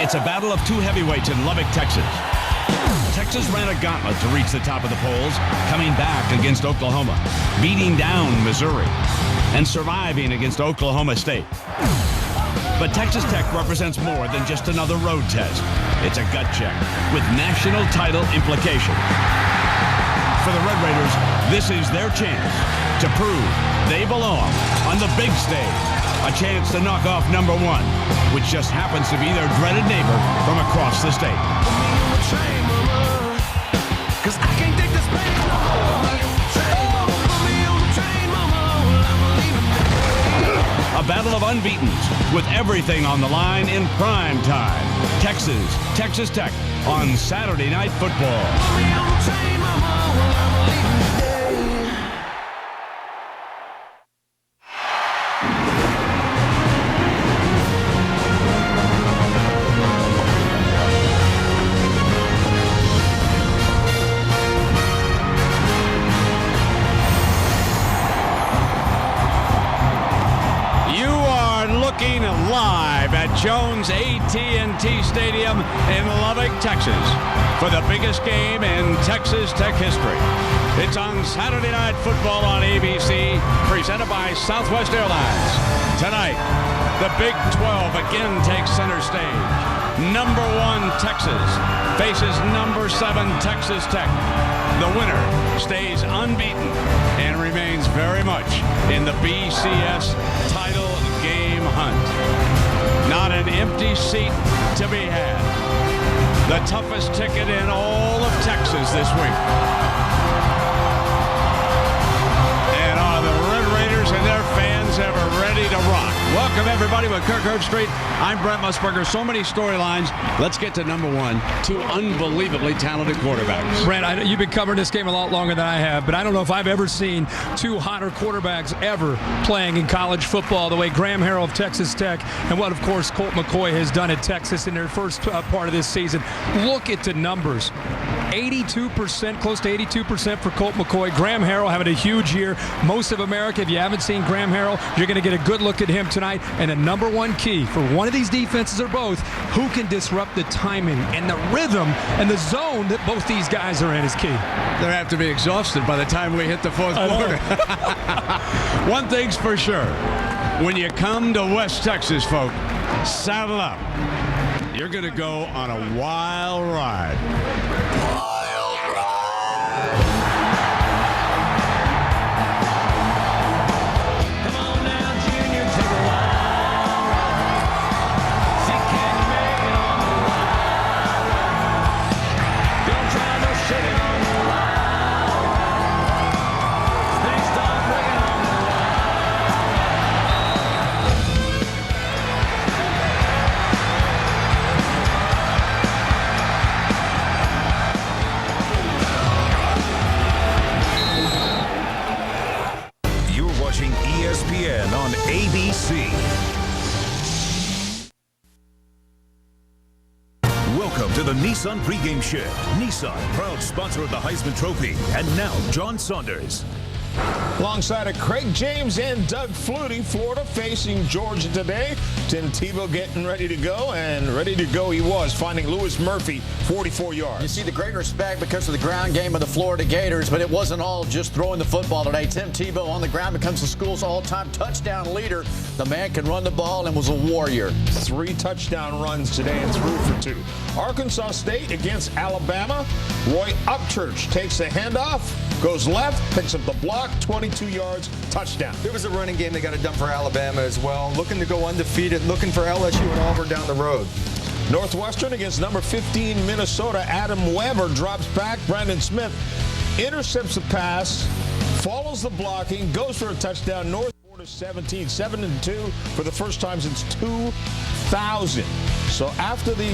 It's a battle of two heavyweights in Lubbock, Texas. Texas ran a gauntlet to reach the top of the polls, coming back against Oklahoma, beating down Missouri, and surviving against Oklahoma State. But Texas Tech represents more than just another road test. It's a gut check with national title implications. For the Red Raiders, this is their chance to prove they belong on the big stage. A chance to knock off number one, which just happens to be their dreaded neighbor from across the state. A battle of unbeatens with everything on the line in prime time. Texas Tech on Saturday Night Football. Live at Jones AT&T Stadium in Lubbock, Texas, for the biggest game in Texas Tech history. It's on Saturday Night Football on ABC, presented by Southwest Airlines. Tonight, the Big 12 again takes center stage. Number 1 Texas faces number 7 Texas Tech. The winner stays unbeaten and remains very much in the BCS title game hunt. Not an empty seat to be had. The toughest ticket in all of Texas this week. And are the Red Raiders and their fans ever ready to rock? Welcome, everybody, with Kirk Herbstreit. I'm Brent Musburger. So many storylines. Let's get to number one. Two unbelievably talented quarterbacks. Brent, you've been covering this game a lot longer than I have, but I don't know if I've ever seen two hotter quarterbacks ever playing in college football the way Graham Harrell of Texas Tech and what, of course, Colt McCoy has done at Texas in their first part of this season. Look at the numbers. 82%, close to 82% for Colt McCoy. Graham Harrell having a huge year. Most of America, if you haven't seen Graham Harrell, you're going to get a good look at him tonight. And the number one key for one of these defenses or both, who can disrupt the timing and the rhythm and the zone that both these guys are in is key. They have to be exhausted by the time we hit the fourth quarter. One thing's for sure. When you come to West Texas, folk, saddle up. You're going to go on a wild ride. On ABC. Welcome to the Nissan pregame show. Nissan, proud sponsor of the Heisman Trophy. And now, John Saunders. Alongside of Craig James and Doug Flutie, Florida facing Georgia today. Tim Tebow getting ready to go, and ready to go he was, finding Lewis Murphy 44 yards. You see the great respect because of the ground game of the Florida Gators, but it wasn't all just throwing the football today. Tim Tebow on the ground becomes the school's all-time touchdown leader. The man can run the ball and was a warrior. 3 touchdown runs today and threw for 2. Arkansas State against Alabama. Roy Upchurch takes the handoff, goes left, picks up the block, 22 yards, touchdown. There was a running game that got it done for Alabama as well. Looking to go undefeated, looking for LSU and Auburn down the road. Northwestern against number 15 Minnesota. Adam Weber drops back. Brandon Smith intercepts the pass, follows the blocking, goes for a touchdown. North 4-17, 7-2 for the first time since 2000. So after the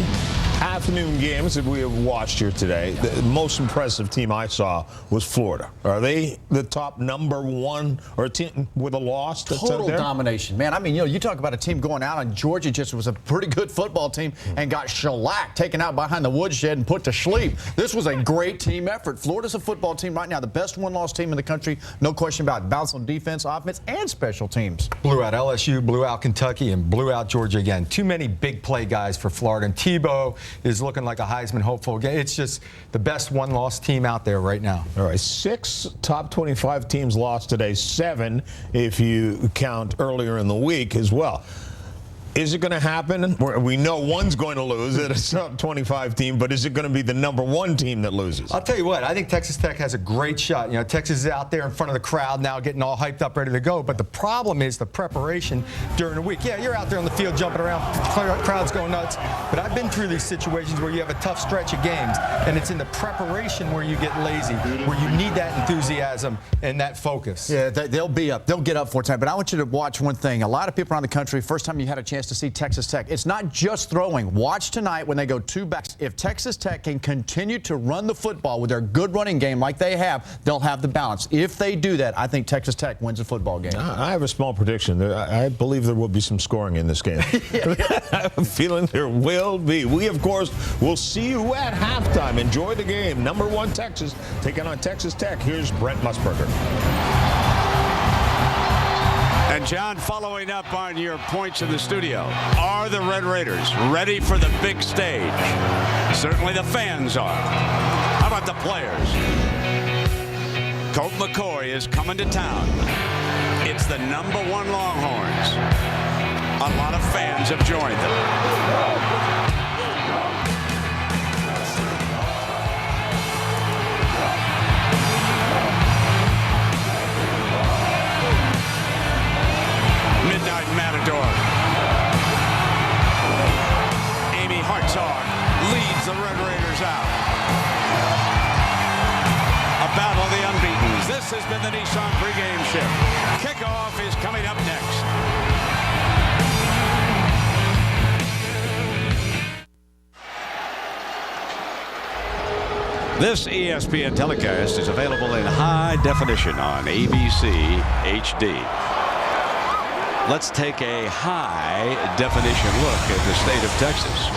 afternoon games that we have watched here today, the most impressive team I saw was Florida. Are they the top number one or a team with a loss? Total domination, man. I mean, you talk about a team going out, and Georgia just was a pretty good football team and got shellacked, taken out behind the woodshed and put to sleep. This was a great team effort. Florida's a football team right now, the best one-loss team in the country, no question about it. Balance on defense, offense, and special teams. Blew out LSU, blew out Kentucky, and blew out Georgia again. Too many big play guys for Florida, and Tebow is looking like a Heisman hopeful. It's just the best one-loss team out there right now. All right, 6 top 25 teams lost today, 7 if you count earlier in the week as well. Is it going to happen? We know one's going to lose at a top 25 team, but is it going to be the number 1 team that loses? I'll tell you what, I think Texas Tech has a great shot. Texas is out there in front of the crowd now getting all hyped up, ready to go. But the problem is the preparation during the week. Yeah, you're out there on the field jumping around, crowd's going nuts. But I've been through these situations where you have a tough stretch of games, and it's in the preparation where you get lazy, where you need that enthusiasm and that focus. Yeah, they'll get up for time. But I want you to watch one thing. A lot of people around the country, first time you had a chance to see Texas Tech, it's not just throwing. Watch tonight when they go 2 backs. If Texas Tech can continue to run the football with their good running game like they have, they'll have the balance. If they do that, I think Texas Tech wins the football game. I have a small prediction. I believe there will be some scoring in this game. I have a feeling there will be. We, of course, will see you at halftime. Enjoy the game. Number 1 Texas taking on Texas Tech. Here's Brent Musburger. And John, following up on your points in the studio, are the Red Raiders ready for the big stage? Certainly the fans are. How about the players? Colt McCoy is coming to town. It's the number 1 Longhorns. A lot of fans have joined them. Midnight Matador. Amy Hartzog leads the Red Raiders out. A battle of the unbeatens. This has been the Nissan pregame shift. Kickoff is coming up next. This ESPN telecast is available in high definition on ABC HD. Let's take a high-definition look at the state of Texas.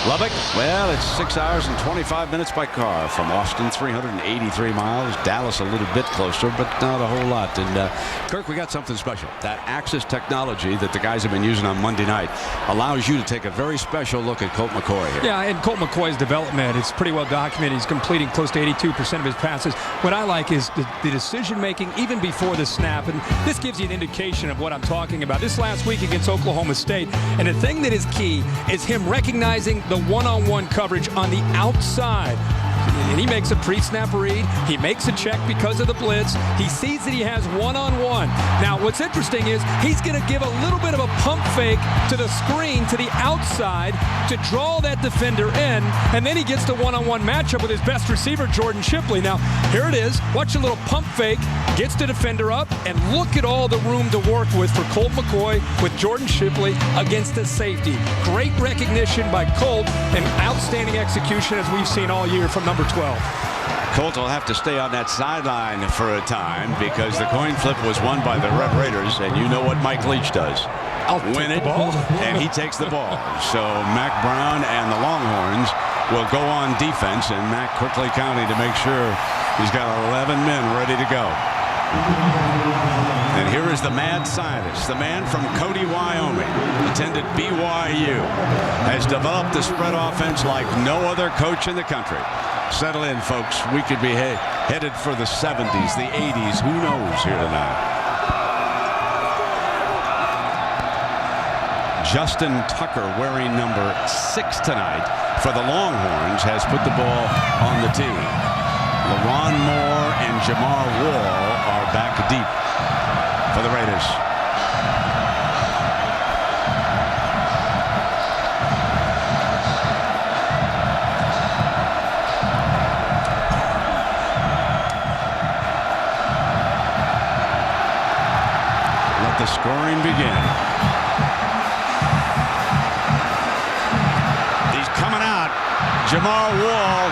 Lubbock, well, it's 6 hours and 25 minutes by car from Austin, 383 miles. Dallas a little bit closer, but not a whole lot. And, Kirk, we got something special. That Axis technology that the guys have been using on Monday night allows you to take a very special look at Colt McCoy here. Yeah, and Colt McCoy's development, it's pretty well documented. He's completing close to 82% of his passes. What I like is the decision-making even before the snap. And this gives you an indication of what I'm talking about. This last week against Oklahoma State, and the thing that is key is him recognizing the one-on-one coverage on the outside. And he makes a pre-snap read. He makes a check because of the blitz. He sees that he has one-on-one. Now, what's interesting is he's going to give a little bit of a pump fake to the screen, to the outside, to draw that defender in, and then he gets the one-on-one matchup with his best receiver, Jordan Shipley. Now, here it is. Watch a little pump fake, gets the defender up, and look at all the room to work with for Colt McCoy with Jordan Shipley against the safety. Great recognition by Colt and outstanding execution as we've seen all year from number 12. Colt will have to stay on that sideline for a time because the coin flip was won by the Red Raiders, and you know what Mike Leach does. I'll win it, and he takes the ball. So Mac Brown and the Longhorns will go on defense, and Mac quickly counting to make sure he's got 11 men ready to go. And here is the mad scientist, the man from Cody, Wyoming, attended BYU, has developed the spread offense like no other coach in the country. Settle in, folks. We could be headed for the 70s, the 80s. Who knows here tonight? Justin Tucker, wearing number 6 tonight for the Longhorns, has put the ball on the tee. LaRon Moore and Jamar Wall are back deep for the Raiders. Let the scoring begin. He's coming out. Jamar Wall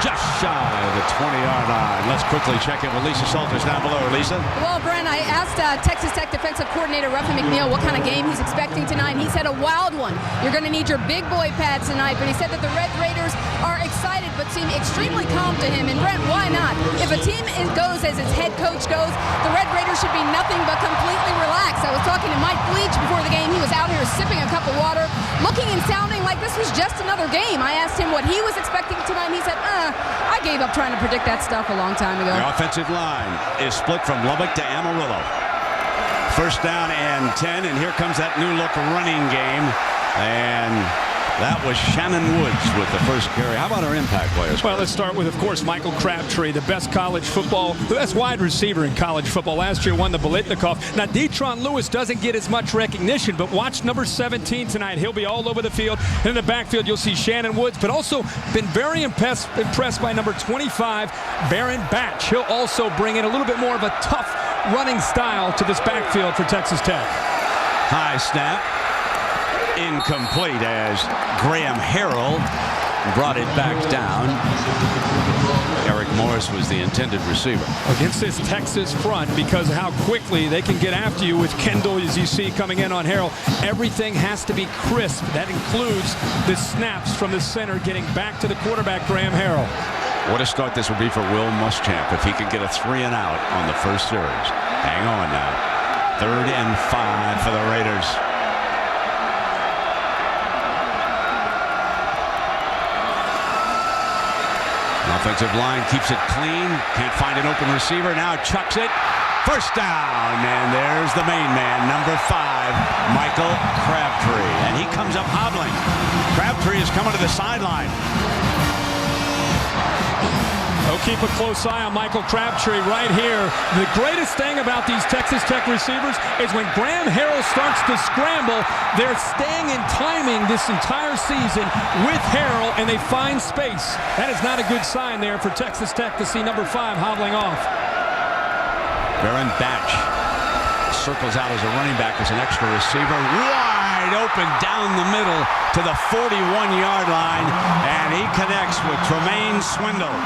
just shy of the 20-yard line. Let's quickly check in with Lisa Salters down below. Lisa? Well, Brent, I asked Texas Tech defensive coordinator Ruffin McNeil what kind of game he's expecting tonight. He said a wild one. You're going to need your big boy pads tonight. But he said that the Red Raiders are excited but seem extremely calm to him. And, Brent, why not? If a team goes as its head coach goes, the Red Raiders should be nothing but completely relaxed. I was talking to Mike Leach before the game. He was out here sipping a cup of water, looking and sounding like this was just another game. I asked him what he was expecting tonight, and he said, I gave up trying to predict that stuff a long time ago. The offensive line is split from Lubbock to Amarillo. First down and 10, and here comes that new look running game. And that was Shannon Woods with the first carry. How about our impact players? Well, let's start with, of course, Michael Crabtree, the best the best wide receiver in college football. Last year won the Biletnikoff. Now, Detron Lewis doesn't get as much recognition, but watch number 17 tonight. He'll be all over the field. In the backfield, you'll see Shannon Woods, but also been very impressed by number 25, Baron Batch. He'll also bring in a little bit more of a tough running style to this backfield for Texas Tech. High snap. Incomplete as Graham Harrell brought it back down. Eric Morris was the intended receiver. Against this Texas front, because of how quickly they can get after you with Kendall, as you see, coming in on Harrell, everything has to be crisp. That includes the snaps from the center getting back to the quarterback, Graham Harrell. What a start this would be for Will Muschamp if he could get a 3-and-out on the first series. Hang on now. 3rd and 5 for the Raiders. Offensive line keeps it clean. Can't find an open receiver. Now chucks it. First down. And there's the main man, number 5, Michael Crabtree. And he comes up hobbling. Crabtree is coming to the sideline. Oh, keep a close eye on Michael Crabtree right here. The greatest thing about these Texas Tech receivers is when Graham Harrell starts to scramble, they're staying in timing this entire season with Harrell, and they find space. That is not a good sign there for Texas Tech to see number 5 hobbling off. Baron Batch circles out as a running back as an extra receiver. Wide open down the middle to the 41-yard line, and he connects with Tremaine Swindle.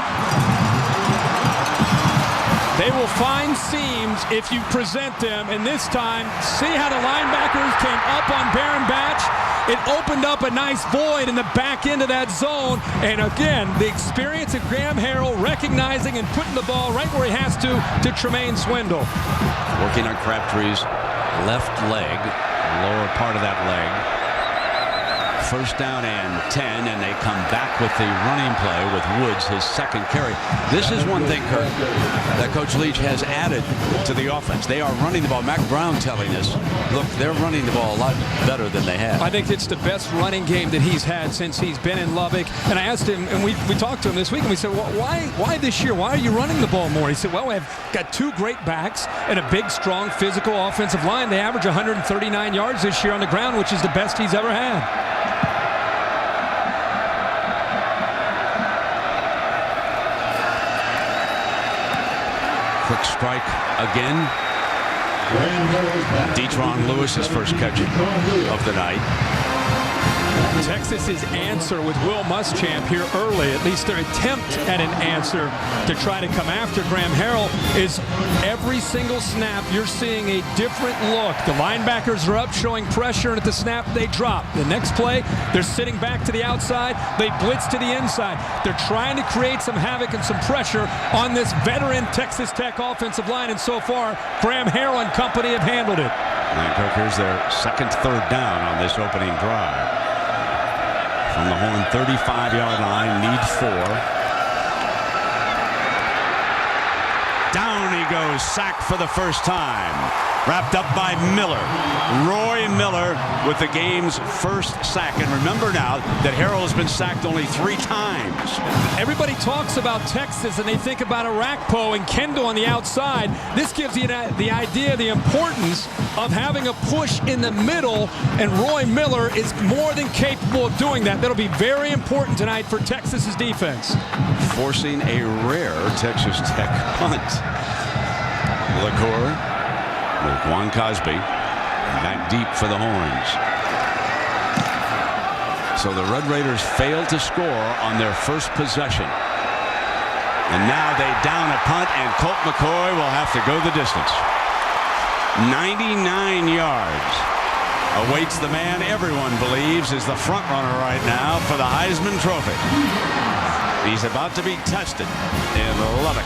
They will find seams if you present them, and this time, see how the linebackers came up on Baron Batch? It opened up a nice void in the back end of that zone, and again, the experience of Graham Harrell recognizing and putting the ball right where he has to Tremaine Swindle. Working on Crabtree's left leg, lower part of that leg. First down and 10, and they come back with the running play with Woods, his second carry. This is one thing, Kurt, that Coach Leach has added to the offense. They are running the ball. Mac Brown telling us, look, they're running the ball a lot better than they have. I think it's the best running game that he's had since he's been in Lubbock. And I asked him, and we talked to him this week, and we said, well, why this year? Why are you running the ball more? He said, well, we've got 2 great backs and a big, strong, physical offensive line. They average 139 yards this year on the ground, which is the best he's ever had. Quick strike again. Detron Lewis's first catch of the night. Texas's answer with Will Muschamp here early, at least their attempt at an answer to try to come after Graham Harrell, is every single snap you're seeing a different look. The linebackers are up showing pressure, and at the snap they drop. The next play, they're sitting back to the outside, they blitz to the inside. They're trying to create some havoc and some pressure on this veteran Texas Tech offensive line, and so far Graham Harrell and company have handled it. And Kirk, here's their second 3rd down on this opening drive. From the Horn 35-yard line, need 4. Down he goes, sacked for the first time. Wrapped up by Miller. Roy Miller with the game's first sack. And remember now that Harrell has been sacked only 3 times. Everybody talks about Texas and they think about Arakpo and Kendall on the outside. This gives you the idea, the importance of having a push in the middle, and Roy Miller is more than capable of doing that. That'll be very important tonight for Texas's defense. Forcing a rare Texas Tech punt. LaCour with Juan Cosby back deep for the Horns. So the Red Raiders failed to score on their first possession. And now they down a punt, and Colt McCoy will have to go the distance. 99 yards awaits the man everyone believes is the front runner right now for the Heisman Trophy. He's about to be tested in Lubbock.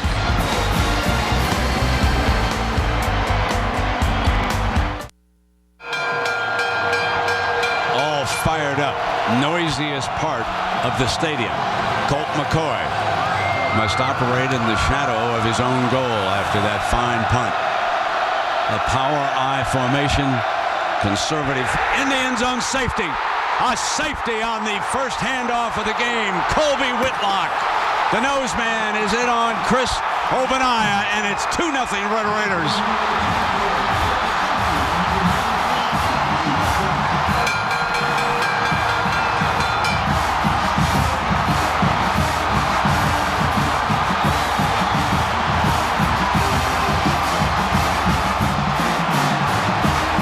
All fired up. Noisiest part of the stadium. Colt McCoy must operate in the shadow of his own goal after that fine punt. A power I formation, conservative in the end zone, safety. A safety on the first handoff of the game. Colby Whitlock, the nose man, is in on Chris Obanaya, and it's 2-0 Red Raiders.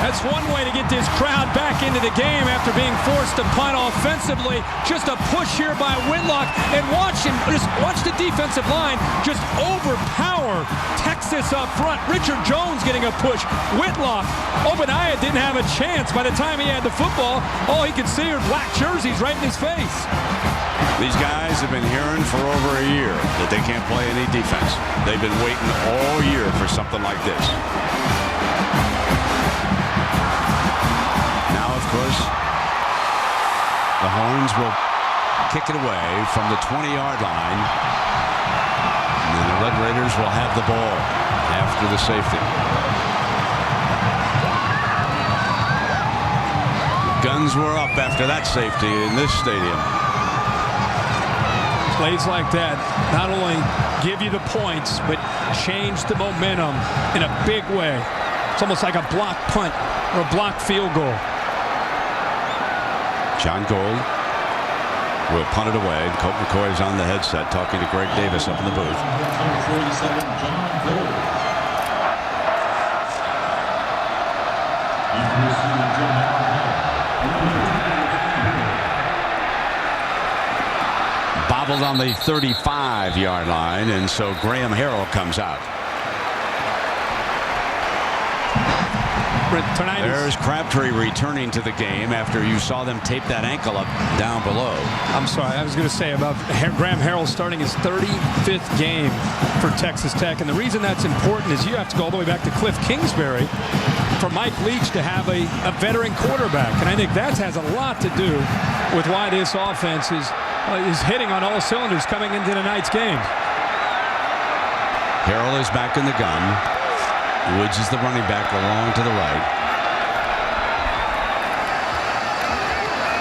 That's one way to get this crowd back into the game after being forced to punt offensively. Just a push here by Whitlock, and watch the defensive line just overpower Texas up front. Richard Jones getting a push. Whitlock, Obanaya didn't have a chance. By the time he had the football, all he could see are black jerseys right in his face. These guys have been hearing for over a year that they can't play any defense. They've been waiting all year for something like this. Of course, the Horns will kick it away from the 20-yard line. And then the Red Raiders will have the ball after the safety. Guns were up after that safety in this stadium. Plays like that not only give you the points, but change the momentum in a big way. It's almost like a block punt or a block field goal. John Gold will punt it away. Colt McCoy is on the headset talking to Greg Davis up in the booth. Bobbled on the 35-yard line, and so Graham Harrell comes out. There's Crabtree returning to the game after you saw them tape that ankle up down below. I'm sorry, I was going to say about Graham Harrell starting his 35th game for Texas Tech. And the reason that's important is you have to go all the way back to Cliff Kingsbury for Mike Leach to have a veteran quarterback. And I think that has a lot to do with why this offense is hitting on all cylinders coming into tonight's game. Harrell is back in the gun. Woods is the running back along to the right.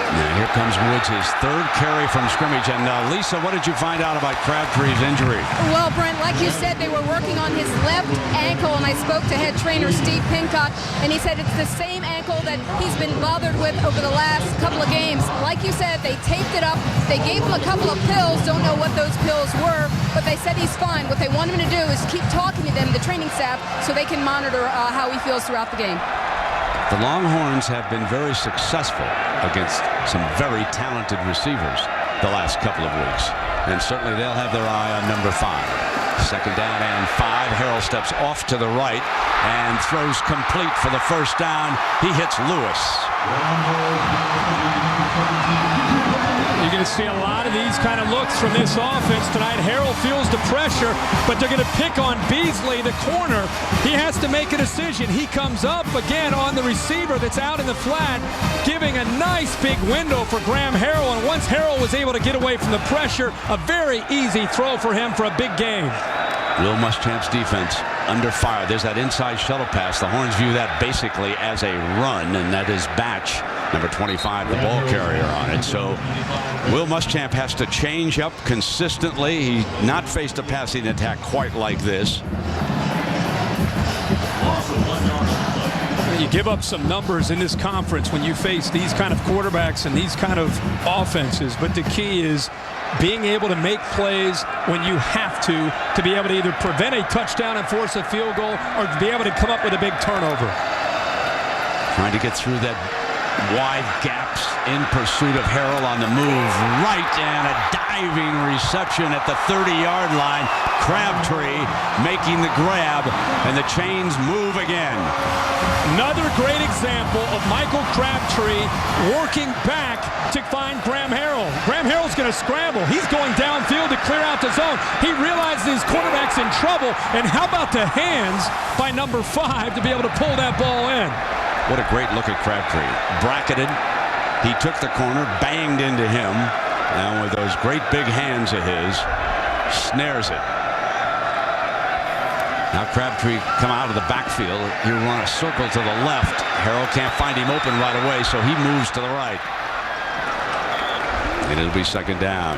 Now here comes Woods, his third carry from scrimmage. And Lisa, what did you find out about Crabtree's injury? Well, Brent, like you said, they were working on his left ankle, and I spoke to head trainer Steve Pincock, and he said it's the same ankle that he's been bothered with over the last couple of games. Like you said, they taped it up. They gave him a couple of pills. Don't know what those pills were, but they said he's fine. What they want him to do is keep talking to them, the training staff, so they can monitor how he feels throughout the game. The Longhorns have been very successful against some very talented receivers the last couple of weeks. And certainly they'll have their eye on number 5. Second down and 5. Harrell steps off to the right and throws complete for the first down. He hits Lewis. You're going to see a lot of these kind of looks from this offense tonight. Harrell feels the pressure, but they're going to pick on Beasley, the corner. He has to make a decision. He comes up again on the receiver that's out in the flat, giving a nice big window for Graham Harrell. And once Harrell was able to get away from the pressure, a very easy throw for him for a big gain. Will Muschamp's defense under fire. There's that inside shuttle pass. The Horns view that basically as a run, and that is Batch, number 25, the ball carrier on it. So Will Muschamp has to change up consistently. He's not faced a passing attack quite like this. You give up some numbers in this conference when you face these kind of quarterbacks and these kind of offenses, but the key is being able to make plays when you have to be able to either prevent a touchdown and force a field goal or to be able to come up with a big turnover. Trying to get through that Wide gaps in pursuit of Harrell on the move. Right, and a diving reception at the 30-yard line. Crabtree making the grab, and the chains move again. Another great example of Michael Crabtree working back to find Graham Harrell. Graham Harrell's going to scramble. He's going downfield to clear out the zone. He realizes his quarterback's in trouble, and how about the hands by number 5 to be able to pull that ball in? What a great look at Crabtree. Bracketed. He took the corner, banged into him, and with those great big hands of his, snares it. Now Crabtree come out of the backfield. He run a circle to the left. Harrell can't find him open right away, so he moves to the right. And it'll be second down.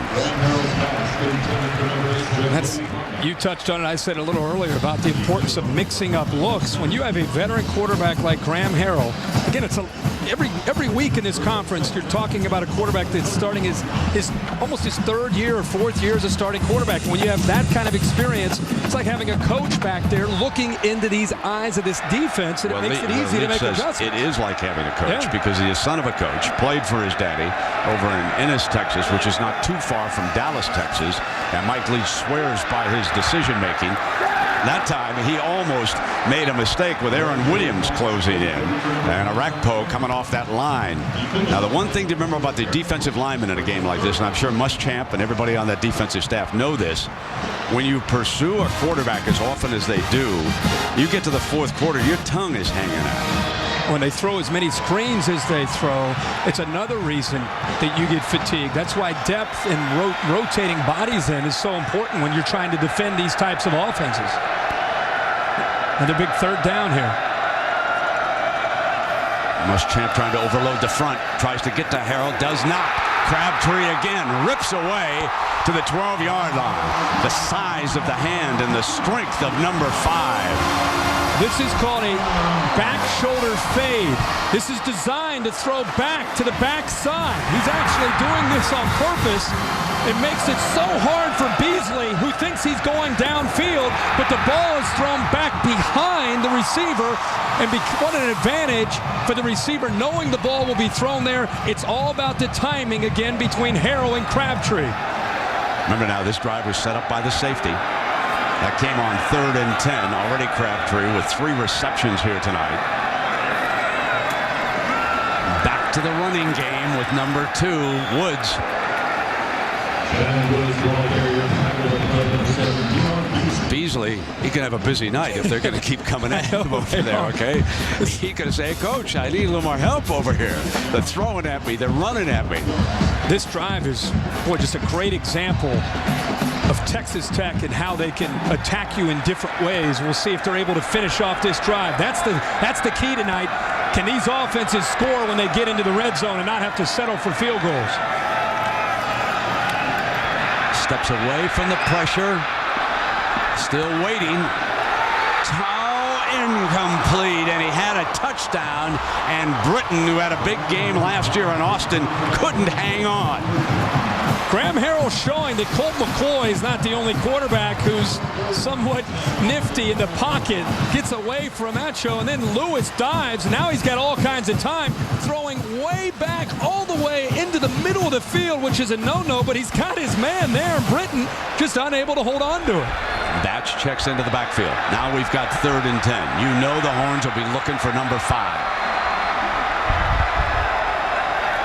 You touched on it. I said a little earlier about the importance of mixing up looks. When you have a veteran quarterback like Graham Harrell, again, it's every week in this conference, you're talking about a quarterback that's starting his almost his 3rd year or 4th year as a starting quarterback. When you have that kind of experience, it's like having a coach back there looking into these eyes of this defense, and it makes it easy to make adjustments. It is like having a coach because he is son of a coach, played for his daddy over in Ennis, Texas, which is not too far from Dallas, Texas, and Mike Leach swears by his decision-making. That time, he almost made a mistake with Aaron Williams closing in, and Arakpo coming off that line. Now, the one thing to remember about the defensive linemen in a game like this, and I'm sure Muschamp and everybody on that defensive staff know this, when you pursue a quarterback as often as they do, you get to the 4th quarter, your tongue is hanging out. When they throw as many screens as they throw, it's another reason that you get fatigued. That's why depth and rotating bodies in is so important when you're trying to defend these types of offenses. Another big 3rd down here. Muschamp trying to overload the front. Tries to get to Harrell. Does not. Crabtree again rips away to the 12-yard line. The size of the hand and the strength of number 5. This is called a back shoulder fade. This is designed to throw back to the backside. He's actually doing this on purpose. It makes it so hard for Beasley, who thinks he's going downfield, but the ball is thrown back behind the receiver. And what an advantage for the receiver knowing the ball will be thrown there. It's all about the timing again between Harrell and Crabtree. Remember now, this drive was set up by the safety. That came on 3rd and 10. Already Crabtree with 3 receptions here tonight. Back to the running game with number 2, Woods. Beasley, he can have a busy night if they're going to keep coming at him over there, okay? He could say, Coach, I need a little more help over here. They're throwing at me. They're running at me. This drive is, boy, just a great example of Texas Tech and how they can attack you in different ways. We'll see if they're able to finish off this drive. That's the key tonight. Can these offenses score when they get into the red zone and not have to settle for field goals? Steps away from the pressure. Still waiting. Incomplete, and he had a touchdown, and Britton, who had a big game last year in Austin, couldn't hang on. Graham Harrell showing that Colt McCoy is not the only quarterback who's somewhat nifty in the pocket, gets away from Acho, and then Lewis dives. Now he's got all kinds of time, throwing way back all the way into the middle of the field, which is a no-no, but he's got his man there, and Britton just unable to hold on to it. Batch checks into the backfield. Now we've got 3rd and 10. You know the Horns will be looking for number 5.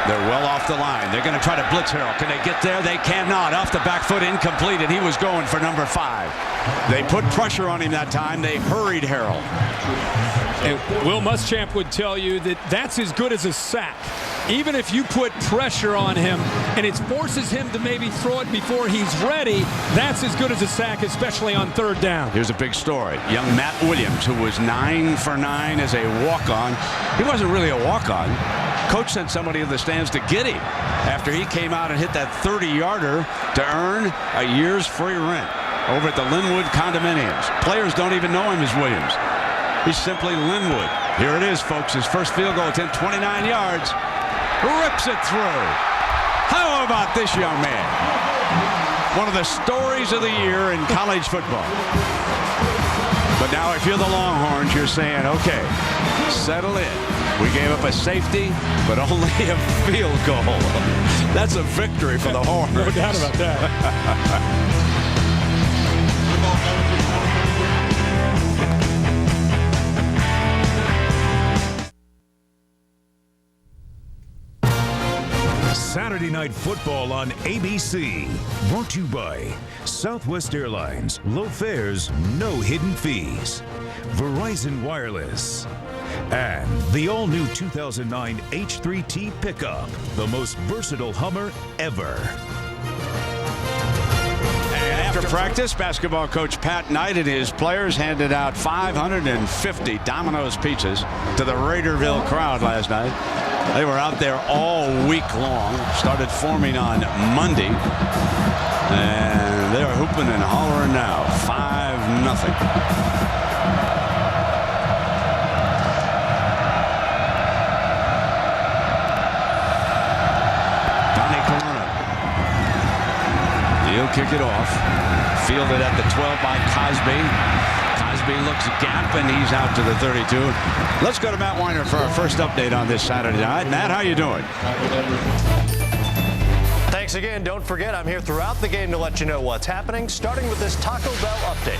They're well off the line. They're going to try to blitz Harrell. Can they get there? They cannot. Off the back foot, incomplete, and he was going for number 5. They put pressure on him that time. They hurried Harrell. And Will Muschamp would tell you that that's as good as a sack. Even if you put pressure on him and it forces him to maybe throw it before he's ready, that's as good as a sack, especially on 3rd down. Here's a big story. Young Matt Williams, who was 9 for 9 as a walk-on. He wasn't really a walk-on. Coach sent somebody in the stands to get him after he came out and hit that 30-yarder to earn a year's free rent over at the Linwood Condominiums. Players don't even know him as Williams. He's simply Linwood. Here it is, folks. His first field goal attempt, 29 yards. Rips it through. How about this young man? One of the stories of the year in college football. But now if you're the Longhorns, you're saying, okay, settle in. We gave up a safety, but only a field goal. That's a victory for the Horns. No doubt about that. Saturday Night Football on ABC. Brought to you by Southwest Airlines. Low fares, no hidden fees. Verizon Wireless. And the all-new 2009 H3T pickup. The most versatile Hummer ever. After practice, basketball coach Pat Knight and his players handed out 550 Domino's pizzas to the Raiderville crowd last night. They were out there all week long. Started forming on Monday. And they are hooping and hollering now. 5-0. Donnie Corona. He'll kick it off. Fielded at the 12 by Cosby. Cosby looks gap, and he's out to the 32. Let's go to Matt Weiner for our first update on this Saturday night. Matt, how you doing? Thanks again. Don't forget, I'm here throughout the game to let you know what's happening, starting with this Taco Bell update.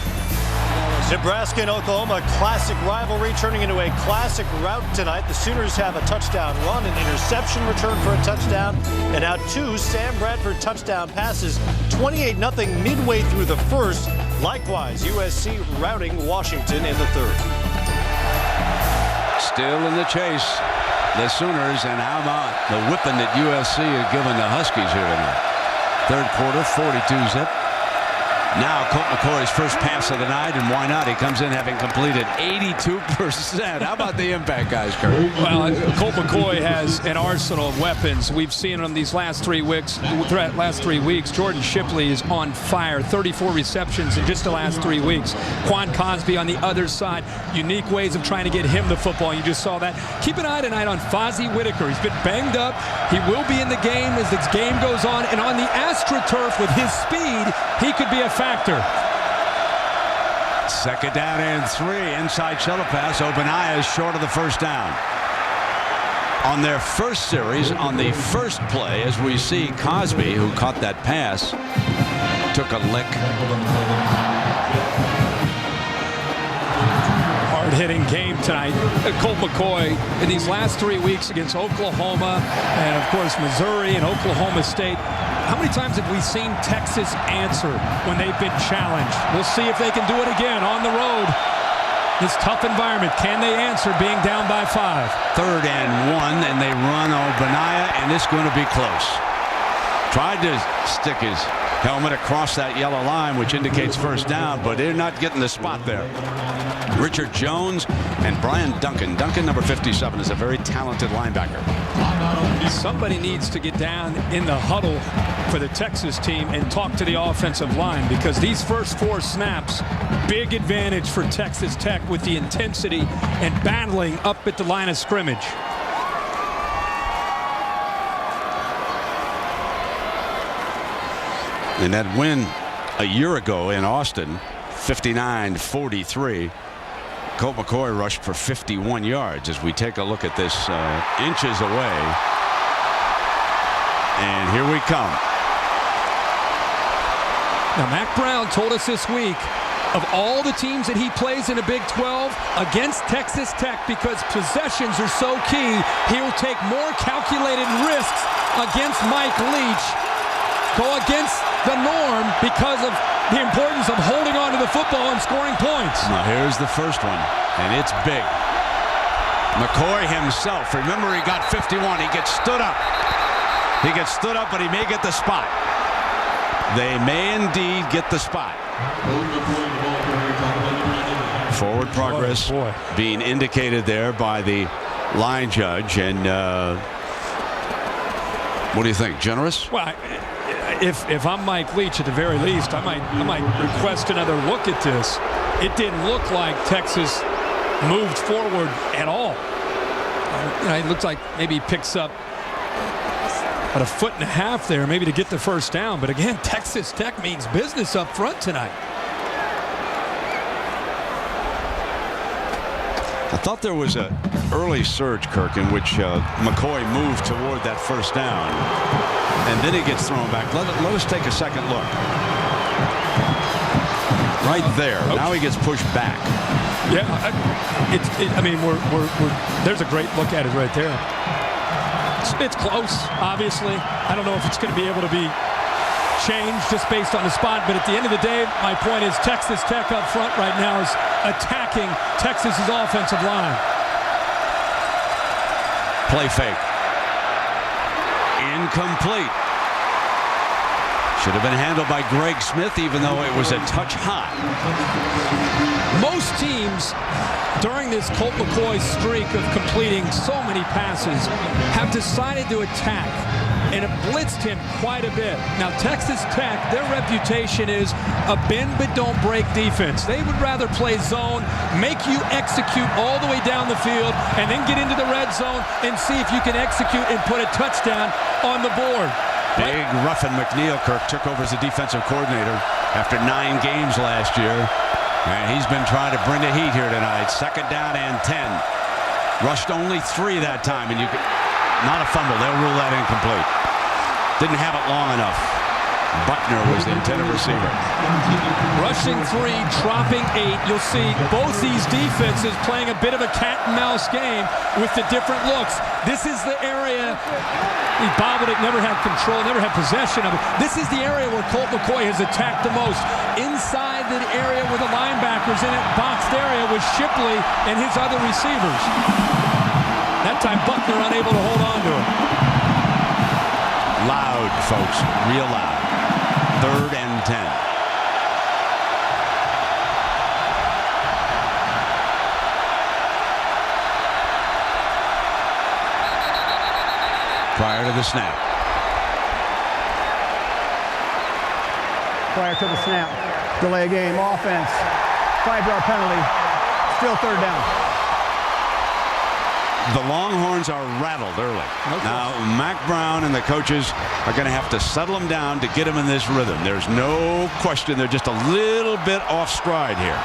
Nebraska and Oklahoma, classic rivalry turning into a classic rout tonight. The Sooners have a touchdown run, an interception return for a touchdown, and now 2 Sam Bradford touchdown passes. 28-0 midway through the first. Likewise, USC routing Washington in the third. Still in the chase, the Sooners, and how about the whipping that USC has given the Huskies here tonight. Third quarter, 42-zip. Now Colt McCoy's first pass of the night, and why not? He comes in having completed 82%. How about the impact, guys, Kurt? Well, Colt McCoy has an arsenal of weapons. We've seen him these last 3 weeks. Jordan Shipley is on fire. 34 receptions in just the last 3 weeks. Quan Cosby on the other side. Unique ways of trying to get him the football. You just saw that. Keep an eye tonight on Fozzie Whitaker. He's been banged up. He will be in the game as this game goes on. And on the AstroTurf with his speed, he could be a factor. Second down and 3. Inside shuttle pass. Obaniah is short of the first down. On their first series, on the first play, as we see Cosby, who caught that pass, took a lick. Hard-hitting game tonight. Colt McCoy in these last 3 weeks against Oklahoma and, of course, Missouri and Oklahoma State. How many times have we seen Texas answer when they've been challenged? We'll see if they can do it again on the road. This tough environment. Can they answer being down by 5? 3rd and 1, and they run Obaniah, and it's going to be close. Tried to stick his helmet across that yellow line, which indicates first down, but they're not getting the spot there. Richard Jones and Brian Duncan. Duncan, number 57, is a very talented linebacker. Somebody needs to get down in the huddle for the Texas team and talk to the offensive line, because these first 4 snaps, big advantage for Texas Tech with the intensity and battling up at the line of scrimmage. And that win a year ago in Austin, 59-43. Colt McCoy rushed for 51 yards. As we take a look at this, inches away. And here we come. Now, Mac Brown told us this week, of all the teams that he plays in the Big 12 against Texas Tech, because possessions are so key, he will take more calculated risks against Mike Leach. Go against the norm because of the importance of holding on to the football and scoring points. Now here's the first one, and it's big. McCoy himself, remember, he got 51. He gets stood up. He gets stood up, but he may get the spot. They may indeed get the spot. Forward progress being indicated there by the line judge. And what do you think? Generous? Well, if I'm Mike Leach, at the very least, I might request another look at this. It didn't look like Texas moved forward at all. It looks like maybe he picks up about 1.5 feet there, maybe to get the first down. But again, Texas Tech means business up front tonight. I thought there was an early surge, Kirk, in which McCoy moved toward that first down, and then he gets thrown back. Let us take a second look. Right there. Now he gets pushed back. Yeah, I mean, there's a great look at it right there. It's close, obviously. I don't know if it's going to be able to be changed just based on the spot, but at the end of the day, my point is Texas Tech up front right now is attacking Texas's offensive line. Play fake. Incomplete. Should have been handled by Greg Smith, even though it was a touch high. Most teams during this Colt McCoy streak of completing so many passes have decided to attack and have blitzed him quite a bit. Now, Texas Tech, their reputation is a bend but don't break defense. They would rather play zone, make you execute all the way down the field, and then get into the red zone and see if you can execute and put a touchdown on the board. Big Ruffin McNeil, Kirk, took over as the defensive coordinator after 9 games last year. And he's been trying to bring the heat here tonight. 2nd down and 10. Rushed only 3 that time, and not a fumble. They'll rule that incomplete. Didn't have it long enough. Buckner was the intended receiver. Rushing 3, dropping 8. You'll see both these defenses playing a bit of a cat and mouse game with the different looks. This is the area he bobbled it, never had control, never had possession of it. This is the area where Colt McCoy has attacked the most. Inside the area where the linebackers in it, boxed area with Shipley and his other receivers. That time Buckner unable to hold on to it. Loud, folks, real loud. 3rd and 10. Prior to the snap. Prior to the snap. Delay game, offense. 5-yard penalty. Still 3rd down. The Longhorns are rattled early. Now, Mac Brown and the coaches are going to have to settle them down to get them in this rhythm. There's no question they're just a little bit off stride here.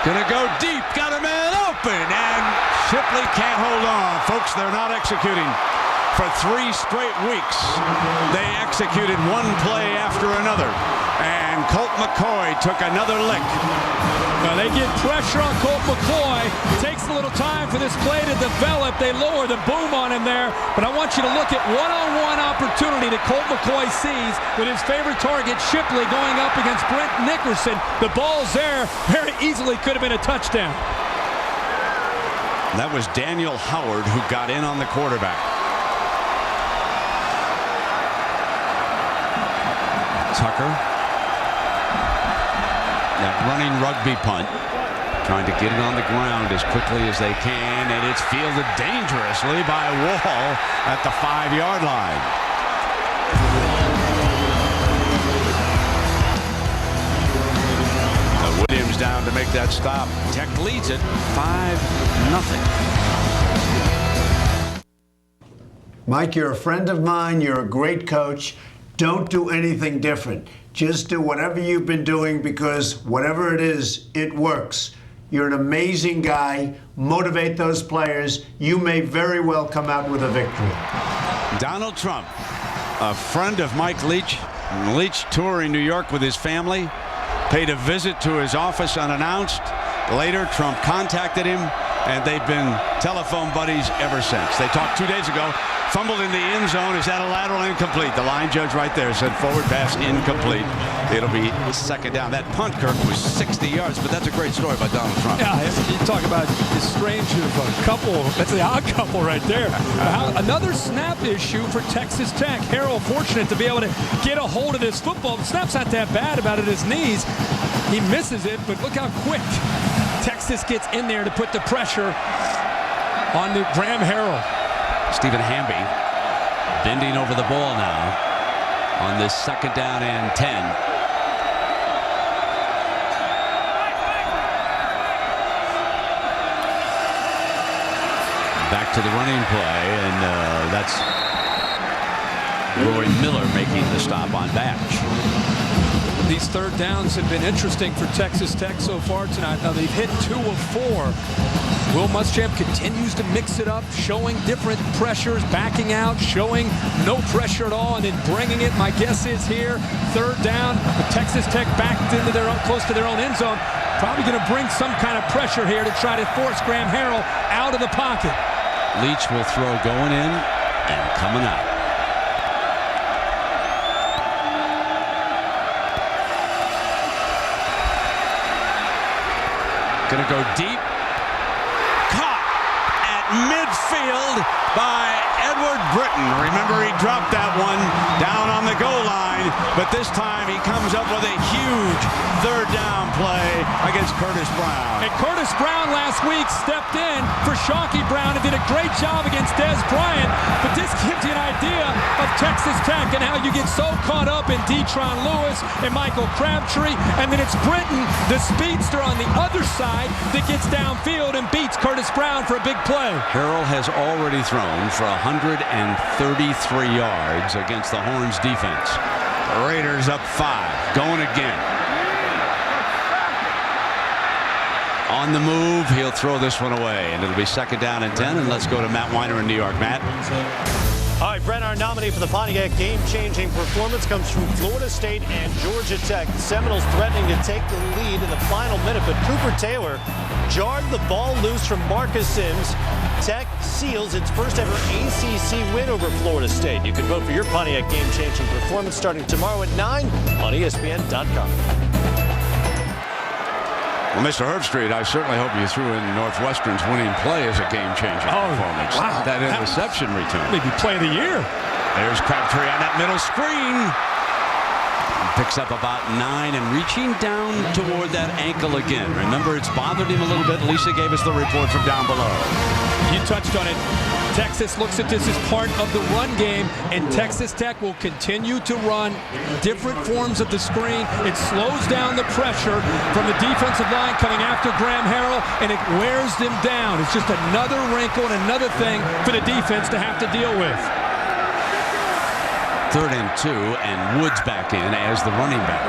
Gonna go deep, got a man open, and Shipley can't hold on. Folks, they're not executing. For 3 straight weeks, they executed one play after another, and Colt McCoy took another lick. Well, they get pressure on Colt McCoy. It takes a little time for this play to develop. They lower the boom on him there, but I want you to look at one-on-one opportunity that Colt McCoy sees with his favorite target, Shipley, going up against Brent Nickerson. The ball's there. Very easily could have been a touchdown. That was Daniel Howard who got in on the quarterback. Tucker. That running rugby punt. Trying to get it on the ground as quickly as they can, and it's fielded dangerously by Wall at the 5-yard line. Williams down to make that stop. Tech leads it 5-0. Mike, you're a friend of mine. You're a great coach. Don't do anything different. Just do whatever you've been doing, because whatever it is, it works. You're an amazing guy. Motivate those players. You may very well come out with a victory. Donald Trump, a friend of Mike Leach. Leach touring New York with his family. Paid a visit to his office unannounced. Later, Trump contacted him, and they've been telephone buddies ever since. They talked 2 days ago. Fumbled in the end zone. Is that a lateral? Incomplete. The line judge right there said forward pass incomplete. It'll be 2nd down. That punt, Kirk, was 60 yards, but that's a great story by Donald Trump. Yeah, you talk about the strange of a couple. That's the odd couple right there. Another snap issue for Texas Tech. Harrell fortunate to be able to get a hold of this football. The snap's not that bad about at his knees. He misses it, but look how quick Texas gets in there to put the pressure on the Graham Harrell. Stephen Hamby bending over the ball now on this 2nd down and 10. Back to the running play, and that's Roy Miller making the stop on Batch. These third downs have been interesting for Texas Tech so far tonight. Now they've hit 2 of 4. Will Muschamp continues to mix it up, showing different pressures, backing out, showing no pressure at all, and then bringing it. My guess is here, third down, with Texas Tech backed into their close to their own end zone. Probably going to bring some kind of pressure here to try to force Graham Harrell out of the pocket. Leach will throw going in and coming out. Going to go deep. Caught at midfield by Edward Britton. Remember, he dropped that one down on the goal line, but this time he comes up with a huge third down play against Curtis Brown. And Curtis Brown last week stepped in for Shockey Brown and did a great job against Des Bryant, but this gives you an idea of Texas Tech and how you get so caught up in Detron Lewis and Michael Crabtree, and then it's Britton, the speedster on the other side, that gets downfield and beats Curtis Brown for a big play. Harrell has already thrown for 133 yards against the Horns defense. The Raiders up 5, going again. On the move, he'll throw this one away, and it'll be 2nd down and 10, and let's go to Matt Weiner in New York. Matt? All right, Brent, our nominee for the Pontiac game-changing performance comes from Florida State and Georgia Tech. The Seminoles threatening to take the lead in the final minute, but Cooper Taylor jarred the ball loose from Marcus Sims. Tech seals its first ever ACC win over Florida State. You can vote for your Pontiac game-changing performance starting tomorrow at 9 on ESPN.com. Well, Mr. Herbstreit, I certainly hope you threw in Northwestern's winning play as a game-changing performance. Wow. That interception return. Maybe play of the year. There's Crabtree on that middle screen. Picks up about 9 and reaching down toward that ankle again. Remember, it's bothered him a little bit. Lisa gave us the report from down below. You touched on it. Texas looks at this as part of the run game, and Texas Tech will continue to run different forms of the screen. It slows down the pressure from the defensive line coming after Graham Harrell, and it wears them down. It's just another wrinkle and another thing for the defense to have to deal with. 3rd and 2, and Woods back in as the running back.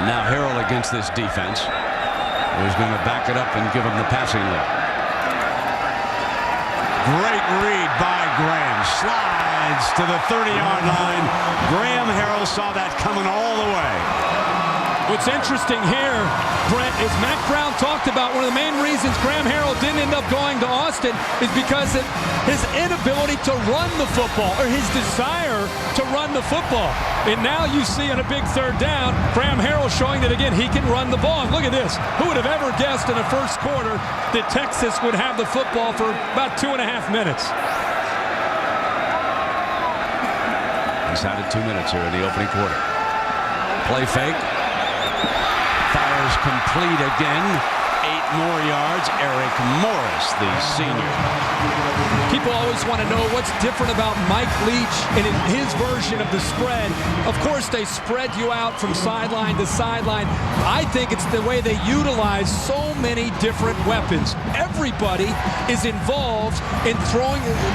And now Harrell against this defense, who's going to back it up and give him the passing look. Great read by Graham. Slides to the 30-yard line. Graham Harrell saw that coming all the way. What's interesting here, Brent, is Matt Brown talked about one of the main reasons Graham Harrell didn't end up going to Austin is because of his inability to run the football, or his desire to run the football. And now you see on a big third down, Graham Harrell showing that, again, he can run the ball. And look at this. Who would have ever guessed in the first quarter that Texas would have the football for about 2.5 minutes? He's had it 2 minutes here in the opening quarter. Play fake. Fires complete again. 8 more yards. Eric Morris, the senior. People always want to know what's different about Mike Leach and in his version of the spread. Of course, they spread you out from sideline to sideline. I think it's the way they utilize so many different weapons. Everybody is involved in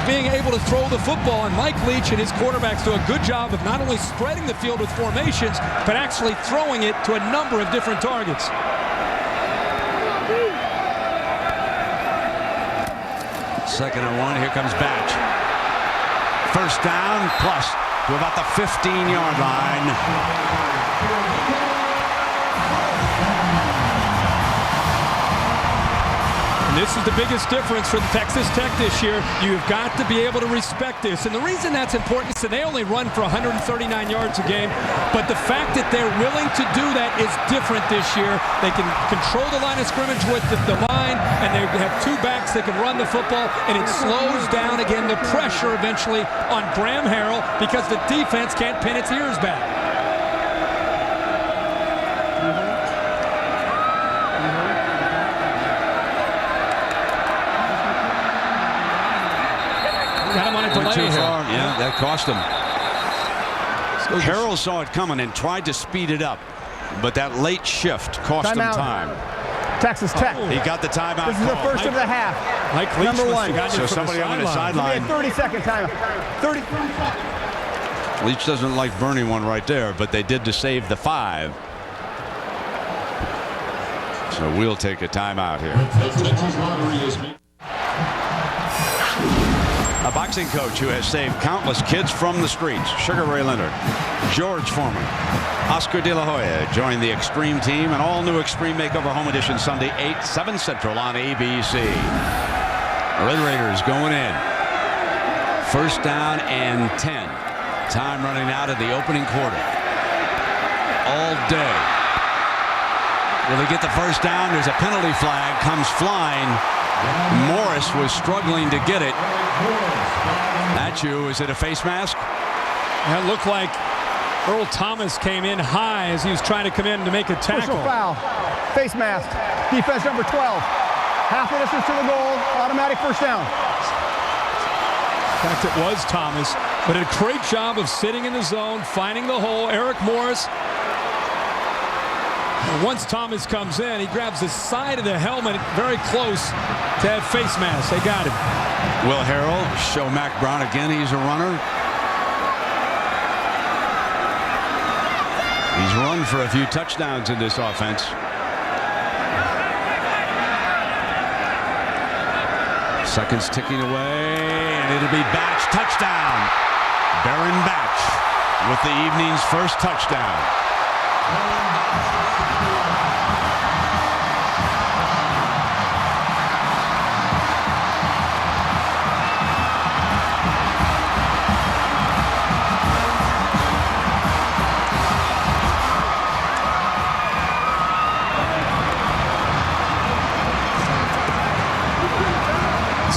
being able to throw the football, and Mike Leach and his quarterbacks do a good job of not only spreading the field with formations, but actually throwing it to a number of different targets. Second and 1. Here comes Batch. First down plus to about the 15-yard line. And this is the biggest difference for Texas Tech this year. You've got to be able to respect this. And the reason that's important is that they only run for 139 yards a game. But the fact that they're willing to do that is different this year. They can control the line of scrimmage with the line, and they have 2 backs that can run the football, and it slows down, again, the pressure eventually on Graham Harrell because the defense can't pin its ears back. Got him on a delay here. Yeah, that cost him. Harrell saw it coming and tried to speed it up, but that late shift cost him time. Texas Tech. He got the timeout. This is the first of the half. Mike Leach Number must one. have gotten So it from somebody on the Give sideline. me a 30-second timeout. 30. Leach doesn't like burning one right there, but they did to save the 5. So we'll take a timeout here. A boxing coach who has saved countless kids from the streets. Sugar Ray Leonard, George Foreman, Oscar De La Hoya joined the Extreme team. An all-new Extreme Makeover Home Edition Sunday, 7 Central on ABC. Red Raiders going in. First down and 10. Time running out of the opening quarter. All day. Will they get the first down? There's a penalty flag. Comes flying. Morris was struggling to get it. That's you. Is it a face mask? That looked like Earl Thomas came in high as he was trying to come in to make a tackle. Personal foul. Face mask. Defense number 12. Half the distance to the goal. Automatic first down. In fact, it was Thomas, but a great job of sitting in the zone, finding the hole. Eric Morris. Once Thomas comes in, he grabs the side of the helmet very close to have face mask. They got him. Will Harrell show Mac Brown again. He's a runner. He's run for a few touchdowns in this offense. Seconds ticking away, and it'll be Batch touchdown. Baron Batch with the evening's first touchdown.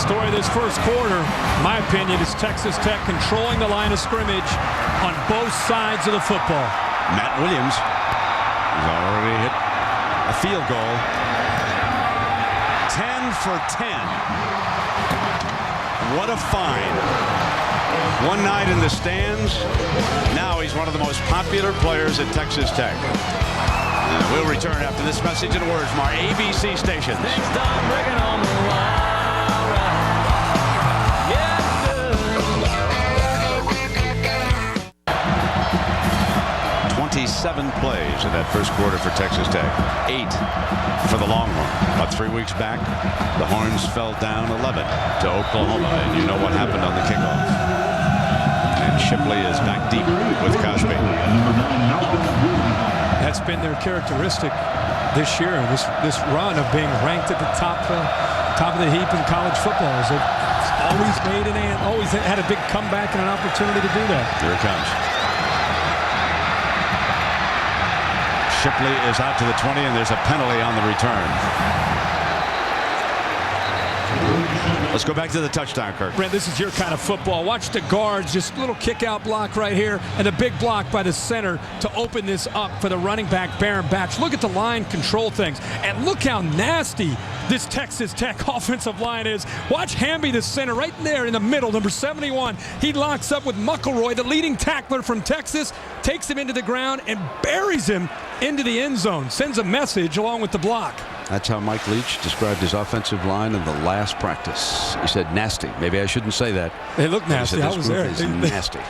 Story of this first quarter, in my opinion, is Texas Tech controlling the line of scrimmage on both sides of the football. Matt Williams has already hit a field goal. 10 for 10. What a find. One night in the stands. Now he's one of the most popular players at Texas Tech. We'll return after this message and words from our ABC stations. 27 plays in that first quarter for Texas Tech. 8 for the Longhorns. About 3 weeks back, the Horns fell down 11 to Oklahoma, and you know what happened on the kickoff. And Shipley is back deep with Cosby. That's been their characteristic this year, this run of being ranked at the top of the heap in college football. Is they've always had a big comeback and an opportunity to do that. Here it comes. Shipley is out to the 20, and there's a penalty on the return. Let's go back to the touchdown, Kirk. Brent, this is your kind of football. Watch the guards, just a little kick-out block right here, and a big block by the center to open this up for the running back, Baron Batch. Look at the line control things, and look how nasty this Texas Tech offensive line is. Watch Hamby, the center, right there in the middle, number 71. He locks up with McElroy, the leading tackler from Texas, takes him into the ground and buries him into the end zone. Sends a message along with the block. That's how Mike Leach described his offensive line in the last practice. He said nasty. Maybe I shouldn't say that. They look nasty. He said I was there. Is nasty.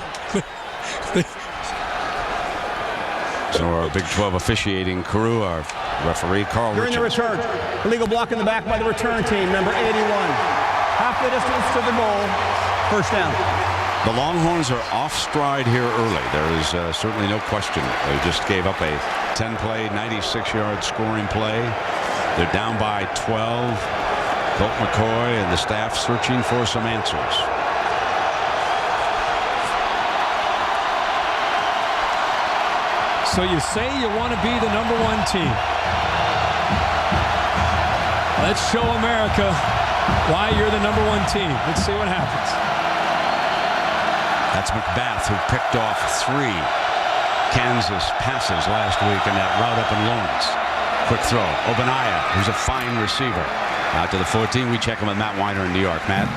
So our Big 12 officiating crew, our referee, Carl During Richards. the return, illegal block in the back by the return team, number 81. Half the distance to the goal, first down. The Longhorns are off stride here early. There is certainly no question. They just gave up a 10-play, 96-yard scoring play. They're down by 12. Colt McCoy and the staff searching for some answers. So you say you want to be the #1 team. Let's show America why you're the #1 team. Let's see what happens. That's McBath, who picked off 3 Kansas passes last week in that route up in Lawrence. Quick throw. Obanaya, who's a fine receiver. Out to the 14. We check him with Matt Weiner in New York. Matt?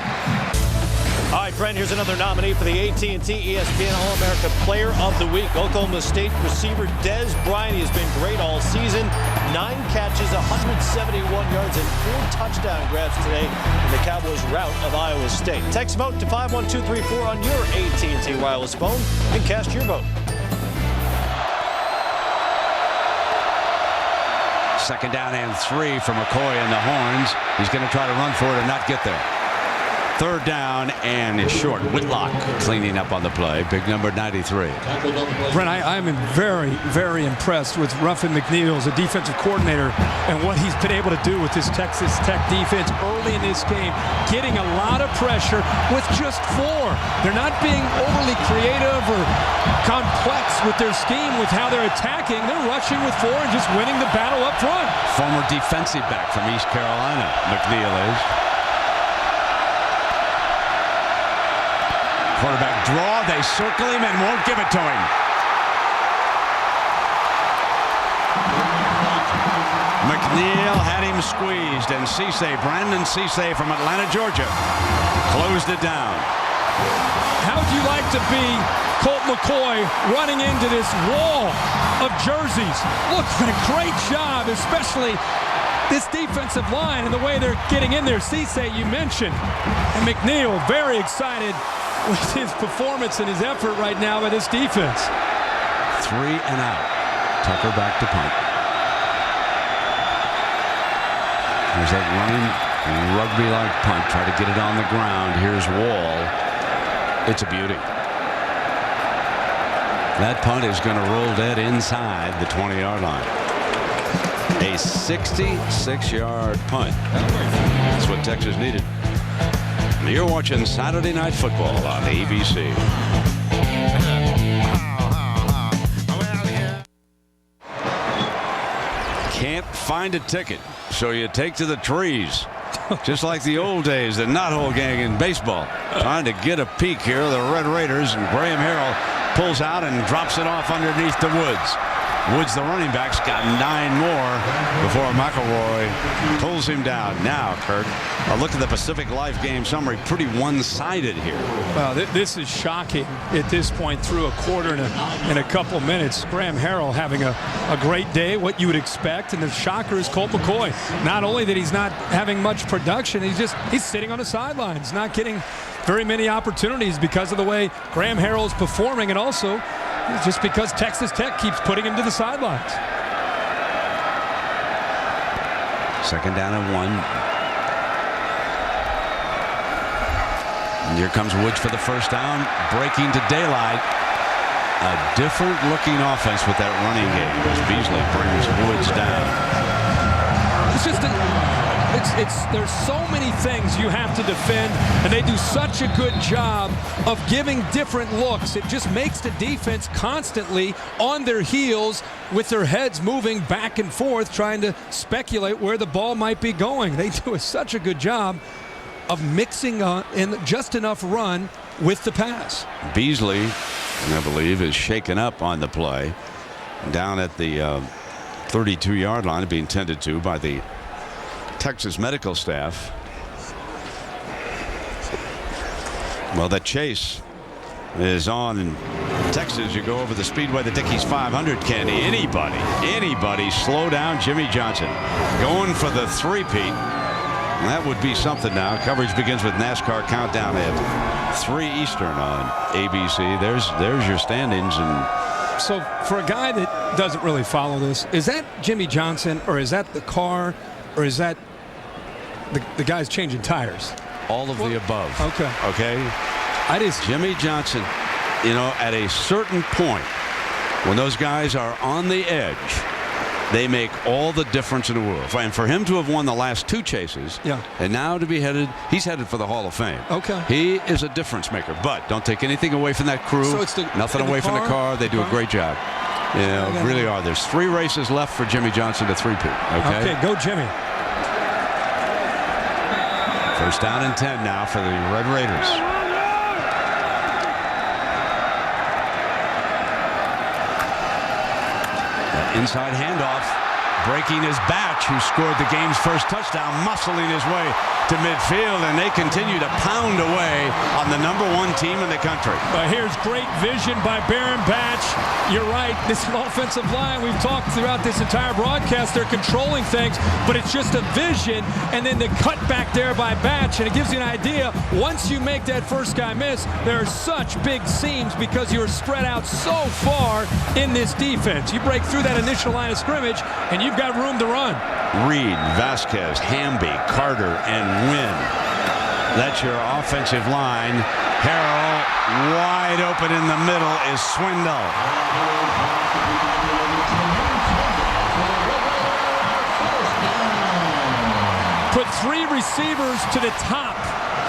All right, Brent, here's another nominee for the AT&T ESPN All-America Player of the Week. Oklahoma State receiver Dez Bryant. He has been great all season. 9 catches, 171 yards, and 4 touchdown grabs today in the Cowboys' rout of Iowa State. Text vote to 51234 on your AT&T wireless phone and cast your vote. Second down and 3 for McCoy and the Horns. He's going to try to run for it and not get there. Third down and is short. Whitlock cleaning up on the play. Big number 93. Brent, I am very, very impressed with Ruffin McNeil as a defensive coordinator and what he's been able to do with this Texas Tech defense early in this game, getting a lot of pressure with just 4. They're not being overly creative or complex with their scheme with how they're attacking. They're rushing with 4 and just winning the battle up front. Former defensive back from East Carolina, McNeil is. Quarterback draw, they circle him and won't give it to him. McNeil had him squeezed, and Brandon Cisse from Atlanta, Georgia, closed it down. How would you like to be Colt McCoy running into this wall of jerseys? Look, what a great job, especially this defensive line and the way they're getting in there. Cisse, you mentioned, and McNeil very excited with his performance and his effort right now by this defense. 3 and out. Tucker back to punt. There's that running rugby-like punt. Try to get it on the ground. Here's Wall. It's a beauty. That punt is going to roll dead inside the 20-yard line. A 66-yard punt. That's what Texas needed. You're watching Saturday Night Football on ABC. Can't find a ticket, so you take to the trees. Just like the old days, the knothole gang in baseball. Trying to get a peek here of the Red Raiders, and Graham Harrell pulls out and drops it off underneath the Woods. Woods, the running back's got 9 more before McElroy pulls him down. Now, Kurt, a look at the Pacific Life game summary. Pretty one-sided here. Well, this is shocking at this point through a quarter in a couple minutes. Graham Harrell having a great day, what you would expect, and the shocker is Colt McCoy. Not only that he's not having much production, he's sitting on the sidelines, not getting very many opportunities because of the way Graham Harrell is performing, and also just because Texas Tech keeps putting him to the sidelines. Second down and 1. And here comes Woods for the first down, breaking to daylight. A different looking offense with that running game as Beasley brings Woods down. It's just there's so many things you have to defend, and they do such a good job of giving different looks. It just makes the defense constantly on their heels with their heads moving back and forth, trying to speculate where the ball might be going. They do such a good job of mixing in just enough run with the pass. Beasley, I believe, is shaken up on the play down at the 32-yard line, being tended to by the Texas medical staff. Well, that chase is on in Texas. You go over the speedway, the Dickies 500, Kenny. Anybody slow down Jimmy Johnson. Going for the three-peat. That would be something now. Coverage begins with NASCAR Countdown at 3 Eastern on ABC. There's your standings. And so for a guy that doesn't really follow this, is that Jimmy Johnson, or is that the car, or is that the guy's changing tires? All of the above. Okay. Jimmy Johnson, at a certain point, when those guys are on the edge, they make all the difference in the world. And for him to have won the last 2 chases, and now to be he's headed for the Hall of Fame. Okay. He is a difference maker. But don't take anything away from that crew. So it's nothing away from the car. They do a great job. Really are. There's 3 races left for Jimmy Johnson to 3-peat. Okay, go Jimmy. First down and 10 now for the Red Raiders. That inside handoff. breaking his batch, who scored the game's first touchdown, muscling his way to midfield, and they continue to pound away on the #1 team in the country. Here's great vision by Baron Batch. You're right, this offensive line, we've talked throughout this entire broadcast, they're controlling things, but it's just a vision, and then the cut back there by Batch, and it gives you an idea, once you make that first guy miss, there are such big seams because you're spread out so far in this defense. You break through that initial line of scrimmage, and you've got room to run. Reed, Vasquez, Hamby, Carter, and Wynn. That's your offensive line. Harrell wide open in the middle is Swindle. Put 3 receivers to the top.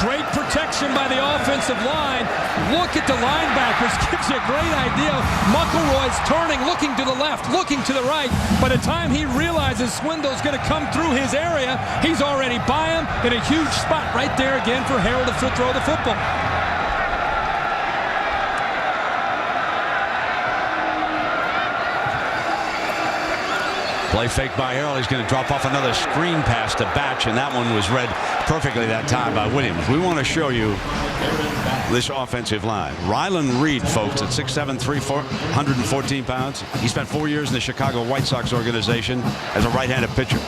Great protection by the offensive line. Look at the linebackers. Gives you a great idea. McElroy's turning, looking to the left, looking to the right. By the time he realizes Swindle's going to come through his area, he's already by him in a huge spot right there again for Harrell to throw the football. Play fake by Harrell. He's going to drop off another screen pass to Batch, and that one was read perfectly that time by Williams. We want to show you this offensive line. Rylan Reed, folks, at 6'7", 114 pounds. He spent 4 years in the Chicago White Sox organization as a right-handed pitcher.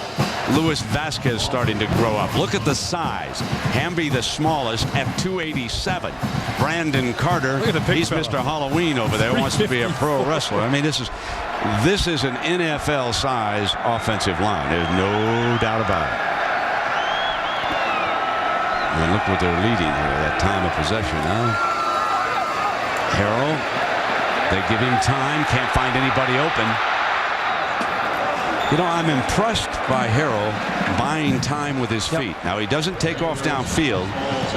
Luis Vasquez starting to grow up. Look at the size. Hamby, the smallest, at 287. Brandon Carter, he's Mr. Halloween over there, wants to be a pro wrestler. I mean, this is an NFL size offensive line. There's no doubt about it. And look what they're leading here, that time of possession, huh? Harrell, they give him time, can't find anybody open. You know, I'm impressed by Harrell buying time with his feet. Now, he doesn't take off downfield,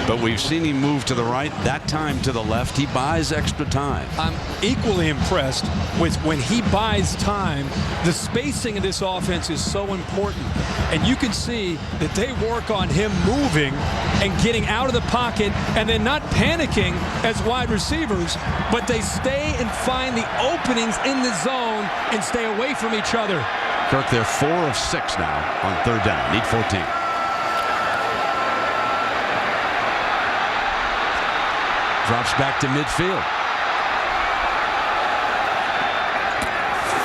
but we've seen him move to the right, that time to the left. He buys extra time. I'm equally impressed with when he buys time. The spacing of this offense is so important, and you can see that they work on him moving and getting out of the pocket and then not panicking as wide receivers, but they stay and find the openings in the zone and stay away from each other. Kirk, they're 4 of 6 now on 3rd down. Need 14. Drops back to midfield.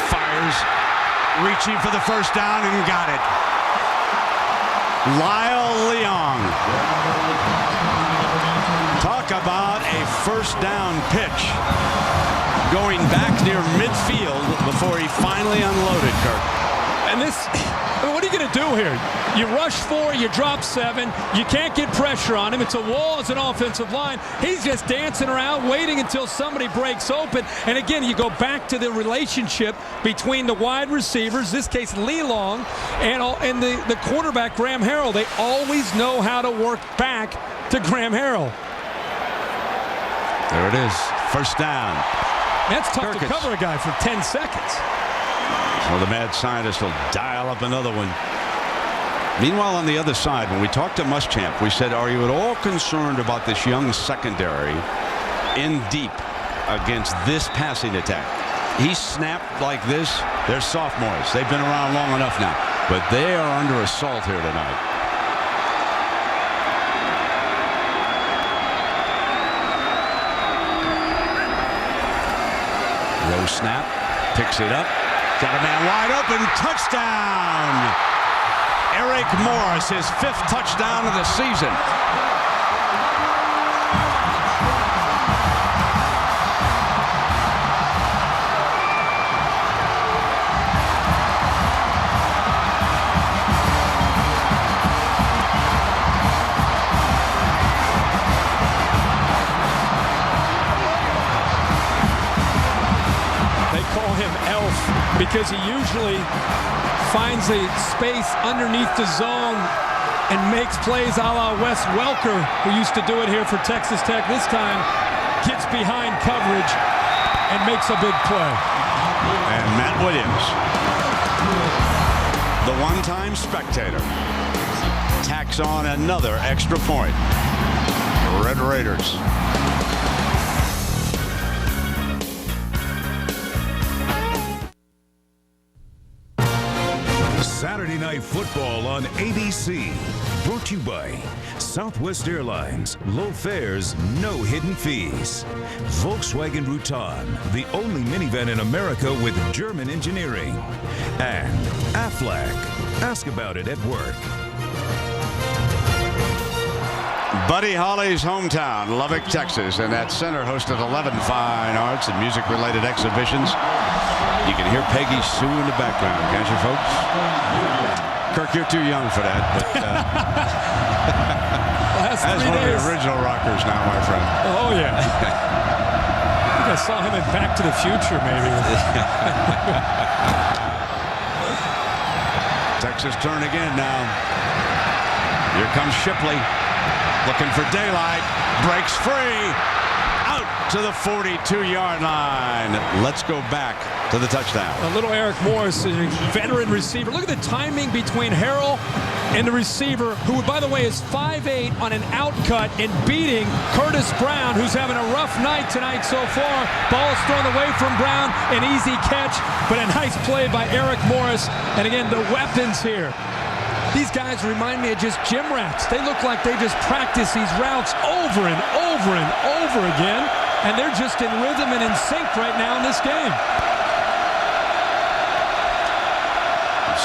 Fires. Reaching for the first down and got it. Lyle Leong. Talk about a first down pitch. Going back near midfield before he finally unloaded, Kirk. And this, what are you going to do here? You rush 4, you drop 7, you can't get pressure on him. It's a wall as an offensive line. He's just dancing around, waiting until somebody breaks open. And again, you go back to the relationship between the wide receivers, this case Leong, and the quarterback, Graham Harrell. They always know how to work back to Graham Harrell. There it is. First down. That's tough to cover a guy for 10 seconds. Well, the mad scientist will dial up another one. Meanwhile, on the other side, when we talked to Muschamp, we said, are you at all concerned about this young secondary in deep against this passing attack? He snapped like this. They're sophomores. They've been around long enough now. But they are under assault here tonight. Low snap. Picks it up. Got a man wide open. Touchdown. Eric Morris, his 5th touchdown of the season. They call him Elf because he usually finds a space underneath the zone and makes plays a la Wes Welker, who used to do it here for Texas Tech. This time gets behind coverage and makes a big play. And Matt Williams, the one-time spectator, tacks on another extra point. Red Raiders. Saturday Night Football on ABC. Brought to you by Southwest Airlines. Low fares, no hidden fees. Volkswagen Routan, the only minivan in America with German engineering. And Aflac. Ask about it at work. Buddy Holly's hometown, Lubbock, Texas, and that center hosted 11 fine arts and music-related exhibitions. You can hear Peggy Sue in the background, can't you, folks? Kirk, you're too young for that, but that's one of the original rockers now, my friend. Oh, yeah. I think I saw him in Back to the Future, maybe. Texas turn again now. Here comes Shipley. Looking for daylight, breaks free, out to the 42-yard line. Let's go back to the touchdown. A little Eric Morris, a veteran receiver. Look at the timing between Harrell and the receiver, who, by the way, is 5'8" on an outcut and beating Curtis Brown, who's having a rough night tonight so far. Ball's thrown away from Brown, an easy catch, but a nice play by Eric Morris. And again, the weapons here. These guys remind me of just gym rats. They look like they just practice these routes over and over and over again, and they're just in rhythm and in sync right now in this game.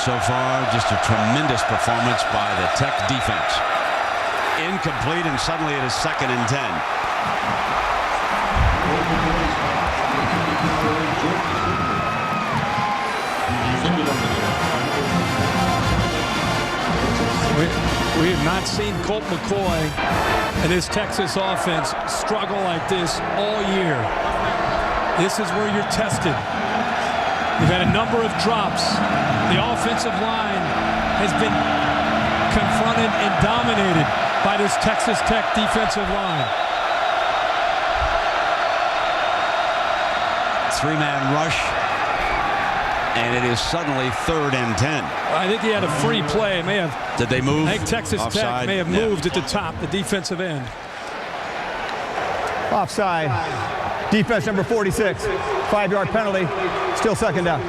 So far, just a tremendous performance by the Tech defense. Incomplete, and suddenly it is 2nd and 10. We have not seen Colt McCoy and his Texas offense struggle like this all year. This is where you're tested. You've had a number of drops. The offensive line has been confronted and dominated by this Texas Tech defensive line. 3-man rush. And it is suddenly 3rd and 10. I think he had a free play. May have. Did they move? I think Texas Offside? Tech may have moved at the top, the defensive end. Offside. Defense number 46. 5-yard penalty. Still 2nd down.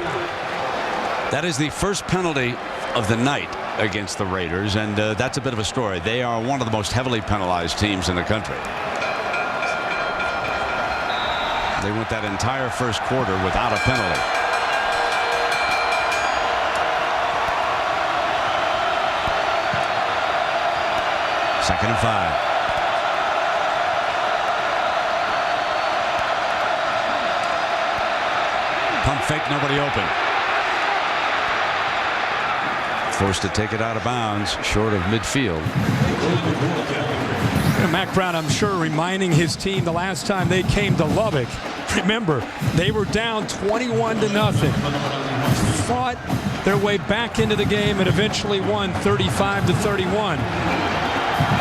That is the first penalty of the night against the Raiders, and that's a bit of a story. They are one of the most heavily penalized teams in the country. They went that entire first quarter without a penalty. Second and 5. Pump fake, nobody open. Forced to take it out of bounds, short of midfield. Mac Brown, I'm sure, reminding his team the last time they came to Lubbock. Remember, they were down 21-0. Fought their way back into the game and eventually won 35-31.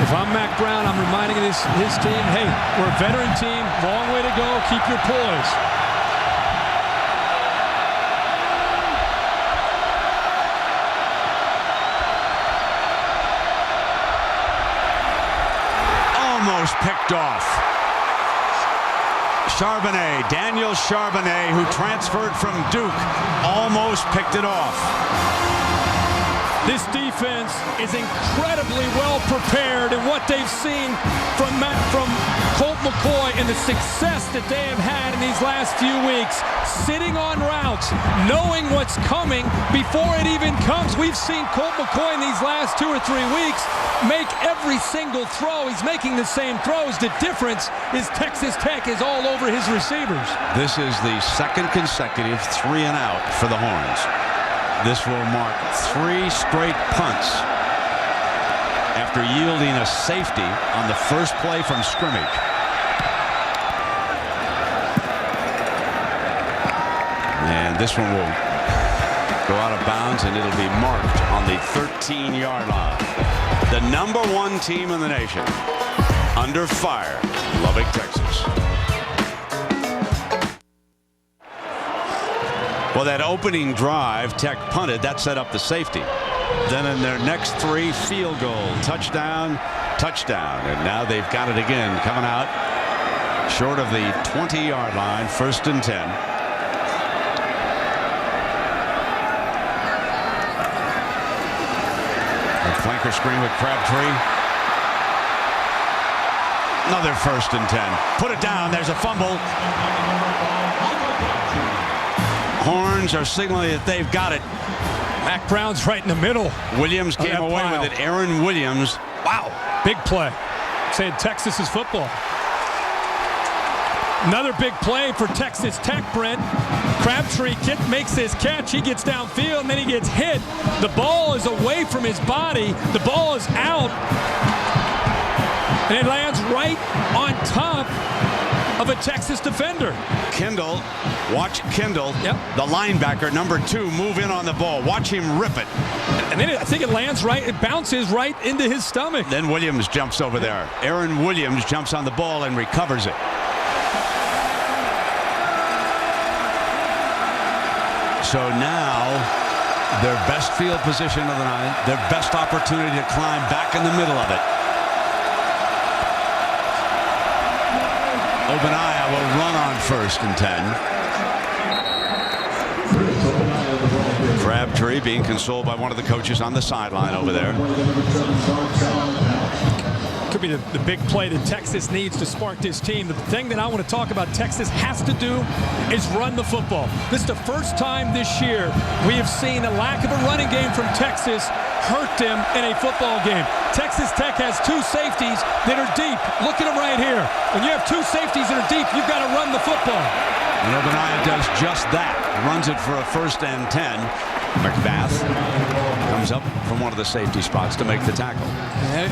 If I'm Mac Brown, I'm reminding his team, hey, we're a veteran team, long way to go, keep your poise. Almost picked off. Charbonnet, Daniel Charbonnet, who transferred from Duke, almost picked it off. This defense is incredibly well prepared, and what they've seen from Colt McCoy and the success that they have had in these last few weeks, sitting on routes, knowing what's coming before it even comes. We've seen Colt McCoy in these last 2 or 3 weeks make every single throw. He's making the same throws. The difference is Texas Tech is all over his receivers. This is the 2nd consecutive 3 and out for the Horns. This will mark 3 straight punts after yielding a safety on the first play from scrimmage. And this one will go out of bounds, and it'll be marked on the 13-yard line. The #1 team in the nation under fire, Lubbock, Texas. Well, that opening drive, Tech punted. That set up the safety. Then in their next 3, field goal, touchdown, touchdown. And now they've got it again, coming out short of the 20-yard line, 1st and 10. Flanker screen with Crabtree. Another 1st and 10. Put it down. There's a fumble. Horns are signaling that they've got it. Mac Brown's right in the middle. Williams came away with it. Aaron Williams. Wow. Big play. Saying Texas is football. Another big play for Texas Tech, Brent. Crabtree makes his catch. He gets downfield, and then he gets hit. The ball is away from his body. The ball is out. And it lands right on top of a Texas defender. Kendall, watch Kendall, yep. The linebacker, number 2, move in on the ball. Watch him rip it. And then I think it lands right, it bounces right into his stomach. Then Williams jumps over there. Aaron Williams jumps on the ball and recovers it. So now, their best field position of the night, their best opportunity to climb back in the middle of it. Obaniah will run on 1st and 10. Crabtree being consoled by one of the coaches on the sideline over there. Could be the big play that Texas needs to spark this team. The thing that I want to talk about Texas has to do is run the football. This is the first time this year we have seen a lack of a running game from Texas hurt them in a football game. Texas Tech has 2 safeties that are deep. Look at them right here. When you have 2 safeties that are deep, you've got to run the football. And Obaniah does just that. Runs it for a 1st and 10. McBath comes up from one of the safety spots to make the tackle.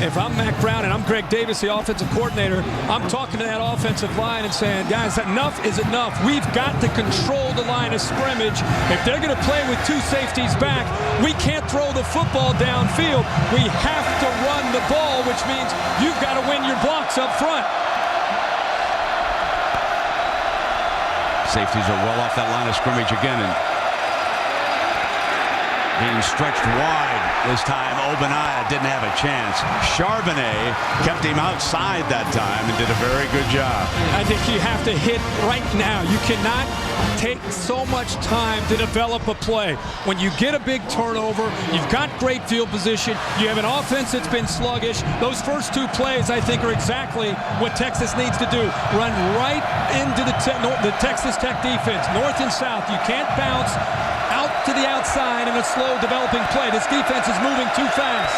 If I'm Mac Brown and I'm Greg Davis, the offensive coordinator, I'm talking to that offensive line and saying, guys, enough is enough. We've got to control the line of scrimmage. If they're going to play with 2 safeties back, we can't throw the football downfield. We have to run the ball, which means you've got to win your blocks up front. Safeties are well off that line of scrimmage again, and being stretched wide this time. Obaniah didn't have a chance. Charbonnet kept him outside that time and did a very good job. I think you have to hit right now. You cannot take so much time to develop a play. When you get a big turnover, you've got great field position, you have an offense that's been sluggish. Those first 2 plays, I think, are exactly what Texas needs to do. Run right into the Texas Tech defense, north and south. You can't bounce out to the outside in a slow developing play. This defense is moving too fast.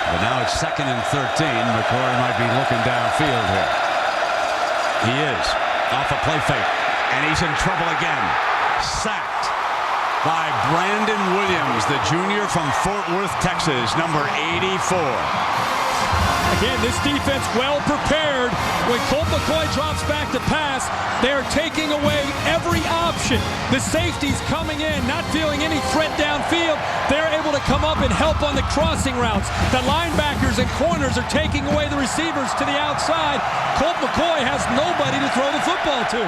But now it's 2nd and 13. McCoy might be looking downfield here. He is. Off a play fake. And he's in trouble again. Sacked by Brandon Williams, the junior from Fort Worth, Texas, number 84. Again, this defense well prepared. When Colt McCoy drops back to pass, they are taking away every option. The safeties coming in, not feeling any threat downfield. They're able to come up and help on the crossing routes. The linebackers and corners are taking away the receivers to the outside. Colt McCoy has nobody to throw the football to.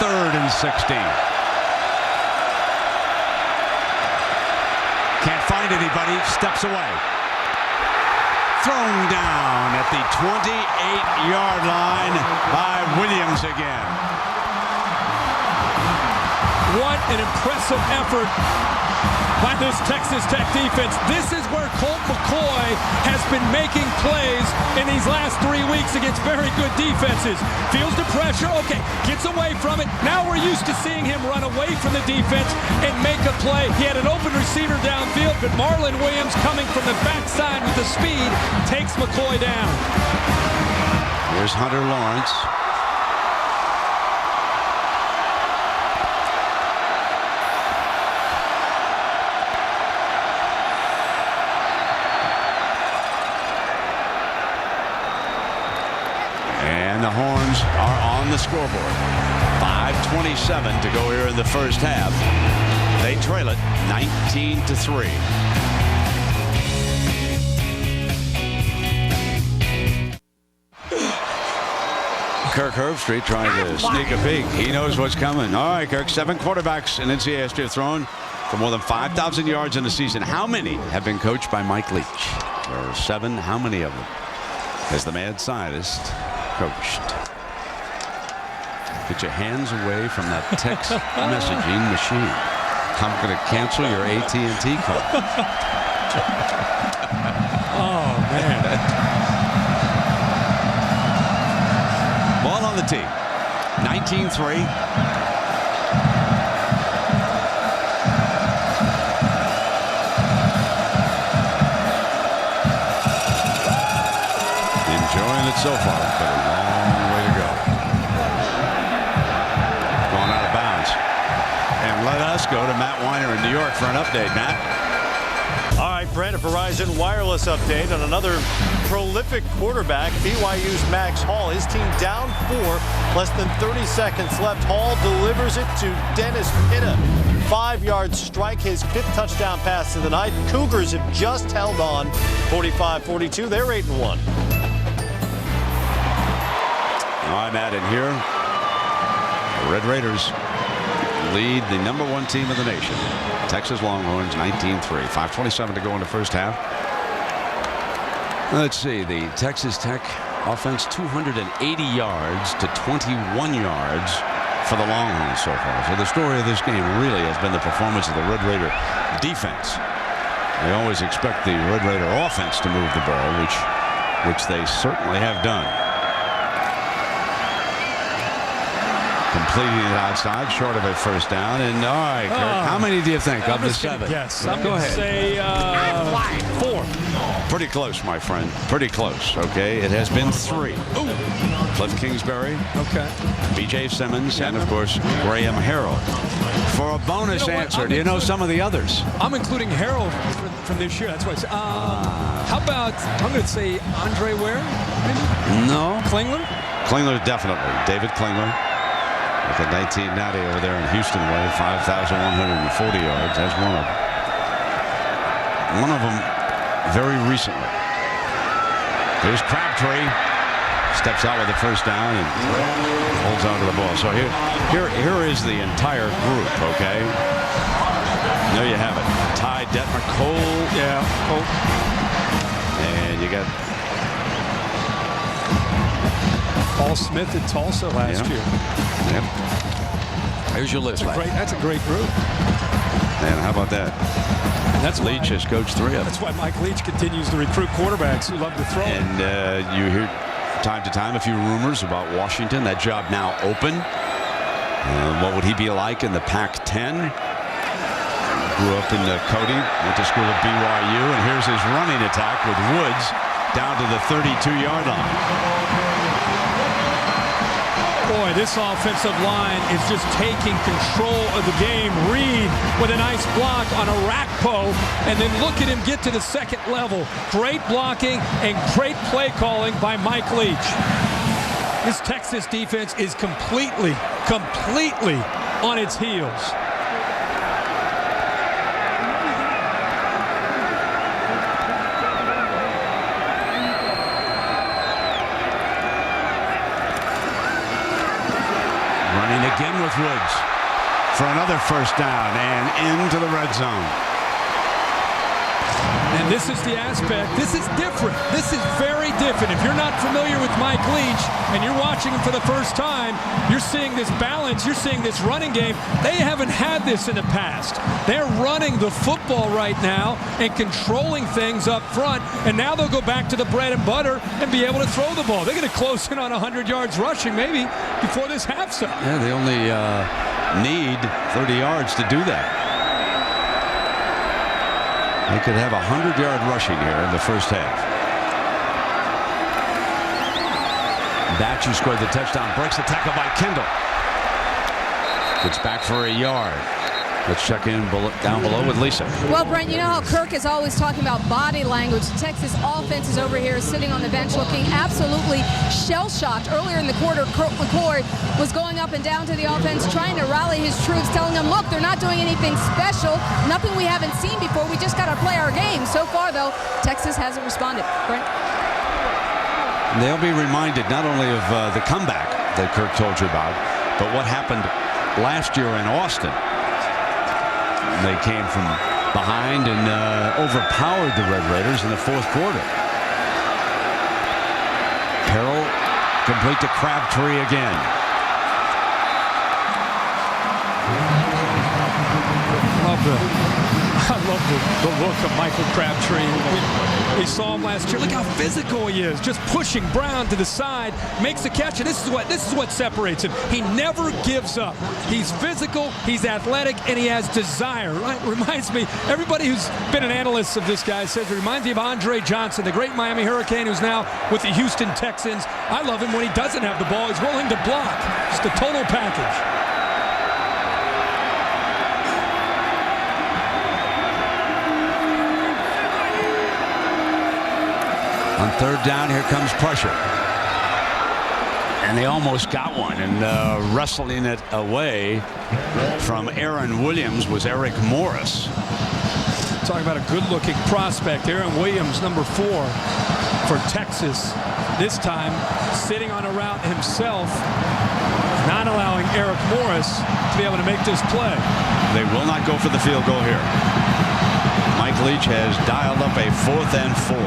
Third and 16. Can't find anybody. Steps away. Thrown down at the 28-yard line by Williams again. What an impressive effort by this Texas Tech defense. This is where Colt McCoy has been making plays in these last 3 weeks against very good defenses. Feels the pressure, okay, gets away from it. Now we're used to seeing him run away from the defense and make a play. He had an open receiver downfield, but Marlon Williams coming from the backside with the speed takes McCoy down. Here's Hunter Lawrence. And the Horns are on the scoreboard. 5:27 to go here in the first half. They trail it 19-3. Kirk Herbstreit trying to sneak a peek. He knows what's coming. All right, Kirk, 7 quarterbacks in NCAA history have thrown for more than 5,000 yards in a season. How many have been coached by Mike Leach? There are 7. How many of them has the mad scientist coached. Get your hands away from that text messaging machine. I'm going to cancel your AT&T call. Oh, man. Ball on the tee. 19-3. Enjoying it so far, but a long way to go. Going out of bounds. And let us go to Matt Weiner in New York for an update, Matt. All right, Brent, a Verizon Wireless update on another prolific quarterback, BYU's Max Hall. His team down 4, less than 30 seconds left. Hall delivers it to Dennis Pitta. 5-yard strike, his 5th touchdown pass of the night. Cougars have just held on 45-42. They're 8-1. I'm at it here. The Red Raiders lead the #1 team in the nation. Texas Longhorns 19-3. 5:27 to go in the first half. Let's see. The Texas Tech offense 280 yards to 21 yards for the Longhorns so far. So the story of this game really has been the performance of the Red Raider defense. They always expect the Red Raider offense to move the ball, which they certainly have done. Completing it outside, short of a first down. And all right, Kirk, how many do you think of the 7? Yes, I'm going to say 4. Pretty close, my friend. Pretty close. Okay, it has been 3. Ooh. Cliff Kingsbury. Okay. B.J. Simmons, and of course Graham Harrell. For a bonus answer, do you know some of the others? I'm including Harrell from this year. That's why I said. How about, I'm going to say Andre Ware? Maybe? No. Klingler? Klingler, definitely. David Klingler. With the 1990 over there in Houston way, 5,140 yards. That's one of them. One of them very recently. Here's Crabtree. Steps out with the first down and holds on to the ball. So here is the entire group, okay? There you have it. Ty Detmer, Cole. Yeah, Cole. And you got Paul Smith at Tulsa last year. Yep. Here's your list. That's a great group. And how about that? And that's Leach has coached 3 of them. That's why Mike Leach continues to recruit quarterbacks who love to throw. And you hear time to time a few rumors about Washington. That job now open. What would he be like in the Pac-10? Grew up in Cody, went to school at BYU, and here's his running attack with Woods down to the 32-yard line. Boy, this offensive line is just taking control of the game. Reed with a nice block on a Rakpo, and then look at him get to the second level. Great blocking and great play calling by Mike Leach. This Texas defense is completely on its heels. Again with Woods for another first down and into the red zone. And this is the aspect. This is different. This is very different. If you're not familiar with Mike Leach and you're watching him for the first time, you're seeing this balance. You're seeing this running game. They haven't had this in the past. They're running the football right now and controlling things up front. And now they'll go back to the bread and butter and be able to throw the ball. They're going to close in on 100 yards rushing maybe before this half's up. Yeah, they only need 30 yards to do that. They could have 100-yard rushing here in the first half. Batch, who scored the touchdown, breaks the tackle by Kendall. Gets back for a yard. Let's check in down below with Lisa. Well, Brent, you know how Kirk is always talking about body language. The Texas offense is over here sitting on the bench looking absolutely shell-shocked. Earlier in the quarter, Colt McCoy was going up and down to the offense, trying to rally his troops, telling them, look, they're not doing anything special, nothing we haven't seen before. We just got to play our game. So far, though, Texas hasn't responded. Brent? They'll be reminded not only of the comeback that Kirk told you about, but what happened last year in Austin. They came from behind and overpowered the Red Raiders in the fourth quarter. Carroll Complete to Crabtree again. I love the look of Michael Crabtree. We saw him last year. Look how physical he is. Just pushing Brown to the side, makes the catch, and this is what separates him. He never gives up. He's physical, he's athletic, and he has desire. Right? Reminds me, everybody who's been an analyst of this guy says it reminds me of Andre Johnson, the great Miami Hurricane who's now with the Houston Texans. I love him when he doesn't have the ball. He's willing to block. Just a total package. On third down, here comes pressure. And they almost got one. And wrestling it away from Aaron Williams was Eric Morris. Talking about a good-looking prospect. Aaron Williams, number 4 for Texas. This time, sitting on a route himself, not allowing Eric Morris to be able to make this play. They will not go for the field goal here. Mike Leach has dialed up a 4th and 4.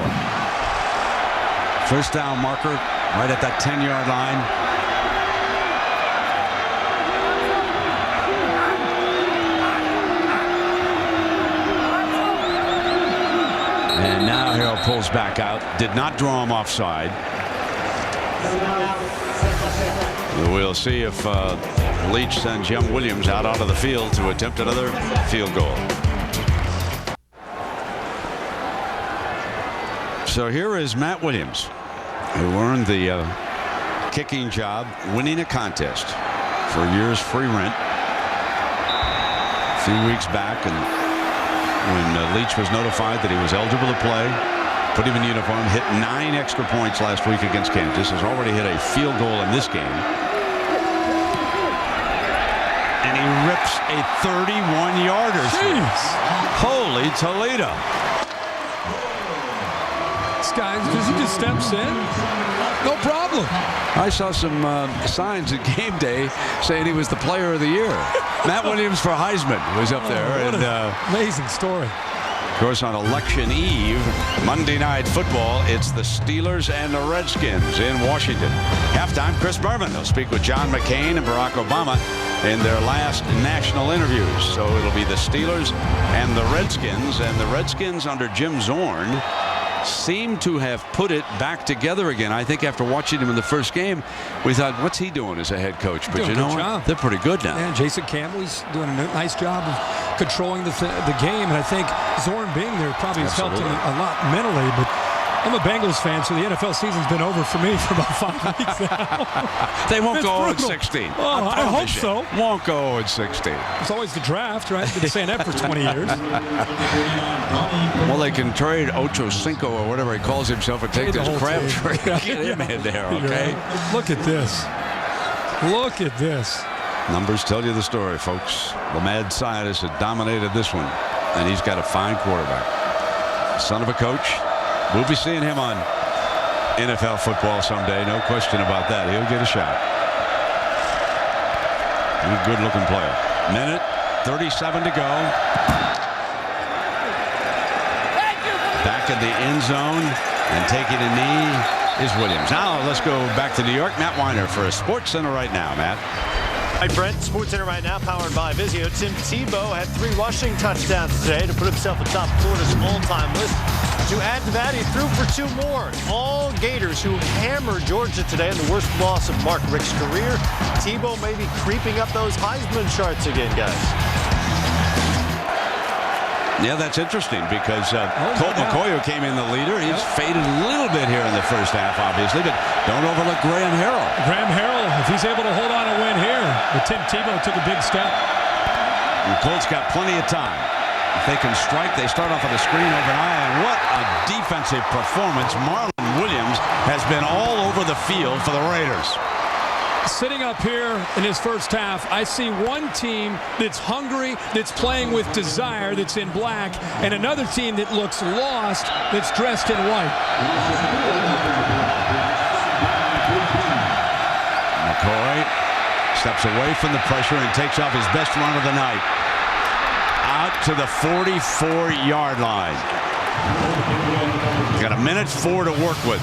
First down marker right at that 10-yard line. And now Harrell pulls back out. Did not draw him offside. We'll see if Leach sends young Williams out onto the field to attempt another field goal. So here is Matt Williams, who earned the kicking job, winning a contest for a year's free rent a few weeks back. And when Leach was notified that he was eligible to play, put him in uniform, hit 9 extra points last week against Kansas, has already hit a field goal in this game. And he rips a 31-yarder. Holy Toledo. Guys, he just steps in, no problem. I saw some signs at game day saying he was the player of the year. Matt Williams for Heisman was up there. What an amazing story. Of course, on election eve, Monday Night Football, it's the Steelers and the Redskins in Washington. Halftime, Chris Berman will speak with John McCain and Barack Obama in their last national interviews. So it'll be the Steelers and the Redskins under Jim Zorn seem to have put it back together again. I think after watching him in the first game, we thought, what's he doing as a head coach? But you know what? They're pretty good now. Yeah, Jason Campbell's doing a nice job of controlling the game, and I think Zorn being there probably has helped him a lot mentally. But I'm a Bengals fan, so the NFL season's been over for me for about 5 weeks now. They won't go 0-16. Oh, I hope so. Won't go 0-16. It's always the draft, right? I've been saying that for 20 years. Well, they can trade Ocho Cinco or whatever he calls himself and take this Crabtree. Get him in there, okay? Look at this. Look at this. Numbers tell you the story, folks. The mad scientist had dominated this one, and he's got a fine quarterback. Son of a coach. We'll be seeing him on NFL football someday. No question about that. He'll get a shot. He's a good-looking player. Minute 37 to go. Back in the end zone and taking a knee is Williams. Now let's go back to New York. Matt Weiner for a Sports Center right now. Matt. Hi, Brent. Sports Center right now, powered by Vizio. Tim Tebow had 3 rushing touchdowns today to put himself atop Florida's all-time list. To add to that, he threw for 2 more. All Gators who hammered Georgia today in the worst loss of Mark Richt's career. Tebow may be creeping up those Heisman charts again, guys. Yeah, that's interesting because Colt McCoy, who came in the leader, he's faded a little bit here in the first half, obviously, but don't overlook Graham Harrell. Graham Harrell, if he's able to hold on and win here, but Tim Tebow took a big step. And Colt's got plenty of time. If they can strike, they start off with a screen over an eye, and what a defensive performance. Marlon Williams has been all over the field for the Raiders. Sitting up here in his first half, I see one team that's hungry, that's playing with desire, that's in black, and another team that looks lost, that's dressed in white. McCoy steps away from the pressure and takes off his best run of the night. Out to the 44-yard line. Got a minute 4 to work with.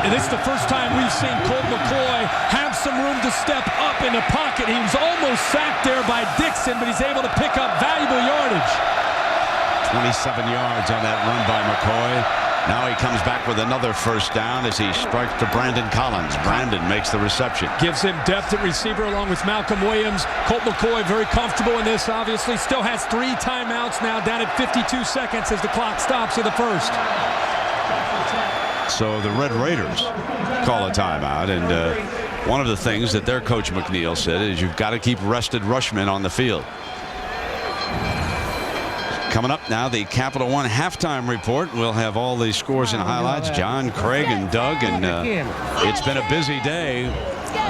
And this is the first time we've seen Colt McCoy have some room to step up in the pocket. He was almost sacked there by Dixon, but he's able to pick up valuable yardage. 27 yards on that run by McCoy. Now he comes back with another first down as he strikes to Brandon Collins. Brandon makes the reception. Gives him depth at receiver along with Malcolm Williams. Colt McCoy very comfortable in this, obviously. Still has 3 timeouts now, down at 52 seconds as the clock stops at the first. So the Red Raiders call a timeout, and one of the things that their coach McNeil said is you've got to keep rested rushmen on the field. Coming up now, the Capital One halftime report. We'll have all the scores and highlights. John, Craig, and Doug, and it's been a busy day.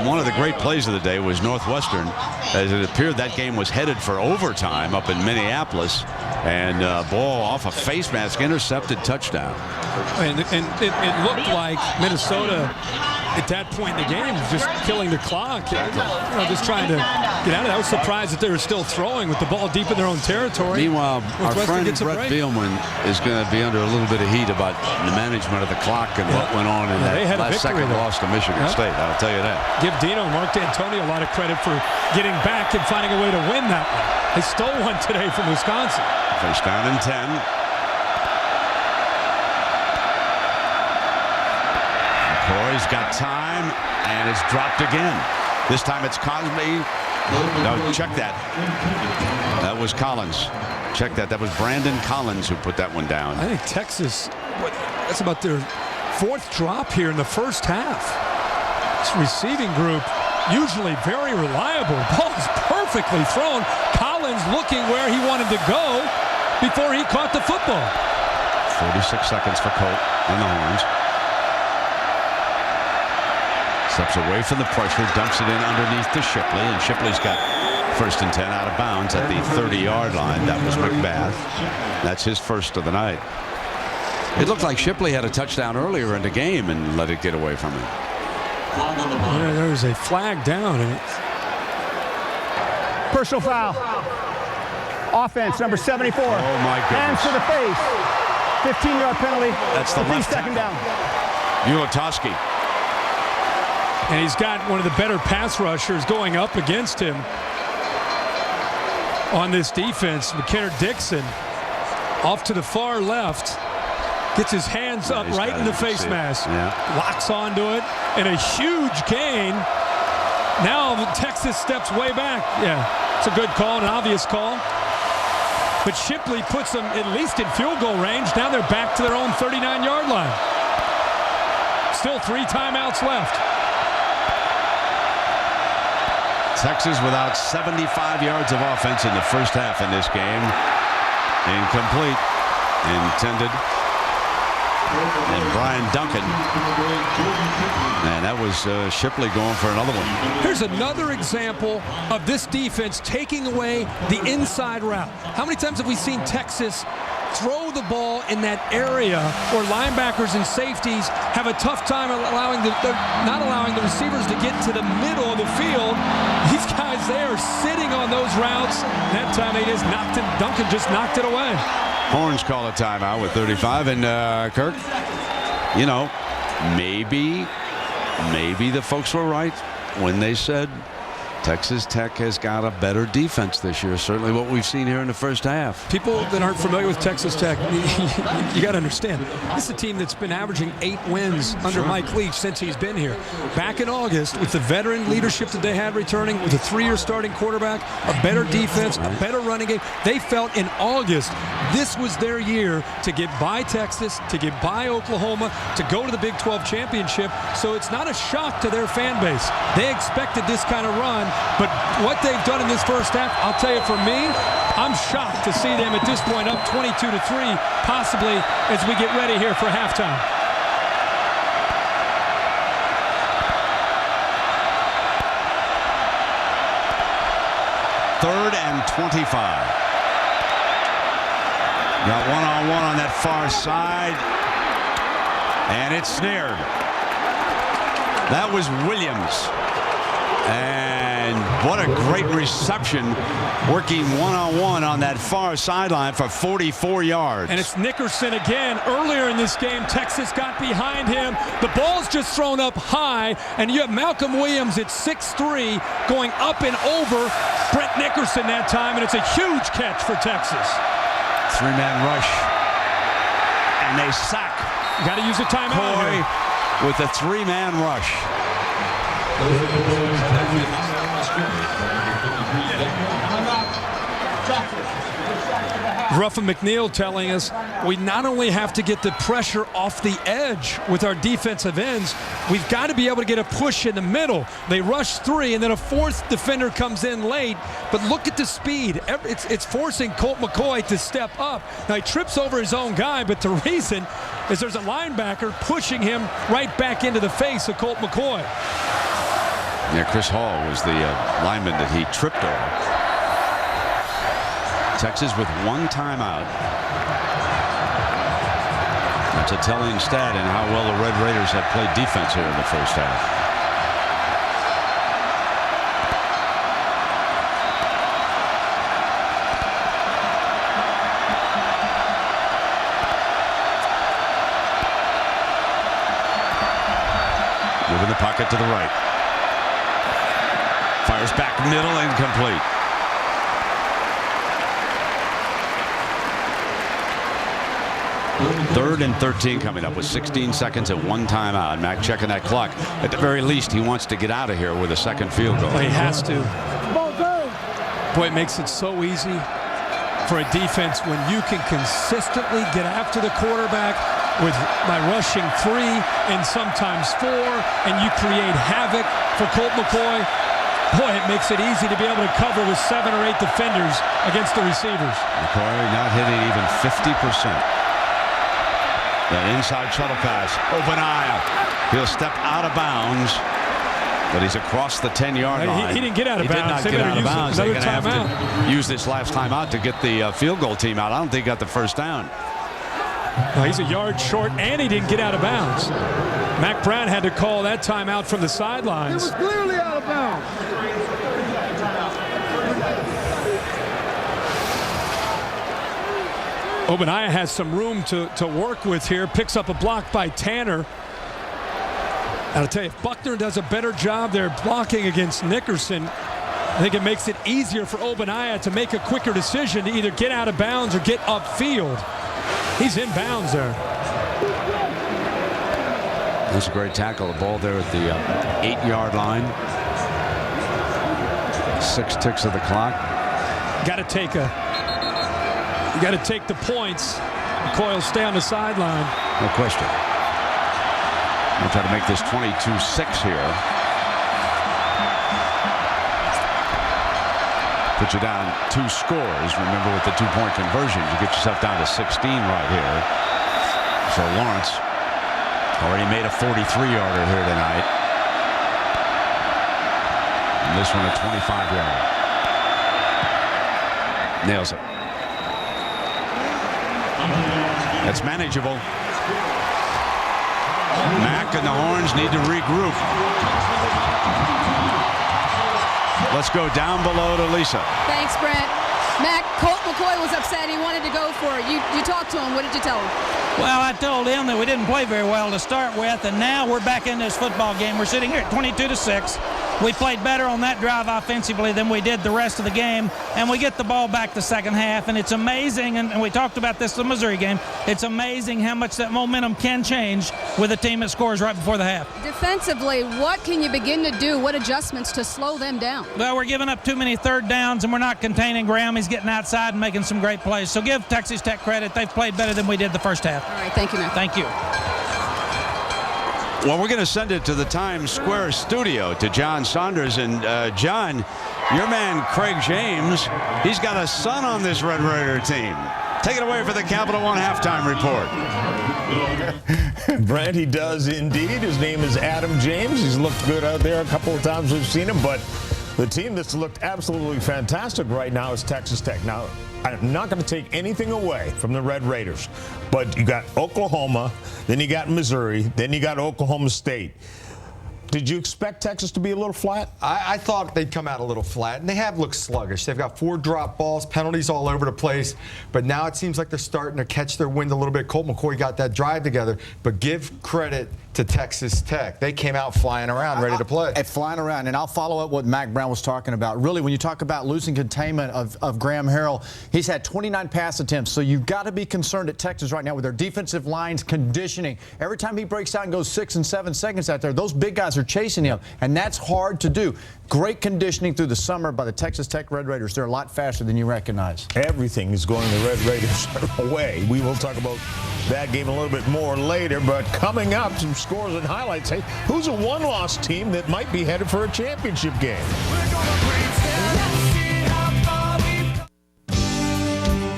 One of the great plays of the day was Northwestern, as it appeared that game was headed for overtime up in Minneapolis, and ball off a face mask, intercepted, touchdown. And it looked like Minnesota at that point in the game was just killing the clock, just trying to get out of it. I was surprised that they were still throwing with the ball deep in their own territory. Meanwhile, our friend Brett Bielman is going to be under a little bit of heat about the management of the clock and what went on in that last second loss to Michigan State. I'll tell you that. Give Dino and Mark D'Antonio a lot of credit for getting back and finding a way to win that one. They stole one today from Wisconsin. First down and 10. McCoy's got time, and it's dropped again. This time it's Cosby. No, check that. That was Collins. Check that. That was Brandon Collins who put that one down. I think Texas, that's about their 4th drop here in the first half. This receiving group, usually very reliable. Ball is perfectly thrown. Collins looking where he wanted to go before he caught the football. 46 seconds for Colt and the Horns. Steps away from the pressure, dumps it in underneath to Shipley, and Shipley's got first and 10 out of bounds at the 30-yard line. That was McBath. That's his first of the night. It looked like Shipley had a touchdown earlier in the game and let it get away from him. Yeah, there was a flag down. Personal foul. Offense, number 74. Oh, my goodness. Hands to the face. 15-yard penalty. That's the left second down. Ulatowski. And he's got one of the better pass rushers going up against him on this defense. McKenna Dixon off to the far left. Gets his hands up right in the face mask. Locks onto it. And a huge gain. Now Texas steps way back. Yeah, it's a good call, an obvious call. But Shipley puts them at least in field goal range. Now they're back to their own 39-yard line. Still 3 timeouts left. Texas without 75 yards of offense in the first half in this game. Incomplete. Intended. And Brian Duncan. And that was Shipley going for another one. Here's another example of this defense taking away the inside route. How many times have we seen Texas throw the ball in that area where linebackers and safeties have a tough time not allowing the receivers to get to the middle of the field? These guys, they are sitting on those routes. That time they just knocked it. Duncan just knocked it away. Horns call a timeout with 35. And Kirk, you know, maybe the folks were right when they said Texas Tech has got a better defense this year. Certainly what we've seen here in the first half. People that aren't familiar with Texas Tech, you got to understand, this is a team that's been averaging 8 wins under Mike Leach since he's been here. Back in August, with the veteran leadership that they had returning, with a 3-year starting quarterback, a better defense, a better running game, they felt in August this was their year to get by Texas, to get by Oklahoma, to go to the Big 12 championship. So it's not a shock to their fan base. They expected this kind of run. But what they've done in this first half, I'll tell you, for me, I'm shocked to see them at this point up 22-3, possibly as we get ready here for halftime. Third and 25. Got one-on-one on that far side. And it's snared. That was Williams. And what a great reception, working one-on-one on that far sideline for 44 yards. And it's Nickerson again. Earlier in this game, Texas got behind him. The ball's just thrown up high, and you have Malcolm Williams at 6'3", going up and over Brent Nickerson that time, and it's a huge catch for Texas. Three-man rush, and they sack. Got to use a timeout here. With a three-man rush. Ruffin McNeil telling us we not only have to get the pressure off the edge with our defensive ends, we've got to be able to get a push in the middle. They rush three, and then a fourth defender comes in late. But look at the speed. It's forcing Colt McCoy to step up. Now, he trips over his own guy, but the reason is there's a linebacker pushing him right back into the face of Colt McCoy. Yeah, Chris Hall was the lineman that he tripped over. Texas with one timeout. That's a telling stat in how well the Red Raiders have played defense here in the first half. Moving the pocket to the right. Fires back middle, incomplete. Third and 13 coming up with 16 seconds and one timeout. Mac checking that clock. At the very least, he wants to get out of here with a second field goal. He has to. Boy, it makes it so easy for a defense when you can consistently get after the quarterback by rushing three and sometimes four, and you create havoc for Colt McCoy. Boy, it makes it easy to be able to cover with 7 or 8 defenders against the receivers. McCoy not hitting even 50%. That inside shuttle pass, Obaniah. He'll step out of bounds, but he's across the 10-yard line. He didn't get out of bounds. He did not get out of bounds. They're going to have timeout. to use this last timeout to get the field goal team out. I don't think he got the first down. Well, he's a yard short, and he didn't get out of bounds. Mac Brown had to call that timeout from the sidelines. It was clearly out of bounds. Obaniah has some room to work with here. Picks up a block by Tanner. And I'll tell you, if Buckner does a better job there blocking against Nickerson, I think it makes it easier for Obaniah to make a quicker decision to either get out of bounds or get upfield. He's in bounds there. That's a great tackle. The ball there at the 8-yard line. 6 ticks of the clock. Got to take You got to take the points. McCoy will stay on the sideline. No question. We'll try to make this 22-6 here. Put you down 2 scores. Remember, with the 2-point conversions, you get yourself down to 16 right here. So Lawrence already made a 43-yarder here tonight. And this one a 25-yarder. Nails it. That's manageable. Mac and the Horns need to regroup. Let's go down below to Lisa. Thanks, Brent. Mac, Colt McCoy was upset. He wanted to go for it. You talked to him. What did you tell him? Well, I told him that we didn't play very well to start with, and now we're back in this football game. We're sitting here at 22-6. We played better on that drive offensively than we did the rest of the game, and we get the ball back the second half, and it's amazing, and we talked about this in the Missouri game, it's amazing how much that momentum can change with a team that scores right before the half. Defensively, what can you begin to do? What adjustments to slow them down? Well, we're giving up too many third downs, and we're not containing Graham. He's getting outside and making some great plays. So give Texas Tech credit. They've played better than we did the first half. All right, thank you, Mac. Thank you. Well, we're going to send it to the Times Square studio to John Saunders. And, John, your man Craig James, he's got a son on this Red Raider team. Take it away for the Capital One halftime report. Brent, he does indeed. His name is Adam James. He's looked good out there a couple of times we've seen him. But the team that's looked absolutely fantastic right now is Texas Tech. Now, I'm not going to take anything away from the Red Raiders, but you got Oklahoma, then you got Missouri, then you got Oklahoma State. Did you expect Texas to be a little flat? I thought they'd come out a little flat, and they have looked sluggish. They've got 4 drop balls, penalties all over the place, but now it seems like they're starting to catch their wind a little bit. Colt McCoy got that drive together, but give credit to Texas Tech. They came out flying around, ready to play. Flying around, and I'll follow up what Mac Brown was talking about. Really, when you talk about losing containment of Graham Harrell, he's had 29 pass attempts, so you've got to be concerned at Texas right now with their defensive line's conditioning. Every time he breaks out and goes 6 and 7 seconds out there, those big guys are chasing him, and that's hard to do. Great conditioning through the summer by the Texas Tech Red Raiders. They're a lot faster than you recognize. Everything is going the Red Raiders away. We will talk about that game a little bit more later, but coming up, some scores and highlights. Hey, who's a one-loss team that might be headed for a championship game?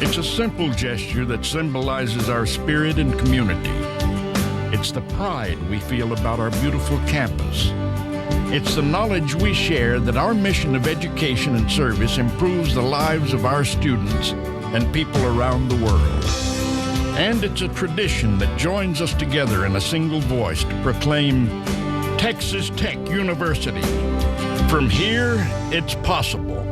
It's a simple gesture that symbolizes our spirit and community. It's the pride we feel about our beautiful campus. It's the knowledge we share that our mission of education and service improves the lives of our students and people around the world. And it's a tradition that joins us together in a single voice to proclaim Texas Tech University. From here, it's possible.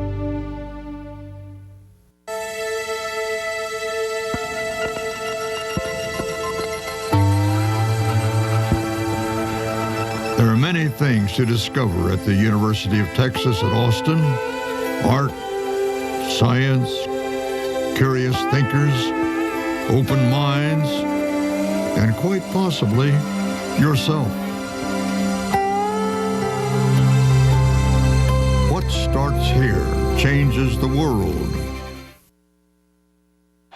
There are many things to discover at the University of Texas at Austin. Art, science, curious thinkers, open minds, and quite possibly yourself. What starts here changes the world.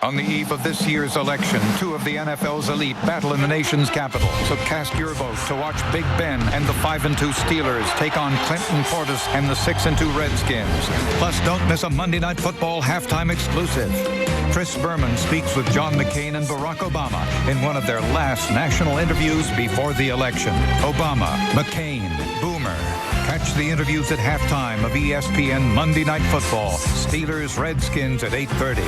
On the eve of this year's election, 2 of the NFL's elite battle in the nation's capital. So cast your vote to watch Big Ben and the 5-2 Steelers take on Clinton Portis and the 6-2 Redskins. Plus, don't miss a Monday Night Football halftime exclusive. Chris Berman speaks with John McCain and Barack Obama in one of their last national interviews before the election. Obama, McCain, Boomer. Catch the interviews at halftime of ESPN Monday Night Football. Steelers Redskins at 8:30.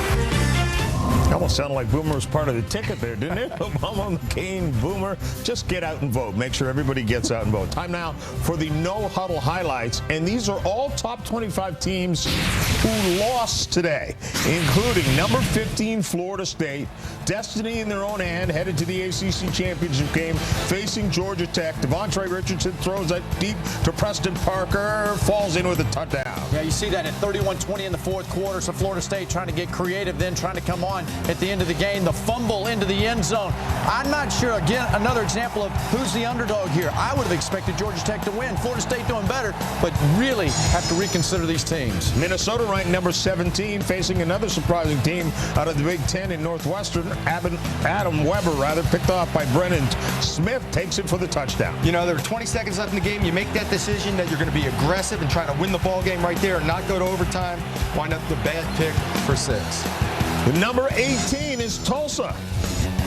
Almost sounded like Boomer was part of the ticket there, didn't it? Obama, McCain, Boomer. Just get out and vote. Make sure everybody gets out and vote. Time now for the No Huddle highlights. And these are all top 25 teams who lost today, including number 15, Florida State. Destiny in their own hand, headed to the ACC Championship game, facing Georgia Tech. Devontae Richardson throws that deep to Preston Parker, falls in with a touchdown. Yeah, you see that at 31-20 in the fourth quarter. So Florida State trying to get creative, then trying to come on at the end of the game. The fumble into the end zone. I'm not sure, again, another example of who's the underdog here. I would have expected Georgia Tech to win. Florida State doing better, but really have to reconsider these teams. Minnesota ranked number 17, facing another surprising team out of the Big Ten in Northwestern. Adam Weber, picked off by Brennan Smith, takes it for the touchdown. You know, there were 20 seconds left in the game. You make that decision that you're going to be aggressive and try to win the ball game right there and not go to overtime. Wind up the bad pick for 6. The number 18 is Tulsa.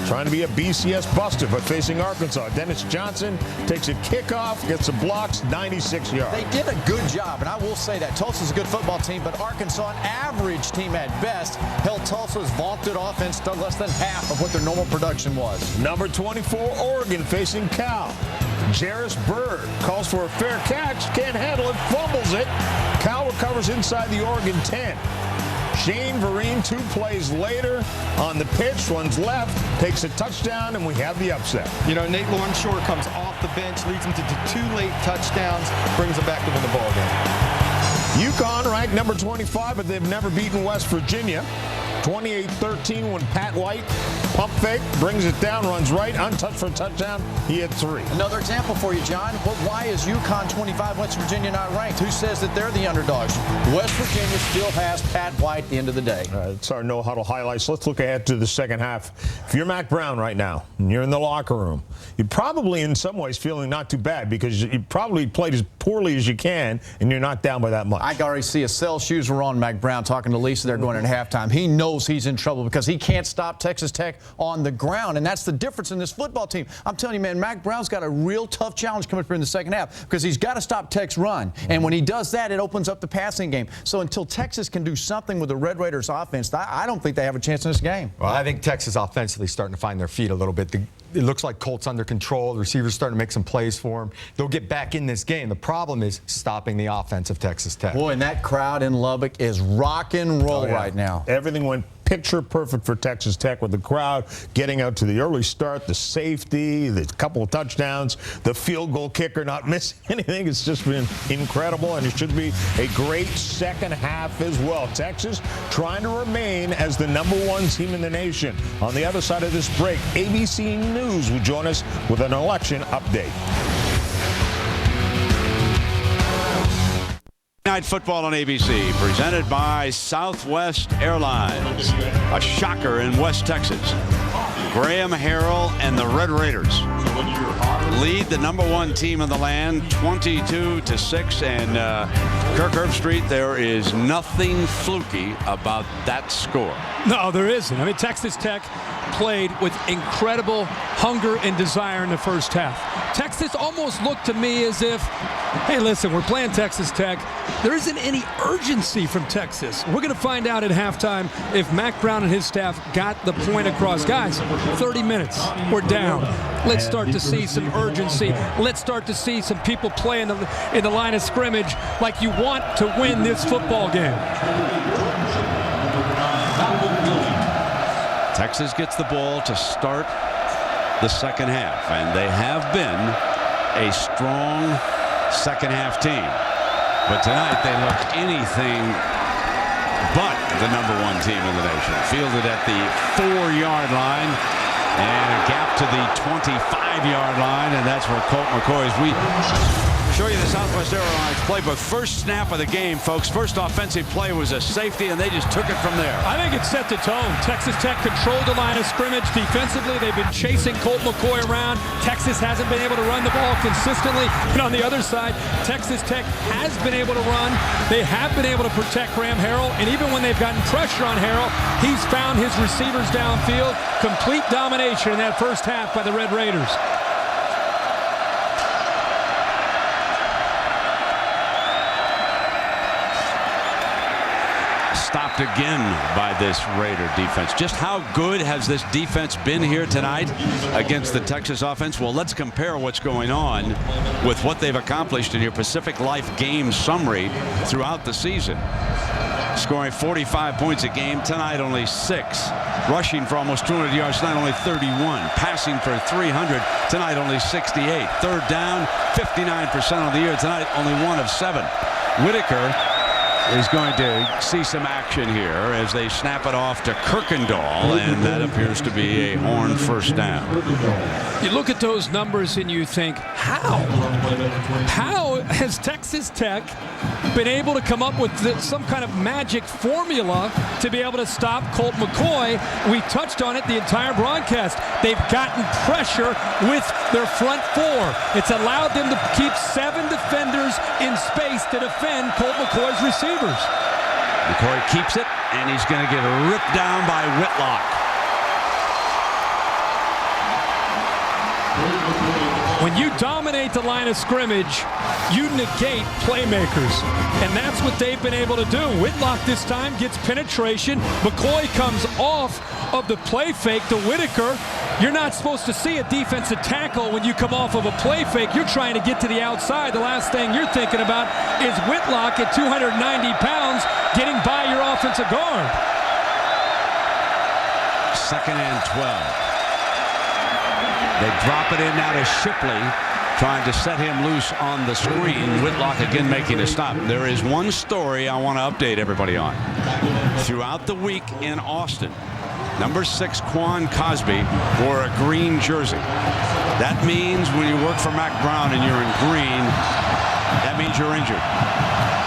Trying to be a BCS buster, but facing Arkansas. Dennis Johnson takes a kickoff, gets the blocks, 96 yards. They did a good job, and I will say that. Tulsa's a good football team, but Arkansas, an average team at best, held Tulsa's vaunted offense to less than half of what their normal production was. Number 24, Oregon, facing Cal. Jarris Bird calls for a fair catch, can't handle it, fumbles it. Cal recovers inside the Oregon 10. Shane Vereen, 2 plays later on the pitch, runs left, takes a touchdown, and we have the upset. You know, Nate Longshore comes off the bench, leads him to 2 late touchdowns, brings him back to win the ball game. UConn ranked number 25, but they've never beaten West Virginia. 28-13 when Pat White pump fake, brings it down, runs right, untouched for a touchdown. He had 3. Another example for you, John. Well, why is UConn 25, West Virginia not ranked? Who says that they're the underdogs? West Virginia still has Pat White at the end of the day. It's our No Huddle highlights. Let's look ahead to the second half. If you're Mac Brown right now and you're in the locker room, you're probably in some ways feeling not too bad because you probably played as poorly as you can and you're not down by that much. I already see a cell shoes were on Mac Brown talking to Lisa. They're going at halftime. He knows he's in trouble because he can't stop Texas Tech on the ground, and that's the difference in this football team. I'm telling you, man, Mac Brown's got a real tough challenge coming up here in the second half because he's got to stop Tech's run, and when he does that, it opens up the passing game. So until Texas can do something with the Red Raiders offense, I don't think they have a chance in this game. Well, I think Texas offensively starting to find their feet a little bit. It looks like Colt's under control. The receivers starting to make some plays for him. They'll get back in this game. The problem is stopping the offense of Texas Tech. Boy, and that crowd in Lubbock is rock and roll right now. Everything went picture perfect for Texas Tech with the crowd getting out to the early start, the safety, the couple of touchdowns, the field goal kicker not missing anything. It's just been incredible, and it should be a great second half as well. Texas trying to remain as the #1 team in the nation. On the other side of this break, ABC News will join us with an election update. Night football on ABC, presented by Southwest Airlines. A shocker in West Texas. Graham Harrell and the Red Raiders lead the #1 team in the land, 22-6. And Kirk Herbstreit, there is nothing fluky about that score. No, there isn't. I mean, Texas Tech played with incredible hunger and desire in the first half. Texas almost looked to me as if, hey, listen, we're playing Texas Tech. There isn't any urgency from Texas. We're going to find out at halftime if Mac Brown and his staff got the point across. Guys, 30 minutes. We're down. Let's start to see some urgency. Let's start to see some people play in the line of scrimmage like you want to win this football game. Texas gets the ball to start the second half, and they have been a strong second half team. But tonight they look anything but the #1 team in the nation. Fielded at the 4-yard line and a gap to the 25-yard line, and that's where Colt McCoy is. We show you the Southwest Airlines playbook. First snap of the game, folks. First offensive play was a safety, and they just took it from there. I think it set the tone. Texas Tech controlled the line of scrimmage defensively. They've been chasing Colt McCoy around. Texas hasn't been able to run the ball consistently. And on the other side, Texas Tech has been able to run. They have been able to protect Graham Harrell. And even when they've gotten pressure on Harrell, he's found his receivers downfield. Complete domination in that first half by the Red Raiders. Stopped again by this Raider defense. Just how good has this defense been here tonight against the Texas offense? Well, let's compare what's going on with what they've accomplished in your Pacific Life game summary throughout the season. Scoring 45 points a game, tonight only 6. Rushing for almost 200 yards, tonight only 31. Passing for 300, tonight only 68. Third down, 59% on the year, tonight only 1 of 7. Whitaker is going to see some action here as they snap it off to Kirkendall, and that appears to be a Horn first down. You look at those numbers and you think, how has Texas Tech been able to come up with some kind of magic formula to be able to stop Colt McCoy? We touched on it the entire broadcast. They've gotten pressure with their front 4. It's allowed them to keep 7 defenders in space to defend Colt McCoy's receivers. McCoy keeps it, and he's going to get ripped down by Whitlock. When you dominate the line of scrimmage, you negate playmakers, and that's what they've been able to do. Whitlock this time gets penetration. McCoy comes off of the play fake to Whitaker. You're not supposed to see a defensive tackle when you come off of a play fake. You're trying to get to the outside. The last thing you're thinking about is Whitlock at 290 pounds getting by your offensive guard. 2nd and 12. They drop it in now to Shipley, trying to set him loose on the screen. Whitlock again making a stop. There is one story I want to update everybody on. Throughout the week in Austin, number 6 Quan Cosby wore a green jersey. That means when you work for Mac Brown and you're in green, that means you're injured.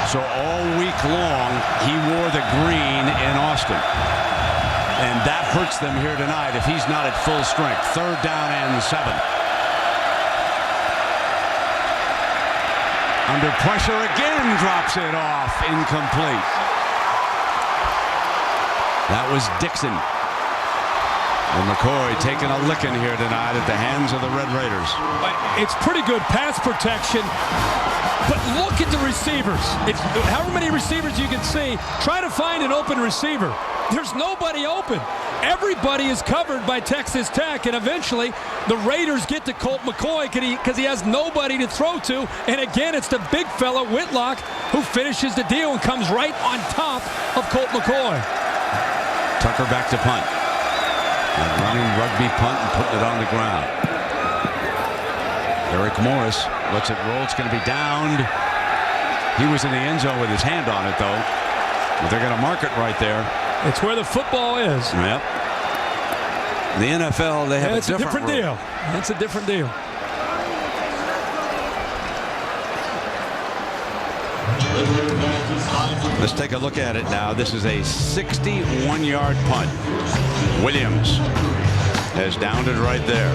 So all week long, he wore the green in Austin. And that hurts them here tonight if he's not at full strength. 3rd down and 7. Under pressure again, drops it off, incomplete. That was Dixon. And McCoy taking a licking here tonight at the hands of the Red Raiders. It's pretty good pass protection, but look at the receivers. However many receivers you can see, try to find an open receiver. There's nobody open. Everybody is covered by Texas Tech, and eventually the Raiders get to Colt McCoy because he has nobody to throw to. And again, it's the big fella, Whitlock, who finishes the deal and comes right on top of Colt McCoy. Tucker back to punt. And running rugby punt and putting it on the ground. Eric Morris lets it roll. It's going to be downed. He was in the end zone with his hand on it, though. But they're going to mark it right there. It's where the football is. Yep. The NFL, they have a different deal. It's a different deal. Let's take a look at it now. This is a 61-yard punt. Williams has downed it right there.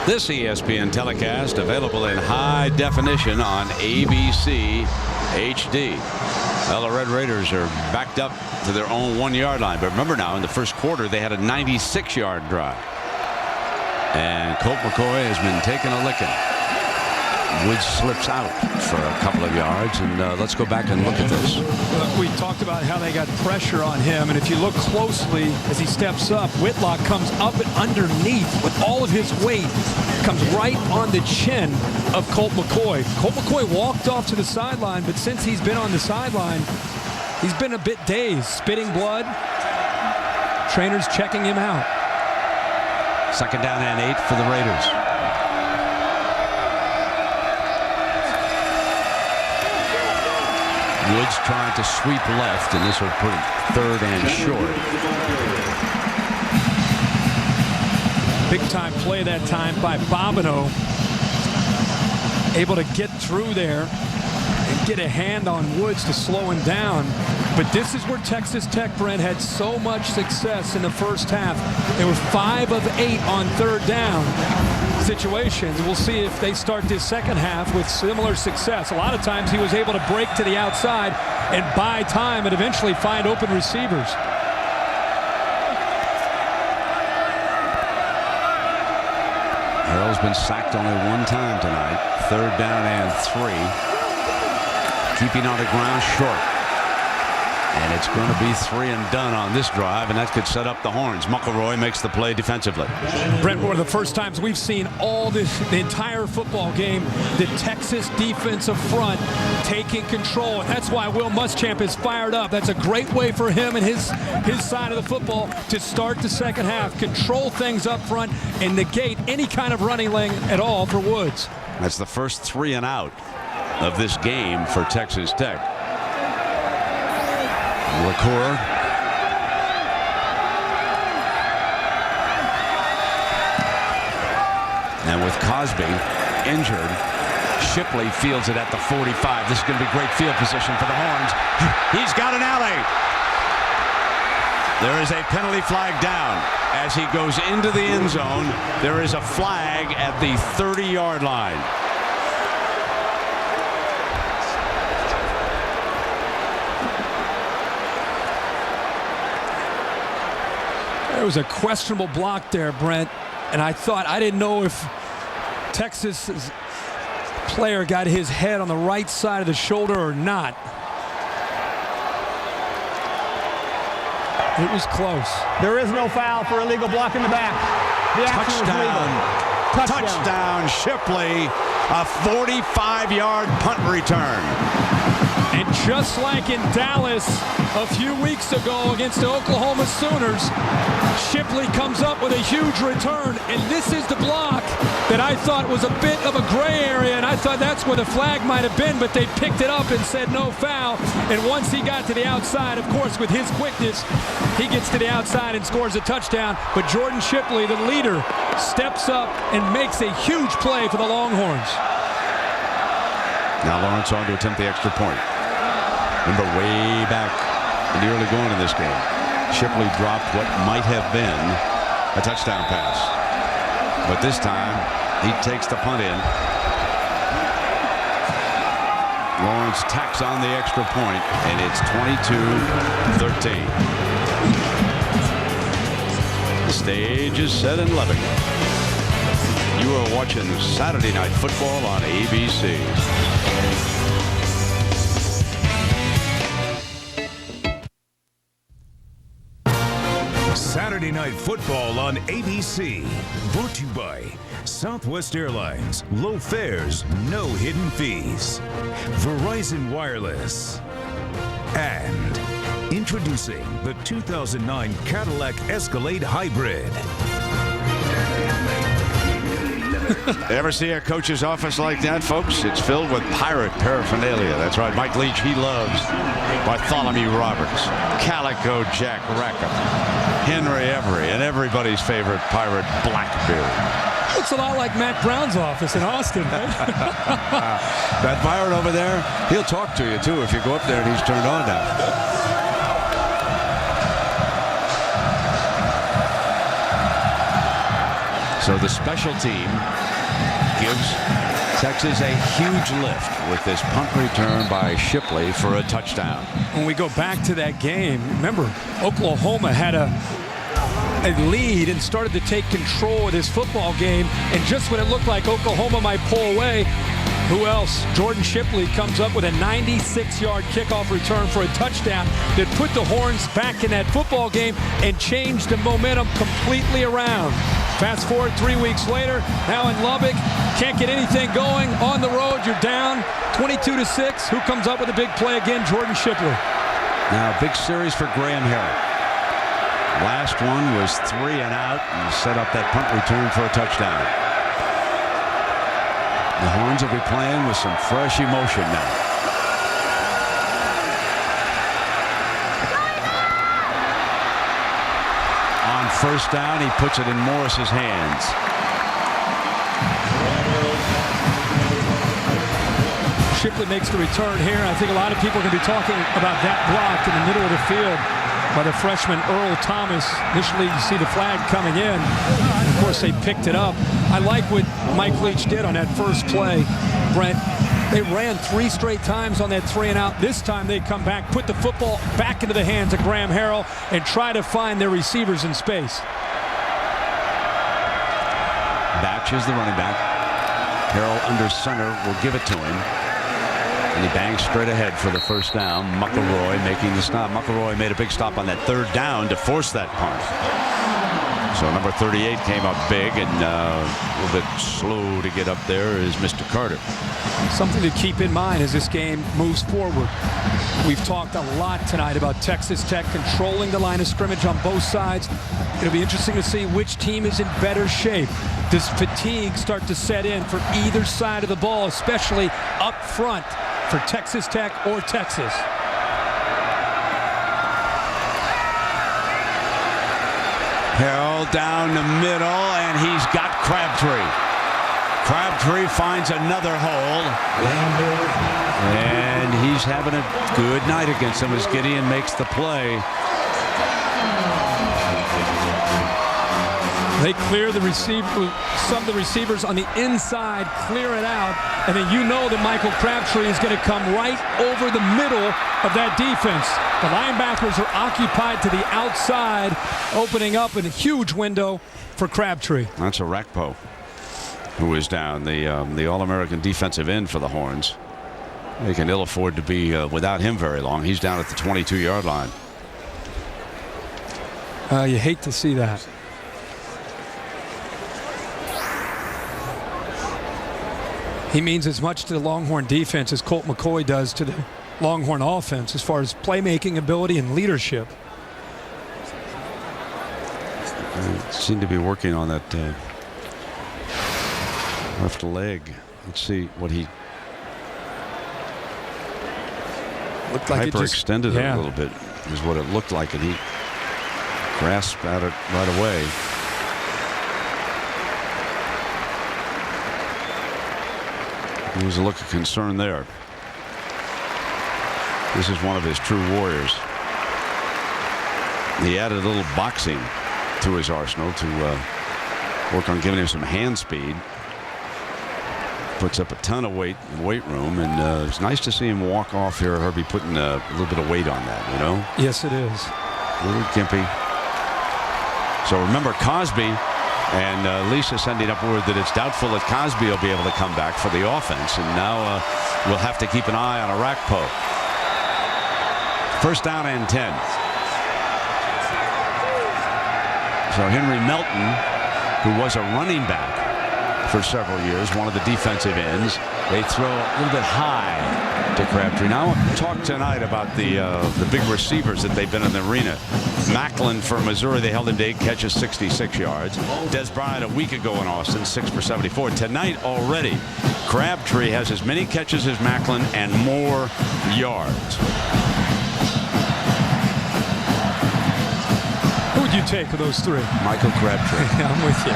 This ESPN telecast available in high definition on ABC HD. Well, the Red Raiders are backed up to their own 1-yard line. But remember now, in the first quarter, they had a 96-yard drive. And Colt McCoy has been taking a licking. Woods slips out for a couple of yards, and let's go back and look at this. We talked about how they got pressure on him, and if you look closely as he steps up, Whitlock comes up and underneath with all of his weight, comes right on the chin of Colt McCoy. Colt McCoy walked off to the sideline, but since he's been on the sideline, he's been a bit dazed, spitting blood. Trainers checking him out. 2nd down and 8 for the Raiders. Woods trying to sweep left, and this will put him 3rd and short. Big time play that time by Bobineau. Able to get through there and get a hand on Woods to slow him down. But this is where Texas Tech, Brent, had so much success in the first half. They were 5 of 8 on 3rd down situations. We'll see if they start this second half with similar success. A lot of times he was able to break to the outside and buy time and eventually find open receivers. Harrell's been sacked only 1 time tonight. 3rd down and 3. Keeping on the ground short. And it's going to be 3 and done on this drive, and that could set up the Horns. McElroy makes the play defensively. Brent, one of the first times we've seen the entire football game, the Texas defensive front taking control. And that's why Will Muschamp is fired up. That's a great way for him and his side of the football to start the second half. Control things up front and negate any kind of running lane at all for Woods. That's the first 3 and out of this game for Texas Tech. LaCour. And with Cosby injured, Shipley fields it at the 45. This is going to be great field position for the Horns. He's got an alley. There is a penalty flag down. As he goes into the end zone, there is a flag at the 30-yard line. There was a questionable block there, Brent, and I didn't know if Texas's player got his head on the right side of the shoulder or not. It was close. There is no foul for illegal block in the back. The action was legal. Touchdown, Shipley. A 45-yard punt return. And just like in Dallas a few weeks ago against the Oklahoma Sooners, Shipley comes up with a huge return, and this is the block that I thought was a bit of a gray area, and I thought that's where the flag might have been, but they picked it up and said no foul. And once he got to the outside, of course, with his quickness, he gets to the outside and scores a touchdown. But Jordan Shipley, the leader, steps up and makes a huge play for the Longhorns. Now Lawrence on to attempt the extra point. Remember, way back in the early going of this game, Shipley dropped what might have been a touchdown pass. But this time, he takes the punt in. Lawrence tacks on the extra point, and it's 22-13. The stage is set in Lubbock. You are watching Saturday Night Football on ABC. Saturday Night Football on ABC. Brought to you by Southwest Airlines. Low fares, no hidden fees. Verizon Wireless. And introducing the 2009 Cadillac Escalade Hybrid. Ever see a coach's office like that, folks? It's filled with pirate paraphernalia. That's right. Mike Leach, he loves Bartholomew Roberts, Calico Jack Rackham, Henry Every, and everybody's favorite pirate, Blackbeard. Looks a lot like Matt Brown's office in Austin, right? That pirate over there, he'll talk to you, too, if you go up there and he's turned on now. So the special team gives Texas a huge lift with this punt return by Shipley for a touchdown. When we go back to that game, remember, Oklahoma had a lead and started to take control of this football game, and just when it looked like Oklahoma might pull away, who else? Jordan Shipley comes up with a 96-yard kickoff return for a touchdown that put the Horns back in that football game and changed the momentum completely around. Fast forward 3 weeks later, now in Lubbock, can't get anything going. On the road, you're down 22-6. Who comes up with a big play again? Jordan Shipley. Now, big series for Graham Harrell. Last one was 3 and out and set up that punt return for a touchdown. The Horns will be playing with some fresh emotion now. On first down, he puts it in Morris's hands. Shipley makes the return here. I think a lot of people are going to be talking about that block in the middle of the field by the freshman Earl Thomas. Initially, you see the flag coming in. Of course, they picked it up. I like what Mike Leach did on that first play, Brent. They ran 3 straight times on that 3 and out. This time they come back, put the football back into the hands of Graham Harrell, and try to find their receivers in space. Batch is the running back. Harrell under center will give it to him. And he bangs straight ahead for the first down. McElroy making the stop. McElroy made a big stop on that 3rd down to force that punt. So number 38 came up big, and a little bit slow to get up there is Mr. Carter. Something to keep in mind as this game moves forward. We've talked a lot tonight about Texas Tech controlling the line of scrimmage on both sides. It'll be interesting to see which team is in better shape. Does fatigue start to set in for either side of the ball, especially up front for Texas Tech or Texas? Harrell down the middle, and he's got Crabtree. Crabtree finds another hole. And he's having a good night against him as Gideon makes the play. They clear the receiver, some of the receivers on the inside, clear it out, and then you know that Michael Crabtree is going to come right over the middle of that defense. The linebackers are occupied to the outside, opening up a huge window for Crabtree. That's a Rakpo who is down, the All-American defensive end for the Horns. They can ill afford to be without him very long. He's down at the 22-yard line. You hate to see that. He means as much to the Longhorn defense as Colt McCoy does to the Longhorn offense as far as playmaking ability and leadership. They seem to be working on that left leg. Let's see what he looked like. Hyperextended it a little bit is what it looked like, and he grasped at it right away. There was a look of concern there. This is one of his true warriors. He added a little boxing to his arsenal to work on giving him some hand speed. puts up a ton of weight in the weight room, and it's nice to see him walk off here, Herbie, putting a little bit of weight on that, you know? Yes, it is. A little gimpy. So remember, Cosby and Lisa sending up word that it's doubtful that Cosby will be able to come back for the offense, and now we'll have to keep an eye on Arakpo. First down and 10. So Henry Melton, who was a running back for several years, one of the defensive ends, they throw a little bit high to Crabtree. Now I want to talk tonight about the big receivers that they've been in the arena. Macklin for Missouri, they held him to 8 catches, 66 yards. Des Bryant a week ago in Austin, 6 for 74. Tonight already, Crabtree has as many catches as Macklin and more yards. Who would you take of those three? Michael Crabtree. I'm with you.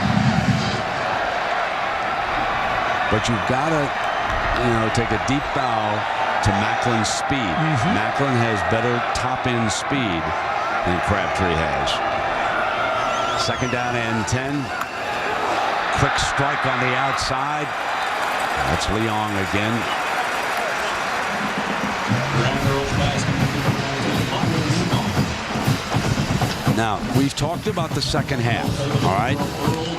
But you've got to, take a deep bow to Macklin's speed. Macklin has better top-end speed than Crabtree has. Second down and 10. Quick strike on the outside. That's Leong again. Now, we've talked about the second half, all right?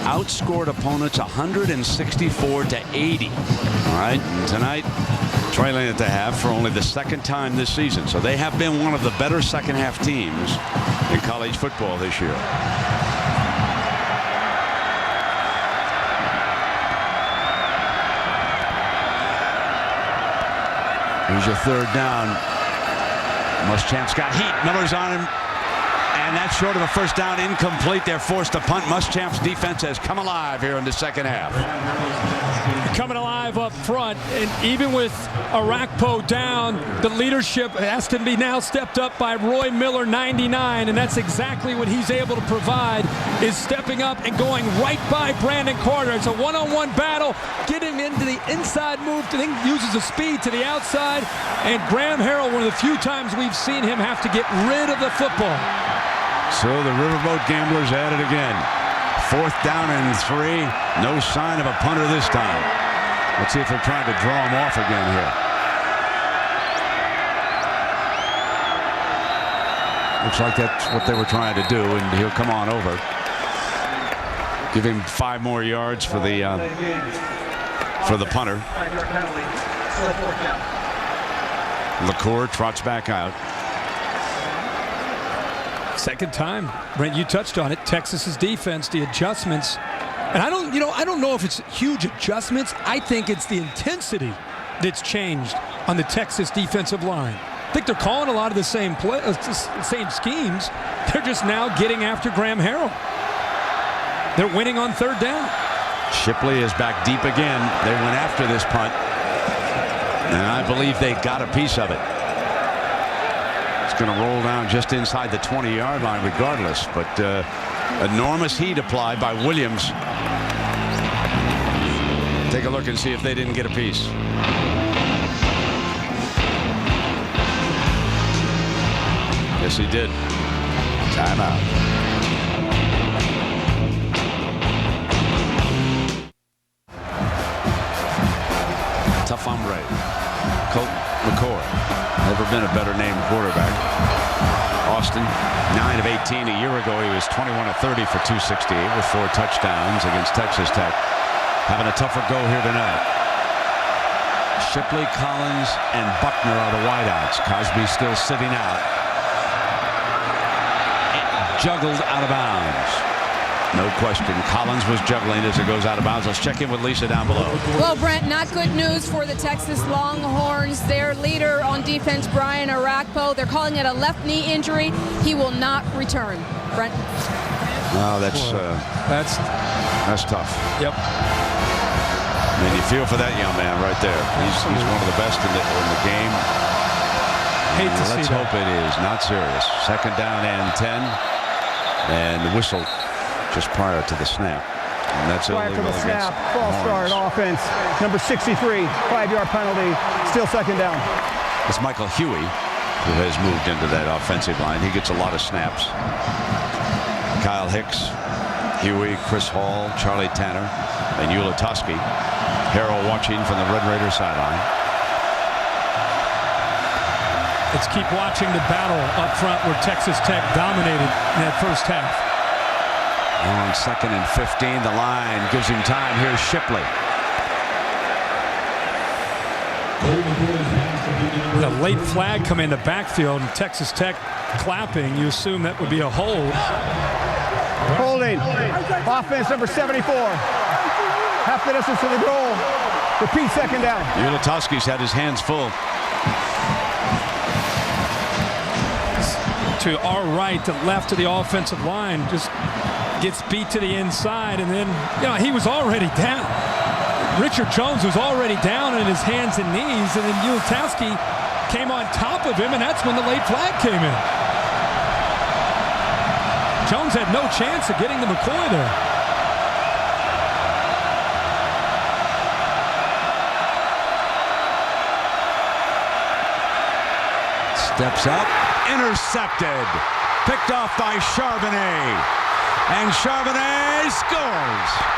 Outscored opponents 164 to 80, all right? And tonight, trailing at the half for only the second time this season. So they have been one of the better second half teams in college football this year. Here's your third down. Muschamp's got heat. Miller's on him. And that's short of a first down, incomplete. They're forced to punt. Muschamp's defense has come alive here in the second half. Coming alive up front, and even with Arakpo down, the leadership has to be now stepped up by Roy Miller, 99, and that's exactly what he's able to provide, is stepping up and going right by Brandon Carter. It's a one-on-one battle, getting into the inside move, uses the speed to the outside, and Graham Harrell, one of the few times we've seen him have to get rid of the football. So the Riverboat Gamblers at it again. Fourth down and 3. No sign of a punter this time. Let's see if they're trying to draw him off again here. Looks like that's what they were trying to do, and he'll come on over. Give him 5 more yards for the punter. LaCour trots back out. Second time, Brent, you touched on it. Texas's defense, the adjustments, and I don't know if it's huge adjustments. I think it's the intensity that's changed on the Texas defensive line. I think they're calling a lot of the same same schemes. They're just now getting after Graham Harrell. They're winning on third down. Shipley is back deep again. They went after this punt, and I believe they got a piece of it. Going to roll down just inside the 20-yard line regardless, but enormous heat applied by Williams. Take a look and see if they didn't get a piece. Yes, he did. Timeout. Tough hombre. Colt McCoy. Never been a better named quarterback. Austin, 9 of 18 a year ago. He was 21 of 30 for 268 with 4 touchdowns against Texas Tech. Having a tougher go here tonight. Shipley, Collins, and Buckner are the wideouts. Cosby still sitting out. Juggled out of bounds. No question. Collins was juggling as it goes out of bounds. Let's check in with Lisa down below. Well, Brent, not good news for the Texas Longhorns. Their leader on defense, Brian Arakpo, they're calling it a left knee injury. He will not return. Brent? Oh, that's tough. Yep. I mean, you feel for that young man right there. He's one of the best in the game. Hate to see Let's hope it is not serious. Second down and 10. And the whistle just prior to the snap. And that's prior to the snap. False Longhorns. start offense. Number 63, 5-yard penalty. Still second down. It's Michael Huey who has moved into that offensive line. He gets a lot of snaps. Kyle Hicks, Huey, Chris Hall, Charlie Tanner, and Eula Toski. Harrell watching from the Red Raider sideline. Let's keep watching the battle up front where Texas Tech dominated in that first half. On 2nd and 15, the line gives him time. Here's Shipley. The late flag come in the backfield, and Texas Tech clapping. You assume that would be a hold. Holding. Offense number 74. Half the distance to the goal. Repeat, second down. Ulatowski's had his hands full. To our right, the left of the offensive line, just gets beat to the inside, and then, he was already down. Richard Jones was already down on his hands and knees, and then Ulatowski came on top of him, and that's when the late flag came in. Jones had no chance of getting to McCoy there. Steps up, intercepted, picked off by Charbonnet, and Charbonnet scores.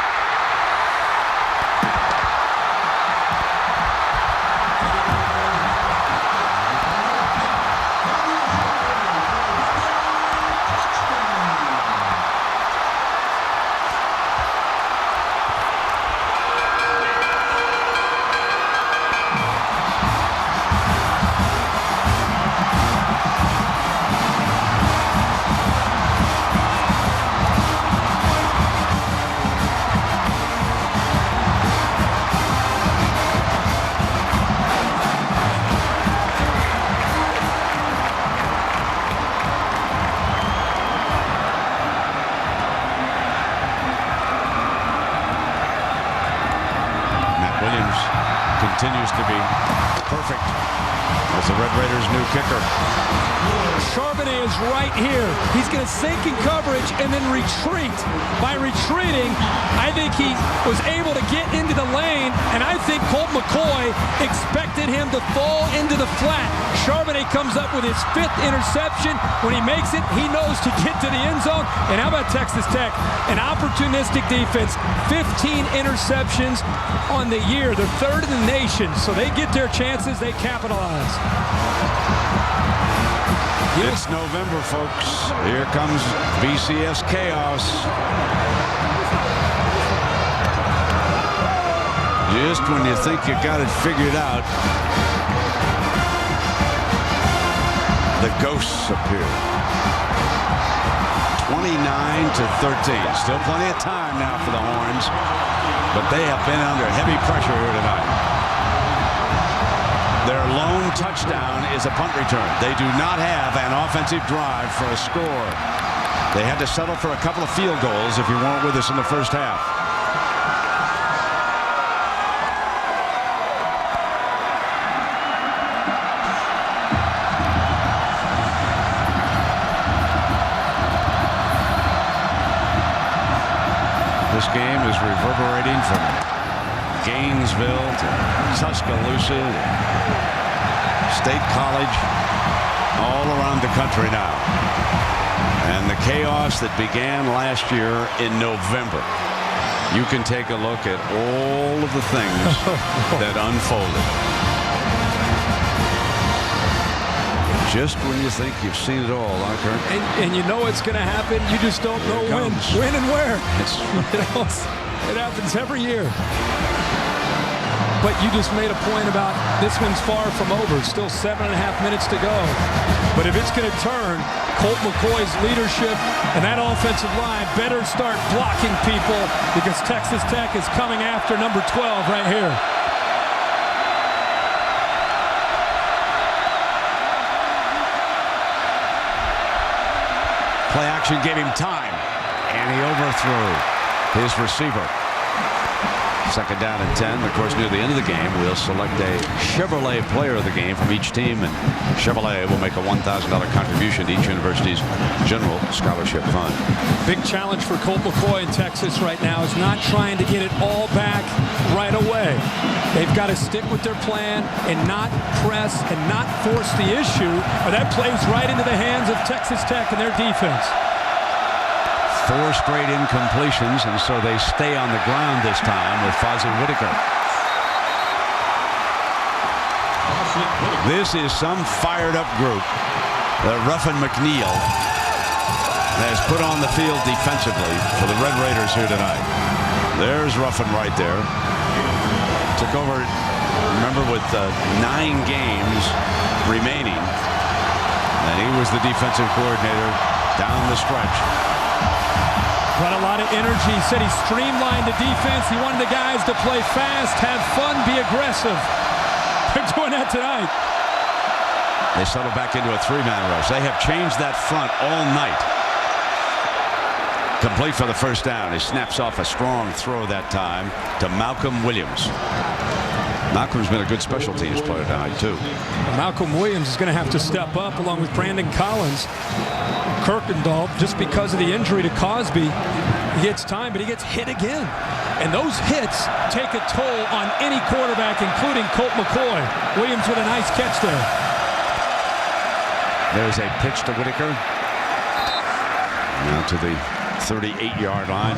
Continues to be perfect as the Red Raiders' new kicker. Charbonnet is right here. He's going to sink in coverage and then retreat. By retreating, I think he was able to get into the lane, and I think Colt McCoy expected him to fall into the flat. Charbonnet comes up with his 5th interception. When he makes it, he knows to get to the end zone. And how about Texas Tech? An opportunistic defense. 15 interceptions on the year. They're 3rd in the nation, so they get their chances, they capitalize. It's November, folks. Here comes BCS chaos. Just when you think you got it figured out, the ghosts appear. 29-13. Still plenty of time now for the Horns, but they have been under heavy pressure here tonight. Their lone touchdown is a punt return. They do not have an offensive drive for a score. They had to settle for a couple of field goals if you weren't with us in the first half. This game is reverberating from Gainesville to Tuscaloosa, State College, all around the country now. And the chaos that began last year in November, you can take a look at all of the things that unfolded. Just when you think you've seen it all, huh, Kurt? And you know it's going to happen. You just don't know when and where. It happens every year. But you just made a point about this one's far from over. Still 7.5 minutes to go. But if it's going to turn, Colt McCoy's leadership and that offensive line better start blocking people, because Texas Tech is coming after number 12 right here. Play action gave him time, and he overthrew his receiver. 2nd down and 10. Of course, near the end of the game, we'll select a Chevrolet player of the game from each team, and Chevrolet will make a $1,000 contribution to each university's general scholarship fund. Big challenge for Colt McCoy in Texas right now is not trying to get it all back right away. They've got to stick with their plan and not press and not force the issue, or that plays right into the hands of Texas Tech and their defense. 4 straight incompletions, and so they stay on the ground this time with Fozzie Whitaker. This is some fired up group that Ruffin McNeil has put on the field defensively for the Red Raiders here tonight. There's Ruffin right there. Took over, remember, with 9 games remaining. And he was the defensive coordinator down the stretch. Brought a lot of energy. Said he streamlined the defense. He wanted the guys to play fast, have fun, be aggressive. They're doing that tonight. They settle back into a 3-man rush. They have changed that front all night. Complete for the first down. He snaps off a strong throw that time to Malcolm Williams. Malcolm's been a good special teams player tonight, too. Malcolm Williams is going to have to step up along with Brandon Collins. Kirkendall, just because of the injury to Cosby, he gets time, but he gets hit again. And those hits take a toll on any quarterback, including Colt McCoy. Williams with a nice catch there. There's a pitch to Whitaker. Now to the 38-yard line.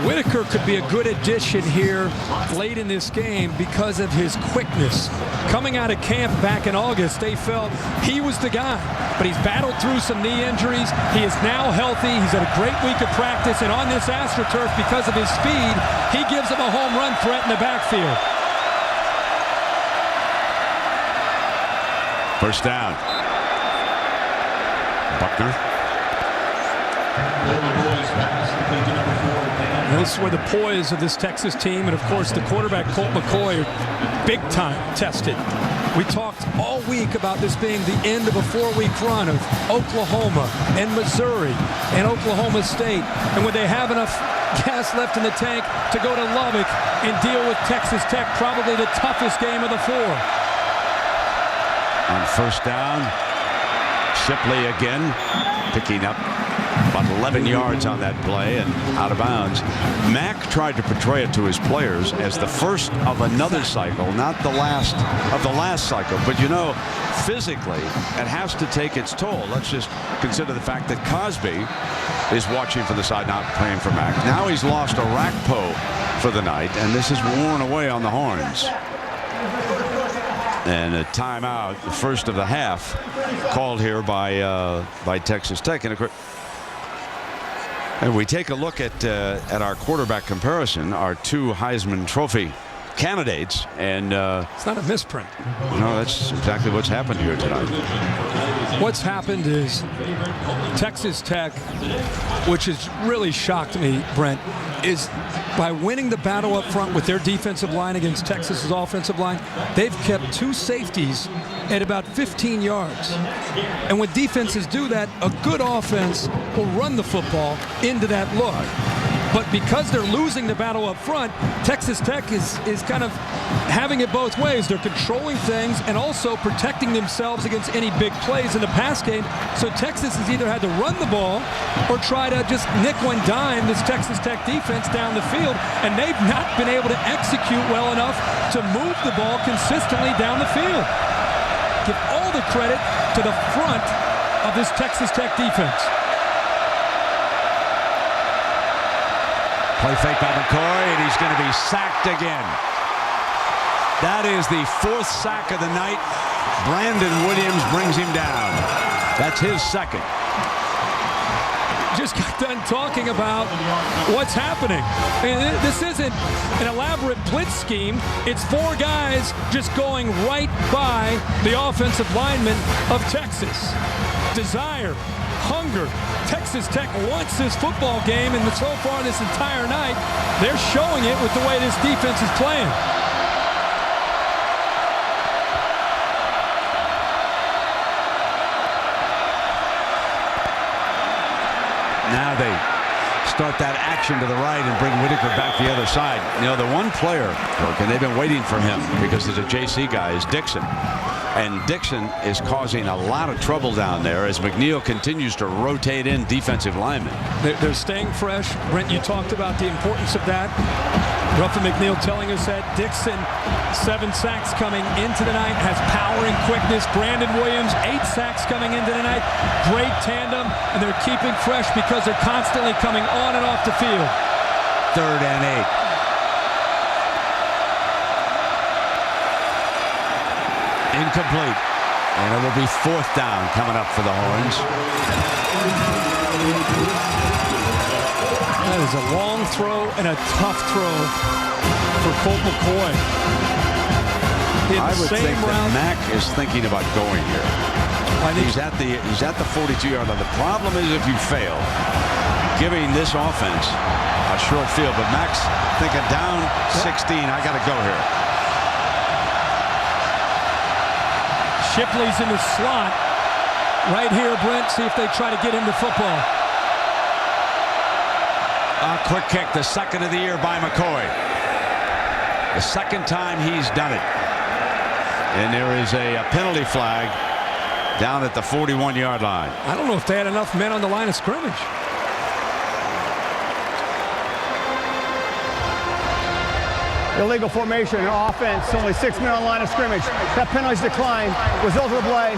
Whitaker could be a good addition here late in this game because of his quickness. Coming out of camp back in August, they felt he was the guy, but he's battled through some knee injuries. He is now healthy. He's had a great week of practice, and on this AstroTurf, because of his speed, he gives them a home run threat in the backfield. First down. Buckner. This is where the poise of this Texas team, and of course the quarterback Colt McCoy, big time tested. We talked all week about this being the end of a 4-week run of Oklahoma and Missouri and Oklahoma State. And when they have enough gas left in the tank to go to Lubbock and deal with Texas Tech, probably the toughest game of the 4. On first down, Shipley again picking up about 11 yards on that play and out of bounds. Mack tried to portray it to his players as the first of another cycle, not the last of the last cycle. But you know, physically, it has to take its toll. Let's just consider the fact that Cosby is watching from the side, not playing for Mack. Now he's lost Orakpo for the night, and this is worn away on the Horns. And a timeout, the first of the half, called here by Texas Tech. And we take a look at our quarterback comparison, our 2 Heisman Trophy candidates, and it's not a misprint. No, that's exactly what's happened here tonight. What's happened is Texas Tech, which has really shocked me, Brent, is by winning the battle up front with their defensive line against Texas's offensive line, they've kept 2 safeties at about 15 yards. And when defenses do that, a good offense will run the football into that look. But because they're losing the battle up front, Texas Tech is kind of having it both ways. They're controlling things and also protecting themselves against any big plays in the pass game. So Texas has either had to run the ball or try to just nickel and dime this Texas Tech defense down the field. And they've not been able to execute well enough to move the ball consistently down the field. Give all the credit to the front of this Texas Tech defense. Play fake by McCoy, and he's going to be sacked again. That is the 4th sack of the night. Brandon Williams brings him down. That's his 2nd. Just got done talking about what's happening. This isn't an elaborate blitz scheme. It's 4 guys just going right by the offensive linemen of Texas. Desire, hunger. Texas Tech wants this football game, and so far this entire night, they're showing it with the way this defense is playing. Now they start that action to the right and bring Whitaker back the other side. You know, the one player, and they've been waiting for him because he's a JC guy, is Dixon. And Dixon is causing a lot of trouble down there as McNeil continues to rotate in defensive linemen. They're staying fresh. Brent, you talked about the importance of that. Ruffin McNeil telling us that Dixon, 7 sacks coming into the night, has power and quickness. Brandon Williams, 8 sacks coming into the night. Great tandem, and they're keeping fresh because they're constantly coming on and off the field. 3rd and 8. Incomplete. And it will be 4th down coming up for the Horns. That is a long throw and a tough throw for Colt McCoy. I would think that Mack is thinking about going here. He's at the 42-yard line. The problem is if you fail, giving this offense a short field. But Mack's thinking down 16. I got to go here. Shipley's in the slot. Right here, Brent. See if they try to get him the football. A quick kick, the second of the year by McCoy. The second time he's done it. And there is a penalty flag down at the 41-yard line. I don't know if they had enough men on the line of scrimmage. Illegal formation and offense, only 6 men on the line of scrimmage. That penalty's declined. Result of the play,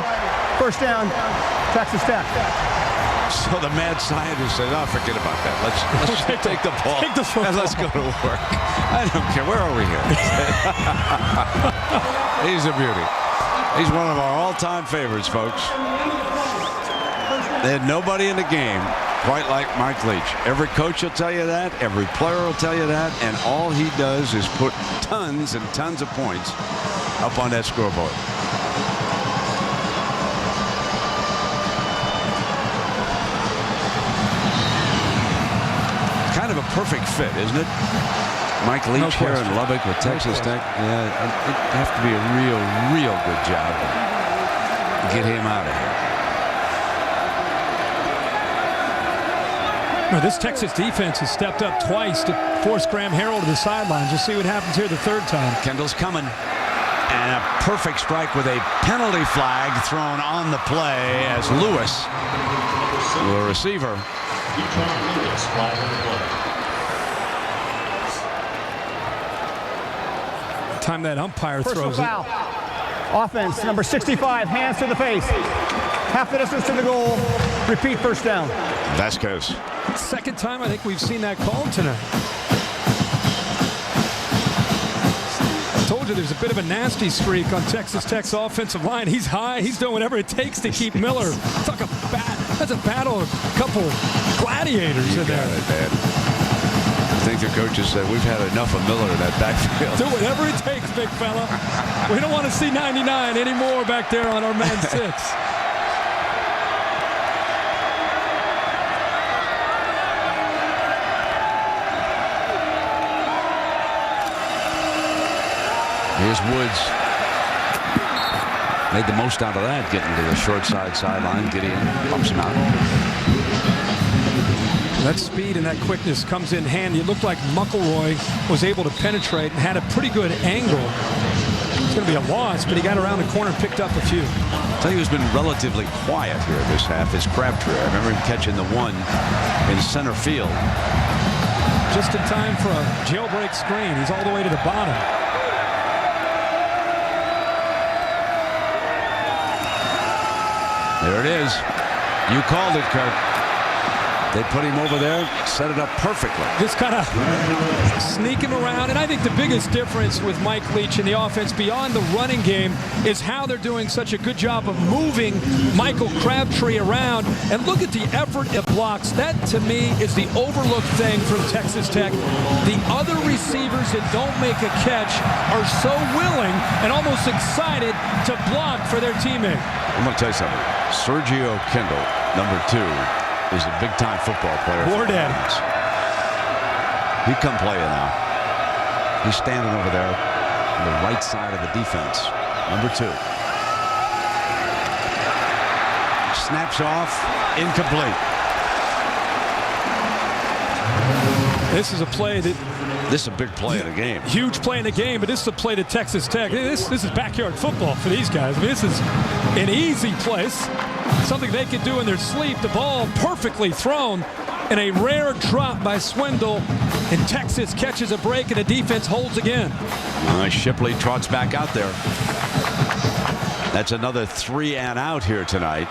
1st down, Texas Tech. So the mad scientist said, oh, forget about that. Let's take the ball Take the football. and let's go to work. I don't care. Where are we here? He's a beauty. He's one of our all-time favorites, folks. They had nobody in the game quite like Mike Leach. Every coach will tell you that. Every player will tell you that. And all he does is put tons and tons of points up on that scoreboard. Kind of a perfect fit, isn't it? Mike Leach here in Lubbock with Texas Tech. Yeah, it'd have to be a real good job to get him out of here. No, this Texas defense has stepped up twice to force Graham Harrell to the sidelines. We'll see what happens here the 3rd time. Kendall's coming. And a perfect strike with a penalty flag thrown on the play as Lewis, the receiver. Time that umpire throws foul. Offense, number 65, hands to the face. Half the distance to the goal. Repeat, 1st down. Vasquez. 2nd time I think we've seen that call tonight. I told you there's a bit of a nasty streak on Texas Tech's offensive line. He's high. He's doing whatever it takes to keep Miller. It's like that's a battle of a couple gladiators in there. Man. I think the coaches said we've had enough of Miller in that backfield. Do whatever it takes, big fella. We don't want to see 99 anymore back there on our man 6. Here's Woods. Made the most out of that, getting to the short sideline. Gideon bumps him out. That speed and that quickness comes in handy. It looked like McElroy was able to penetrate and had a pretty good angle. It's going to be a loss, but he got around the corner and picked up a few. I'll tell you who's been relatively quiet here this half is Crabtree. I remember him catching the one in center field. Just in time for a jailbreak screen. He's all the way to the bottom. There it is. You called it, Kirk. They put him over there, set it up perfectly. Just kind of sneak him around. And I think the biggest difference with Mike Leach in the offense beyond the running game is how they're doing such a good job of moving Michael Crabtree around. And look at the effort it blocks. That, to me, is the overlooked thing from Texas Tech. The other receivers that don't make a catch are so willing and almost excited to block for their teammate. I'm going to tell you something. Sergio Kendall, number 2, is a big-time football player. War Daddy. He come play now. He's standing over there on the right side of the defense. Number 2. Snaps off. Incomplete. This is a play that... This is a big play in the game. Huge play in the game, but this is a play to Texas Tech. This is backyard football for these guys. I mean, this is an easy place. Something they could do in their sleep. The ball perfectly thrown and a rare drop by Swindle. And Texas catches a break and the defense holds again. Shipley trots back out there. That's another 3 and out here tonight.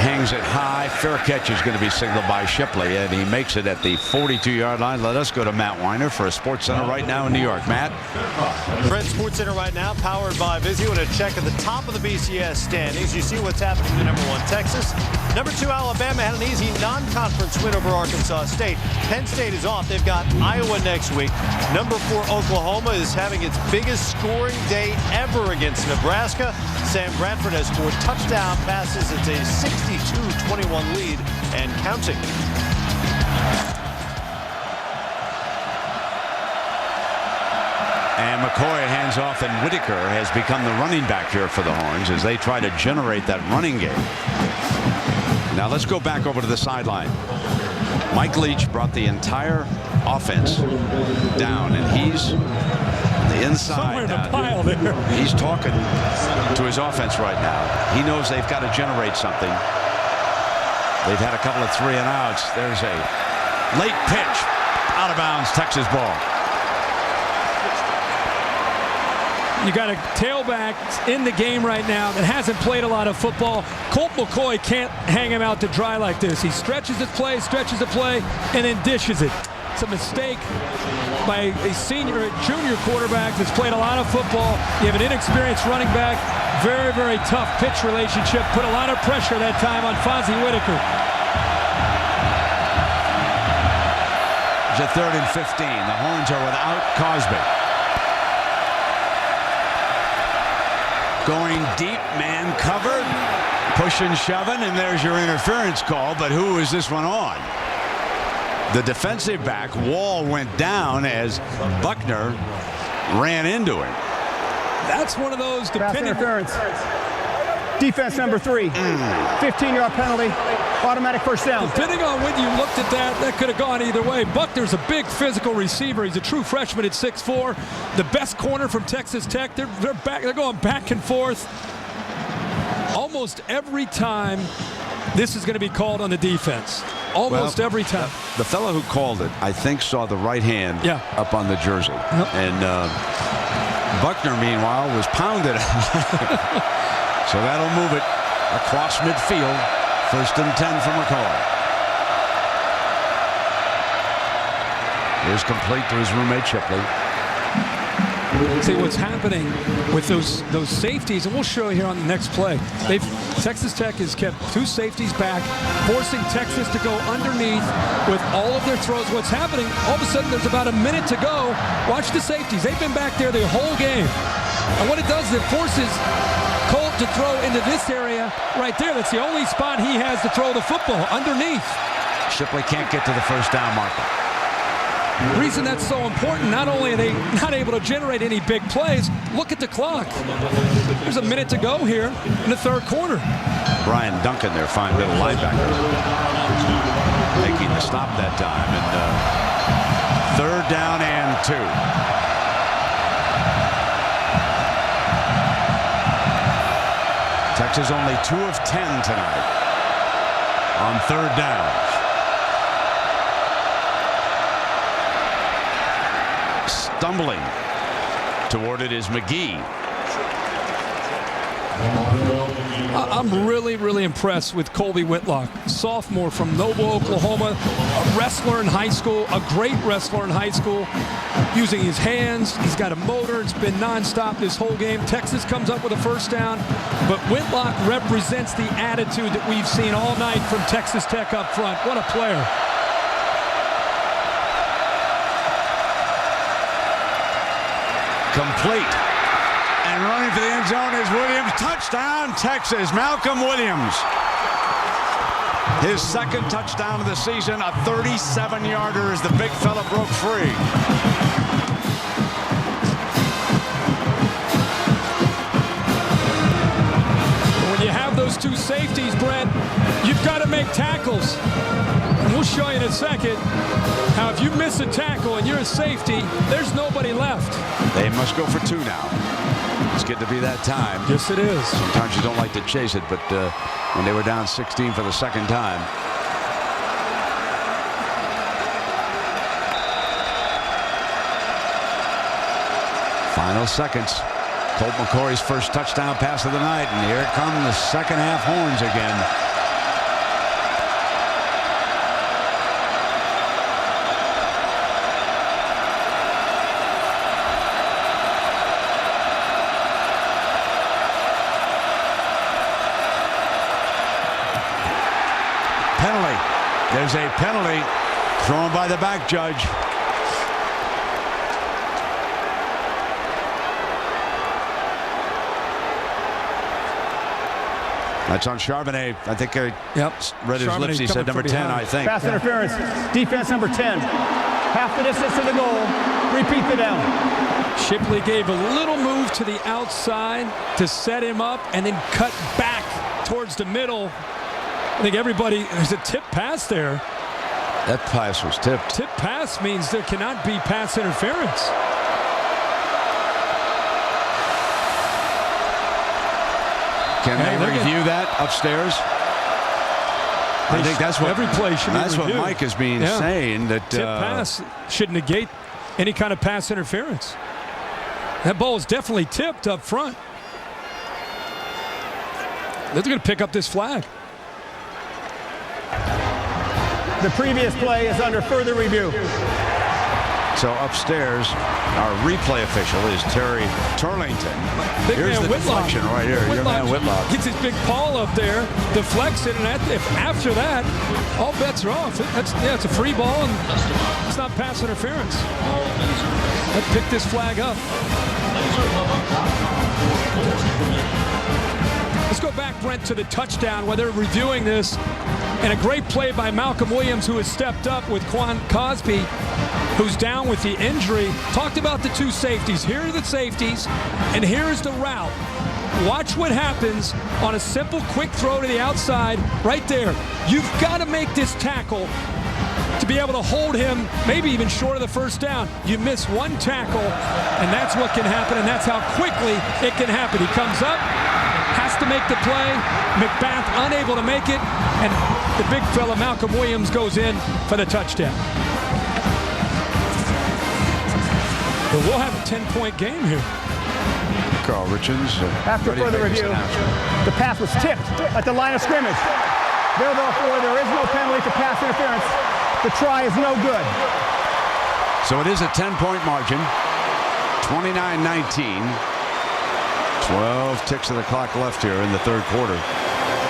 hangs it high. Fair catch is going to be signaled by Shipley, and he makes it at the 42-yard line. Let us go to Matt Weiner for a Sports Center right now in New York. Matt? Fred, Sports Center right now, powered by Vizio, and a check at the top of the BCS standings. You see what's happened to the number 1 Texas. Number 2 Alabama had an easy non-conference win over Arkansas State. Penn State is off. They've got Iowa next week. Number 4 Oklahoma is having its biggest scoring day ever against Nebraska. Sam Bradford has 4 touchdown passes. It's a 62-21 lead and counting. And McCoy hands off, and Whitaker has become the running back here for the Horns as they try to generate that running game. Now let's go back over to the sideline. Mike Leach brought the entire offense down, and he's on the inside. Somewhere in the pile there. He's talking to his offense right now. He knows they've got to generate something. They've had a couple of 3 and outs. There's a late pitch. Out of bounds, Texas ball. You got a tailback in the game right now that hasn't played a lot of football. Colt McCoy can't hang him out to dry like this. He stretches the play, and then dishes it. It's a mistake by a junior quarterback that's played a lot of football. You have an inexperienced running back. Very, very tough pitch relationship. Put a lot of pressure that time on Fonzie Whitaker. It's a 3rd and 15. The Horns are without Cosby. Going deep, man covered, pushing, shoving, and there's your interference call. But who is this one on? The defensive back, Wall, went down as Buckner ran into him. That's one of those depending. Pass interference. Defense number 3. 15-yard penalty. Automatic first down. Depending on when you looked at that, that could have gone either way. Buckner's a big physical receiver. He's a true freshman at 6'4". The best corner from Texas Tech. They're going back and forth. Almost every time this is going to be called on the defense. Almost every time. The fellow who called it, I think, saw the right hand up on the jersey. And Buckner, meanwhile, was pounded. So that'll move it across midfield. 1st and 10 for McCoy. Here's complete to his roommate Shipley. See what's happening with those safeties, and we'll show you here on the next play. Texas Tech has kept 2 safeties back, forcing Texas to go underneath with all of their throws. What's happening, all of a sudden there's about a minute to go. Watch the safeties. They've been back there the whole game. And what it does is it forces Colt to throw into this area right there. That's the only spot he has to throw the football, underneath. Shipley can't get to the first down marker. The reason that's so important, not only are they not able to generate any big plays, look at the clock. There's a minute to go here in the 3rd quarter. Brian Duncan, their fine little linebacker, making the stop that time. And 3rd down and 2. Texas only 2 of 10 tonight on 3rd downs. Stumbling toward it is McGee. I'm really, really impressed with Colby Whitlock, sophomore from Noble, Oklahoma, a wrestler in high school, a great wrestler in high school, using his hands. He's got a motor. It's been nonstop this whole game. Texas comes up with a first down, but Whitlock represents the attitude that we've seen all night from Texas Tech up front. What a player. Complete. And running for the end zone is Williams. Touchdown, Texas. Malcolm Williams. His 2nd touchdown of the season, a 37-yarder as the big fella broke free. When you have those 2 safeties, Brent, you've got to make tackles. And we'll show you in a second how if you miss a tackle and you're a safety, there's nobody left. They must go for 2 now. It's getting to be that time. Yes, it is. Sometimes you don't like to chase it, but when they were down 16 for the 2nd time. Final seconds. Colt McCoy's first touchdown pass of the night, and here come the second half Horns again. There's a penalty thrown by the back judge. That's on Charbonnet. I think I read his lips. He said number 10, I think. Pass interference. Defense number 10. Half the distance to the goal. Repeat the down. Shipley gave a little move to the outside to set him up and then cut back towards the middle. I think everybody, there's a tip pass there. That pass was tipped. Tip pass means there cannot be pass interference. Can they review that upstairs? I think that's what every play should be reviewed. That's what Mike is saying. That tip pass should negate any kind of pass interference. That ball is definitely tipped up front. They're going to pick up this flag. The previous play is under further review. So upstairs, our replay official is Terry Turlington. Here's the deflection right here. Your man Whitlock gets his big paw up there, deflects it, and after that, all bets are off. It's a free ball, and it's not pass interference. Let's pick this flag up. Let's go back, Brent, to the touchdown where they're reviewing this. And a great play by Malcolm Williams, who has stepped up with Quan Cosby, who's down with the injury. Talked about the two safeties. Here are the safeties, and here's the route. Watch what happens on a simple, quick throw to the outside right there. You've got to make this tackle to be able to hold him, maybe even short of the first down. You miss one tackle, and that's what can happen, and that's how quickly it can happen. He comes up, has to make the play. McBath unable to make it, and the big fella Malcolm Williams goes in for the touchdown. But we'll have a 10-point game here. Carl Richards. After further review, the pass was tipped at the line of scrimmage. Therefore, there is no penalty for pass interference. The try is no good. So it is a 10-point margin. 29-19. 12 ticks of the clock left here in the third quarter.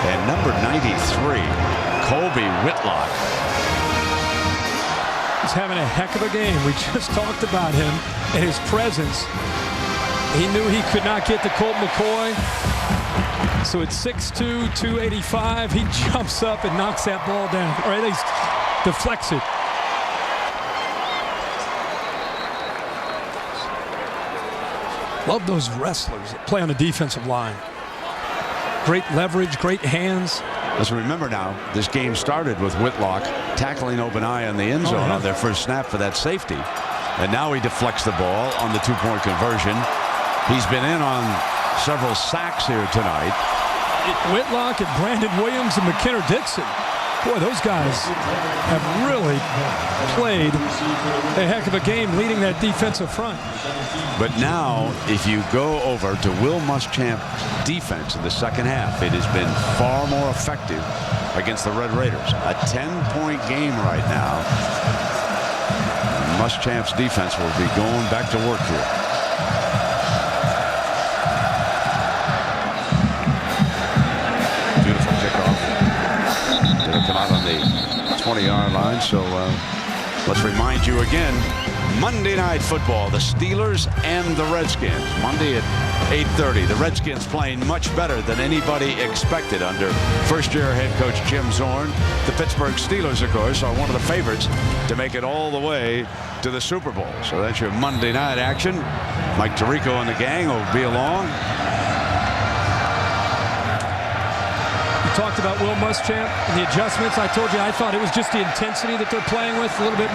And number 93, Colby Whitlock. He's having a heck of a game. We just talked about him and his presence. He knew he could not get to Colt McCoy. So at 6'2", 285, he jumps up and knocks that ball down, or at least deflects it. Love those wrestlers that play on the defensive line. Great leverage, great hands. Let's remember now, this game started with Whitlock tackling Obanaya in the end zone on their first snap for that safety. And now he deflects the ball on the two-point conversion. He's been in on several sacks here tonight. Whitlock and Brandon Williams and McKenna Dixon. Boy, those guys have really played a heck of a game leading that defensive front. But now, if you go over to Will Muschamp's defense in the second half, it has been far more effective against the Red Raiders. A 10-point game right now. Muschamp's defense will be going back to work here. Beautiful kickoff. It'll come out on the 20-yard line. So let's remind you again, Monday Night Football, the Steelers and the Redskins. Monday at 8:30. The Redskins playing much better than anybody expected under first-year head coach Jim Zorn. The Pittsburgh Steelers, of course, are one of the favorites to make it all the way to the Super Bowl. So that's your Monday night action. Mike Tirico and the gang will be along. Talked about Will Muschamp and the adjustments. I told you I thought it was just the intensity that they're playing with, a little bit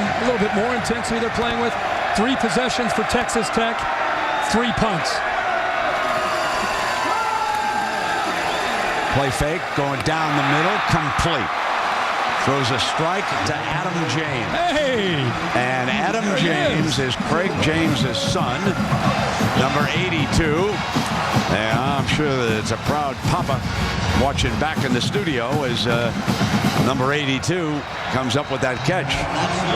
more intensity they're playing with. 3 possessions for Texas Tech, 3 punts. Play fake, going down the middle, complete. Throws a strike to Adam James. Hey! And Adam James is Craig James's son, number 82. And I'm sure that it's a proud papa watching back in the studio as number 82 comes up with that catch.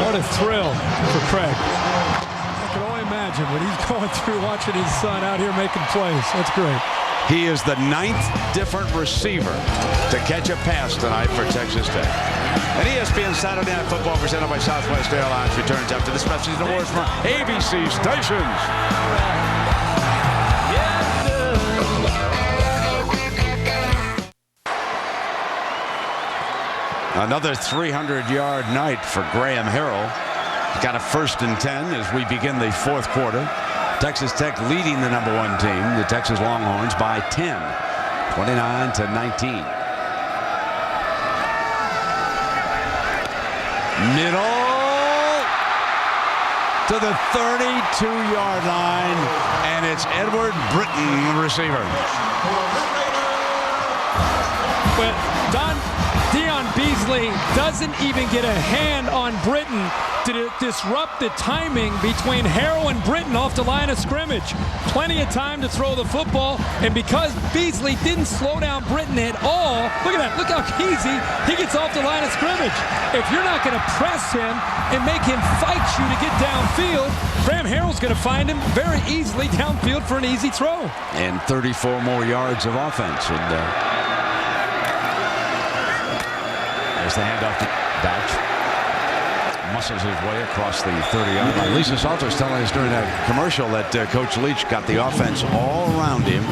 What a thrill for Craig. I can only imagine what he's going through watching his son out here making plays. That's great. He is the 9th different receiver to catch a pass tonight for Texas Tech. And ESPN Saturday Night Football presented by Southwest Airlines returns after this message and awards from ABC stations. Another 300-yard night for Graham Harrell. Got a 1st and 10 as we begin the 4th quarter. Texas Tech leading the #1 team, the Texas Longhorns, by 10, 29-19. Middle to the 32-yard line, and it's Edward Britton, the receiver. But Dion Beasley doesn't even get a hand on Britton to disrupt the timing between Harrell and Britton off the line of scrimmage. Plenty of time to throw the football, and because Beasley didn't slow down Britton at all, look at that, look how easy he gets off the line of scrimmage. If you're not going to press him and make him fight you to get downfield, Graham Harrell's going to find him very easily downfield for an easy throw. And 34 more yards of offense. And there's the handoff to Batch. Muscles his way across the 30-yard line. Lisa Salter's telling us during that commercial that Coach Leach got the offense all around him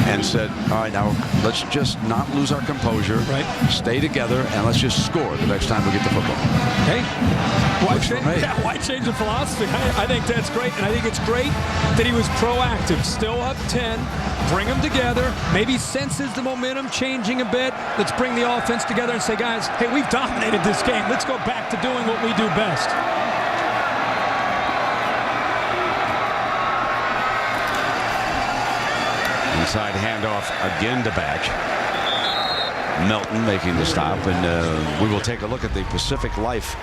and said, all right, now let's just not lose our composure. Right. Stay together, and let's just score the next time we get the football. Hey, why change the philosophy? I think that's great, and I think it's great that he was proactive. Still up 10, bring them together, maybe senses the momentum changing a bit. Let's bring the offense together and say, guys, hey, we've dominated this game. Let's go back to doing what we do best. Inside handoff again to Batch. Melton making the stop, and we will take a look at the Pacific Life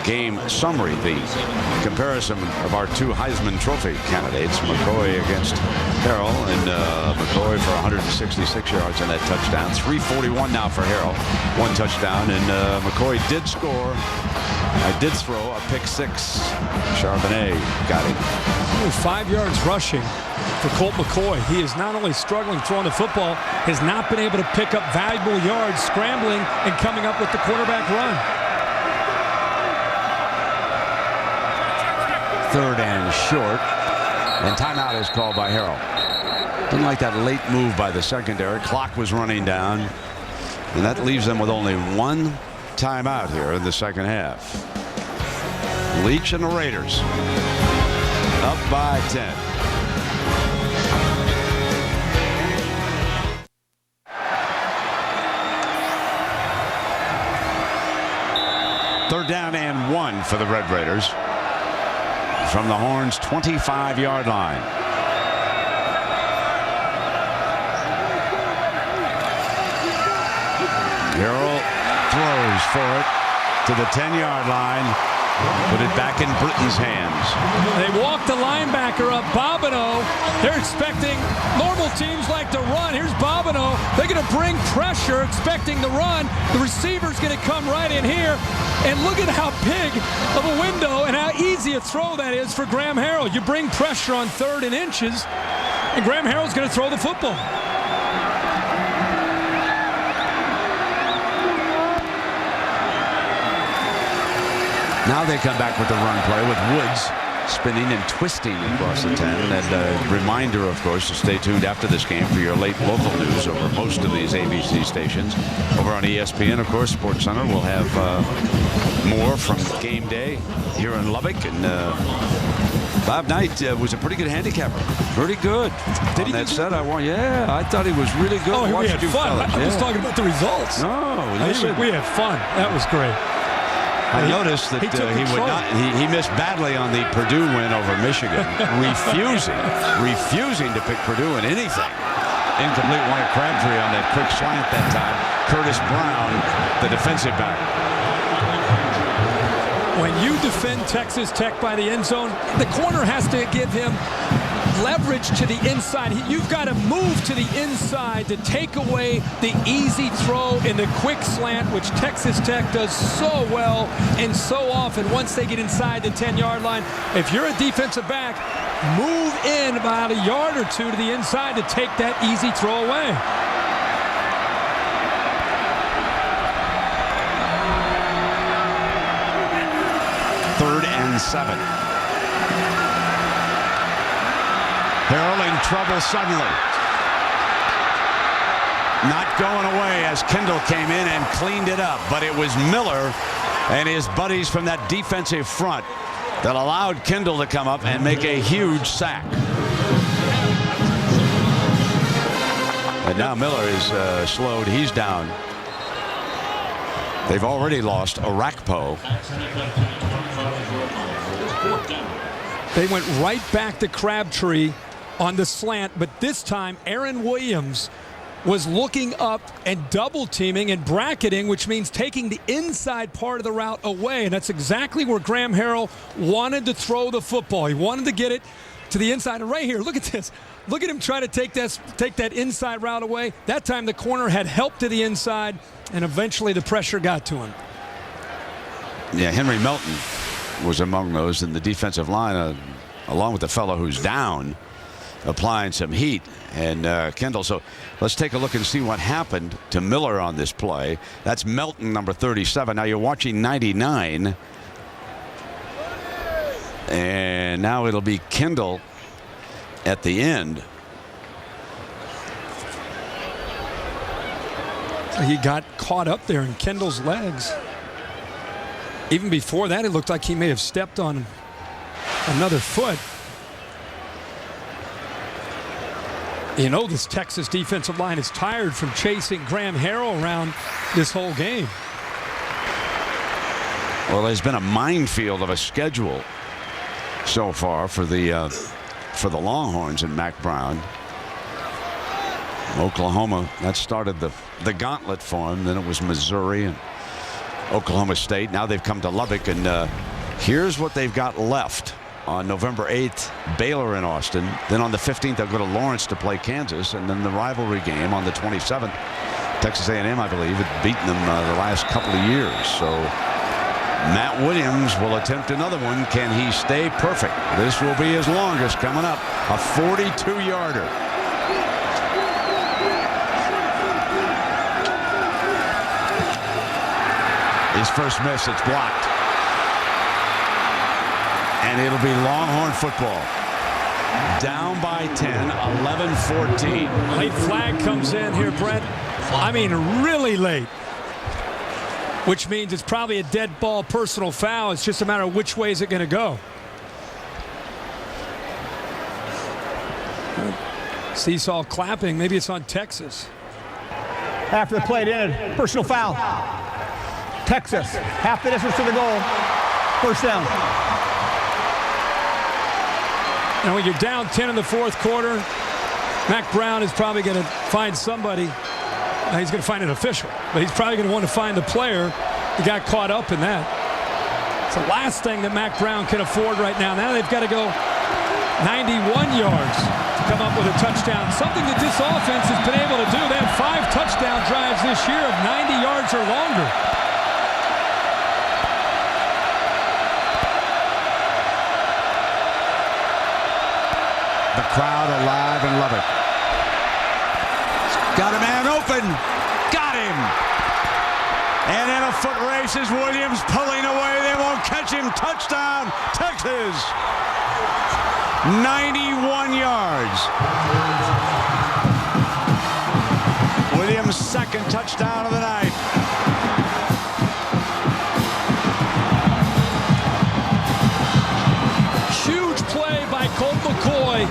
game summary, the comparison of our 2 Heisman Trophy candidates, McCoy against Harrell, and McCoy for 166 yards and that touchdown. 341 now for Harrell, 1 touchdown, and McCoy did score. I did throw a pick 6. Charbonnet got it. Only 5 yards rushing for Colt McCoy. He is not only struggling throwing the football, has not been able to pick up valuable yards scrambling and coming up with the quarterback run. 3rd and short, and timeout is called by Harrell. Didn't like that late move by the secondary. Clock was running down, and that leaves them with only 1 timeout here in the second half. Leach and the Raiders up by 10. Third down and 1 for the Red Raiders from the Horns' 25-yard line. Harrell throws for it to the 10-yard line. Put it back in Britton's hands. They walk the linebacker up, Bobineau. They're expecting, normal teams like to run. Here's Bobineau. They're going to bring pressure, expecting the run. The receiver's going to come right in here. And look at how big of a window and how easy a throw that is for Graham Harrell. You bring pressure on 3rd and inches, and Graham Harrell's going to throw the football. Now they come back with the run play with Woods spinning and twisting across the 10. And a reminder, of course, to stay tuned after this game for your late local news over most of these ABC stations. Over on ESPN, of course, SportsCenter will have more from game day here in Lubbock. And Bob Knight was a pretty good handicapper. Pretty good. Did he? That said, I thought he was really good. Oh, we had fun. I'm just talking about the results. No, we had fun. That was great. I noticed that he missed badly on the Purdue win over Michigan, refusing to pick Purdue in anything. Incomplete one at Crabtree on that quick slant that time. Curtis Brown, the defensive back. When you defend Texas Tech by the end zone, the corner has to give him leverage to the inside. You've got to move to the inside to take away the easy throw and the quick slant, which Texas Tech does so well and so often once they get inside the 10-yard line. If you're a defensive back, move in about a yard or 2 to the inside to take that easy throw away. 7. Harrell in trouble suddenly. Not going away as Kendall came in and cleaned it up, but it was Miller and his buddies from that defensive front that allowed Kendall to come up and make a huge sack. And now Miller is slowed. He's down. They've already lost Arakpo. They went right back to Crabtree on the slant, but this time Aaron Williams was looking up and double teaming and bracketing, which means taking the inside part of the route away. And that's exactly where Graham Harrell wanted to throw the football. He wanted to get it to the inside. And right here, look at this. Look at him try to take that inside route away. That time the corner had help to the inside, and eventually the pressure got to him. Yeah, Henry Melton was among those in the defensive line, along with the fellow who's down, applying some heat. And Kendall. So let's take a look and see what happened to Miller on this play. That's Melton, number 37. Now you're watching 99. And now it'll be Kendall at the end. He got caught up there in Kendall's legs. Even before that, it looked like he may have stepped on another foot. You know, this Texas defensive line is tired from chasing Graham Harrell around this whole game. Well, there's been a minefield of a schedule so far for the Longhorns and Mack Brown. Oklahoma, that started the gauntlet for him. Then it was Missouri and Oklahoma State. Now they've come to Lubbock, and here's what they've got left. On November 8th, Baylor in Austin. Then on the 15th, they'll go to Lawrence to play Kansas. And then the rivalry game on the 27th. Texas A&M, I believe, had beaten them the last couple of years. So Matt Williams will attempt another one. Can he stay perfect? This will be his longest coming up. A 42-yarder. His first miss, it's blocked. And it'll be Longhorn football. Down by 10, 11-14. Late flag comes in here, Brent. I mean, really late. Which means it's probably a dead ball personal foul. It's just a matter of which way is it going to go. Seesaw clapping. Maybe it's on Texas. After the play ended, personal foul. Texas, half the distance to the goal. First down. And when you're down 10 in the fourth quarter, Mack Brown is probably going to find somebody. He's going to find an official, but he's probably going to want to find the player that got caught up in that. It's the last thing that Mack Brown can afford right now. Now they've got to go 91 yards to come up with a touchdown, something that this offense has been able to do. They had 5 touchdown drives this year of 90 yards or longer. The crowd alive in Lubbock. Got a man open. Got him. And in a foot race is Williams pulling away. They won't catch him. Touchdown, Texas. 91 yards. Williams' second touchdown of the night. Huge play by Colt McCoy,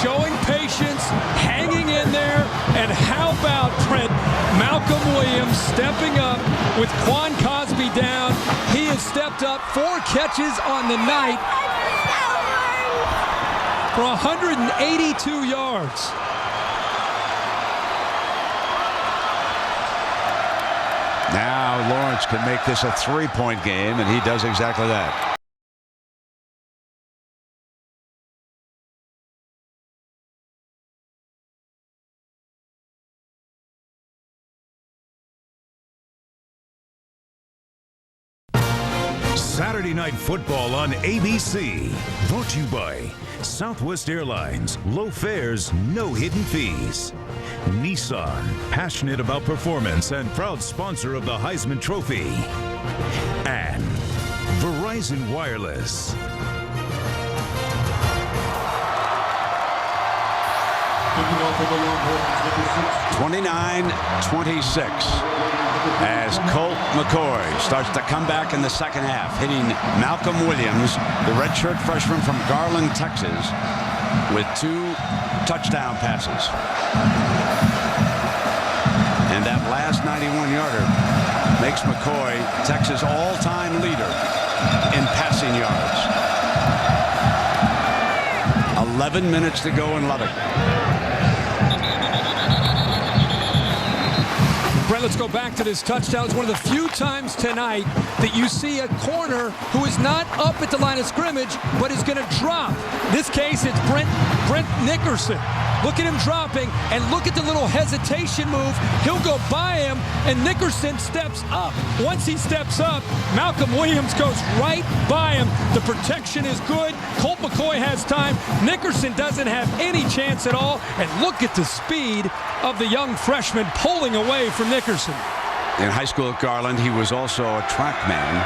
showing patience, hanging in there, and how about Trent Malcolm Williams stepping up with Quan Cosby down. He has stepped up 4 catches on the night for 182 yards. Now Lawrence can make this a 3-point game, and he does exactly that. Saturday Night Football on ABC. Brought to you by Southwest Airlines. Low fares, no hidden fees. Nissan, passionate about performance and proud sponsor of the Heisman Trophy. And Verizon Wireless. 29-26 as Colt McCoy starts to come back in the second half, hitting Malcolm Williams, the redshirt freshman from Garland, Texas, with 2 touchdown passes. And that last 91-yarder makes McCoy Texas' all-time leader in passing yards. 11 minutes to go in Lubbock. Brett, let's go back to this touchdown. It's one of the few times tonight that you see a corner who is not up at the line of scrimmage, but is going to drop. In this case, it's Brent Nickerson. Look at him dropping, and look at the little hesitation move. He'll go by him, and Nickerson steps up. Once he steps up, Malcolm Williams goes right by him. The protection is good. Colt McCoy has time. Nickerson doesn't have any chance at all. And look at the speed of the young freshman pulling away from Nickerson. In high school at Garland, he was also a track man.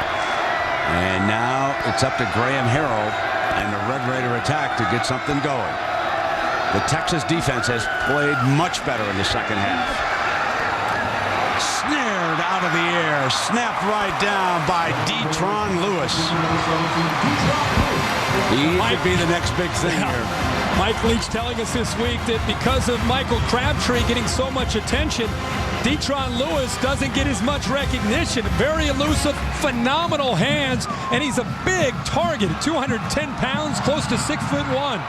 And now it's up to Graham Harrell and the Red Raider attack to get something going. The Texas defense has played much better in the second half. Snared out of the air, snapped right down by Detron Lewis. He might be the next big thing here. Mike Leach telling us this week that because of Michael Crabtree getting so much attention, Detron Lewis doesn't get as much recognition. Very elusive, phenomenal hands, and he's a big target, 210 pounds, close to 6'1".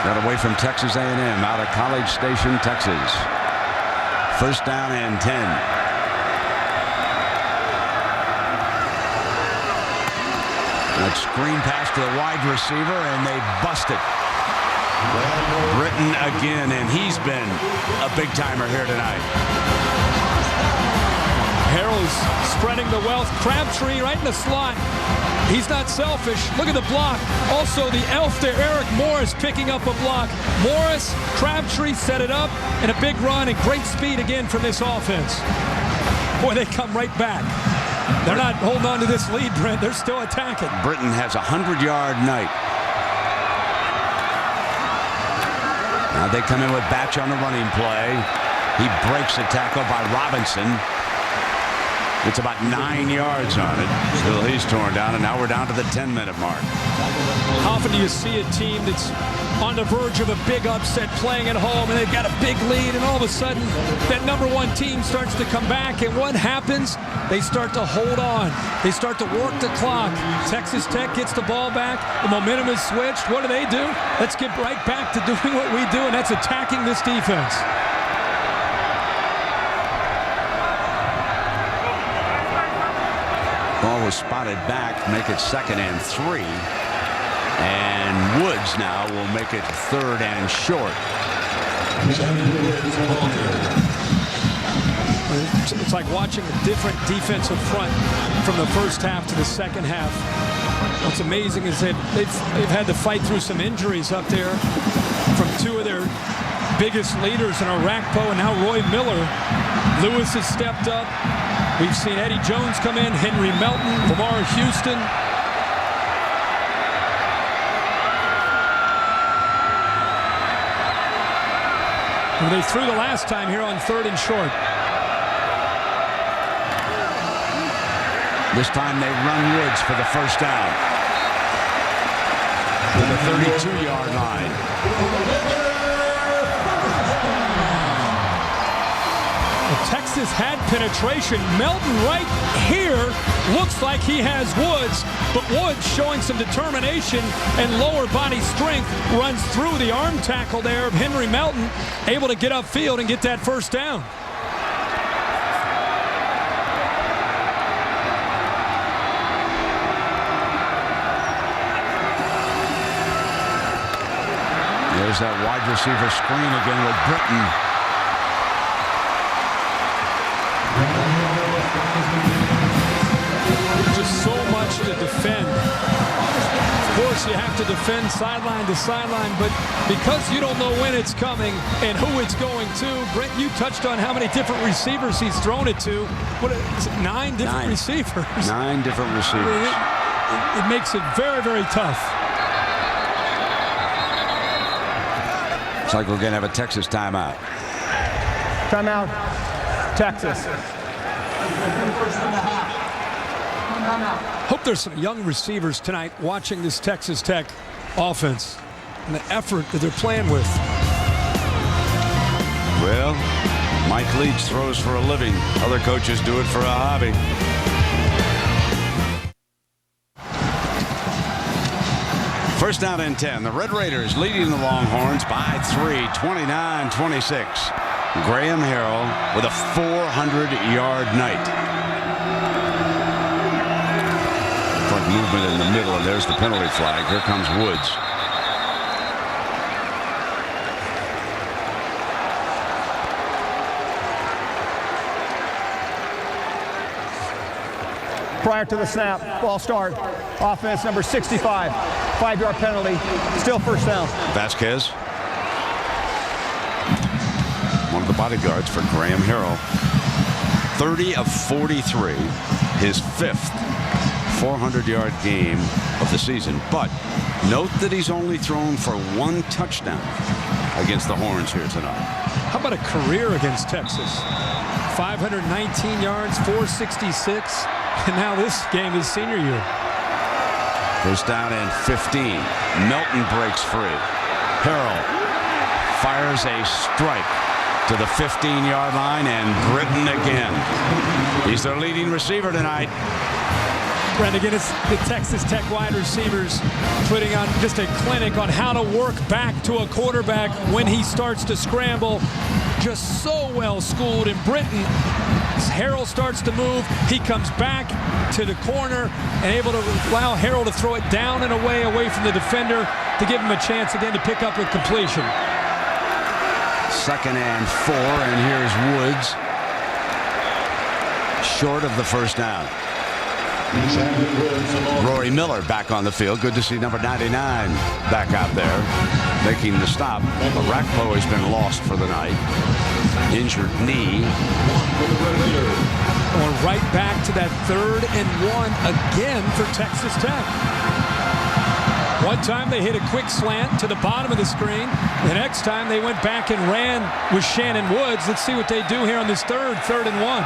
Got away from Texas A&M, out of College Station, Texas. First down and 10. That screen pass to the wide receiver, and they bust it. Britton again, and he's been a big-timer here tonight. Harrell's spreading the wealth. Crabtree right in the slot. He's not selfish. Look at the block. Also, the elf there, Eric Morris, picking up a block. Morris, Crabtree set it up, and a big run and great speed again from this offense. Boy, they come right back. They're not holding on to this lead, Brent. They're still attacking. Britton has a 100-yard night. Now they come in with Batch on the running play. He breaks the tackle by Robinson. It's about 9 yards on it. Still he's torn down, and now we're down to the 10-minute mark. How often do you see a team that's on the verge of a big upset playing at home, and they've got a big lead, and all of a sudden that #1 team starts to come back, and what happens? They start to hold on. They start to work the clock. Texas Tech gets the ball back. The momentum is switched. What do? Let's get right back to doing what we do, and that's attacking this defense. Ball was spotted back, make it 2nd and 3. And Woods now will make it 3rd and short. It's like watching a different defensive front from the first half to the second half. What's amazing is they've had to fight through some injuries up there from 2 of their biggest leaders in Arakpo and now Roy Miller. Lewis has stepped up. We've seen Eddie Jones come in, Henry Melton, Lamar Houston. And they threw the last time here on 3rd and short. This time they run Woods for the first down. To the 32-yard line. Texas had penetration. Melton right here looks like he has Woods, but Woods showing some determination and lower body strength, runs through the arm tackle there of Henry Melton, able to get upfield and get that first down. There's that wide receiver screen again with Britton. Just so much to defend. Of course, you have to defend sideline to sideline, but because you don't know when it's coming and who it's going to, Brent, you touched on how many different receivers he's thrown it to. What is it, 9 different receivers? 9 different receivers. it makes it very, very tough. Looks like we're going to have a Texas timeout. Timeout, Texas. Hope there's some young receivers tonight watching this Texas Tech offense and the effort that they're playing with. Well, Mike Leach throws for a living. Other coaches do it for a hobby. First down and 10. The Red Raiders leading the Longhorns by 3, 29-26. Graham Harrell with a 400-yard night. Movement in the middle, and there's the penalty flag. Here comes Woods. Prior to the snap, ball start, offense number 65, 5-yard penalty, still first down. Vasquez, one of the bodyguards for Graham Harrell. 30 of 43, his 5th 400-yard game of the season. But note that he's only thrown for 1 touchdown against the Horns here tonight. How about a career against Texas? 519 yards, 466, and now this game is senior year. First down and 15. Melton breaks free. Harrell fires a strike to the 15-yard line, and Britton again. He's their leading receiver tonight. Brent, again, it's the Texas Tech wide receivers putting on just a clinic on how to work back to a quarterback when he starts to scramble. Just so well schooled. And Britton, as Harrell starts to move, he comes back to the corner and able to allow Harrell to throw it down and away from the defender to give him a chance again to pick up with completion. Second and 4, and here's Woods. Short of the first down. Rory Miller back on the field. Good to see number 99 back out there making the stop. Arakpo has been lost for the night. Injured knee. Going right back to that 3rd and 1 again for Texas Tech. One time they hit a quick slant to the bottom of the screen. The next time they went back and ran with Shannon Woods. Let's see what they do here on this 3rd and 1.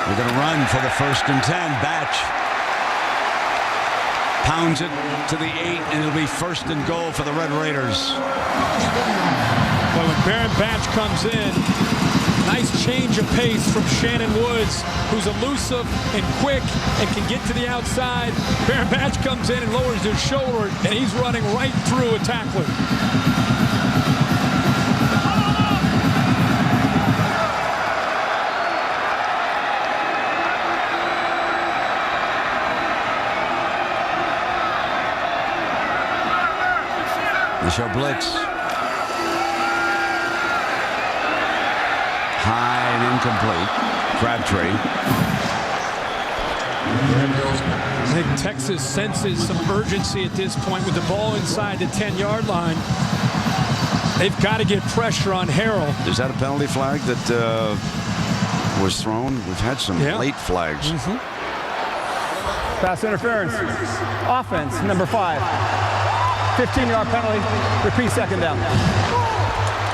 They're going to run for the 1st and 10. Batch pounds it to the 8, and it'll be 1st and goal for the Red Raiders. Well, when Baron Batch comes in, nice change of pace from Shannon Woods, who's elusive and quick and can get to the outside. Baron Batch comes in and lowers his shoulder, and he's running right through a tackler. They show blitz. High and incomplete. Crabtree. I think Texas senses some urgency at this point with the ball inside the 10-yard line. They've got to get pressure on Harrell. Is that a penalty flag that was thrown? We've had some late flags. Pass interference. Offense, number 5. 15-yard penalty. Repeat 2nd down.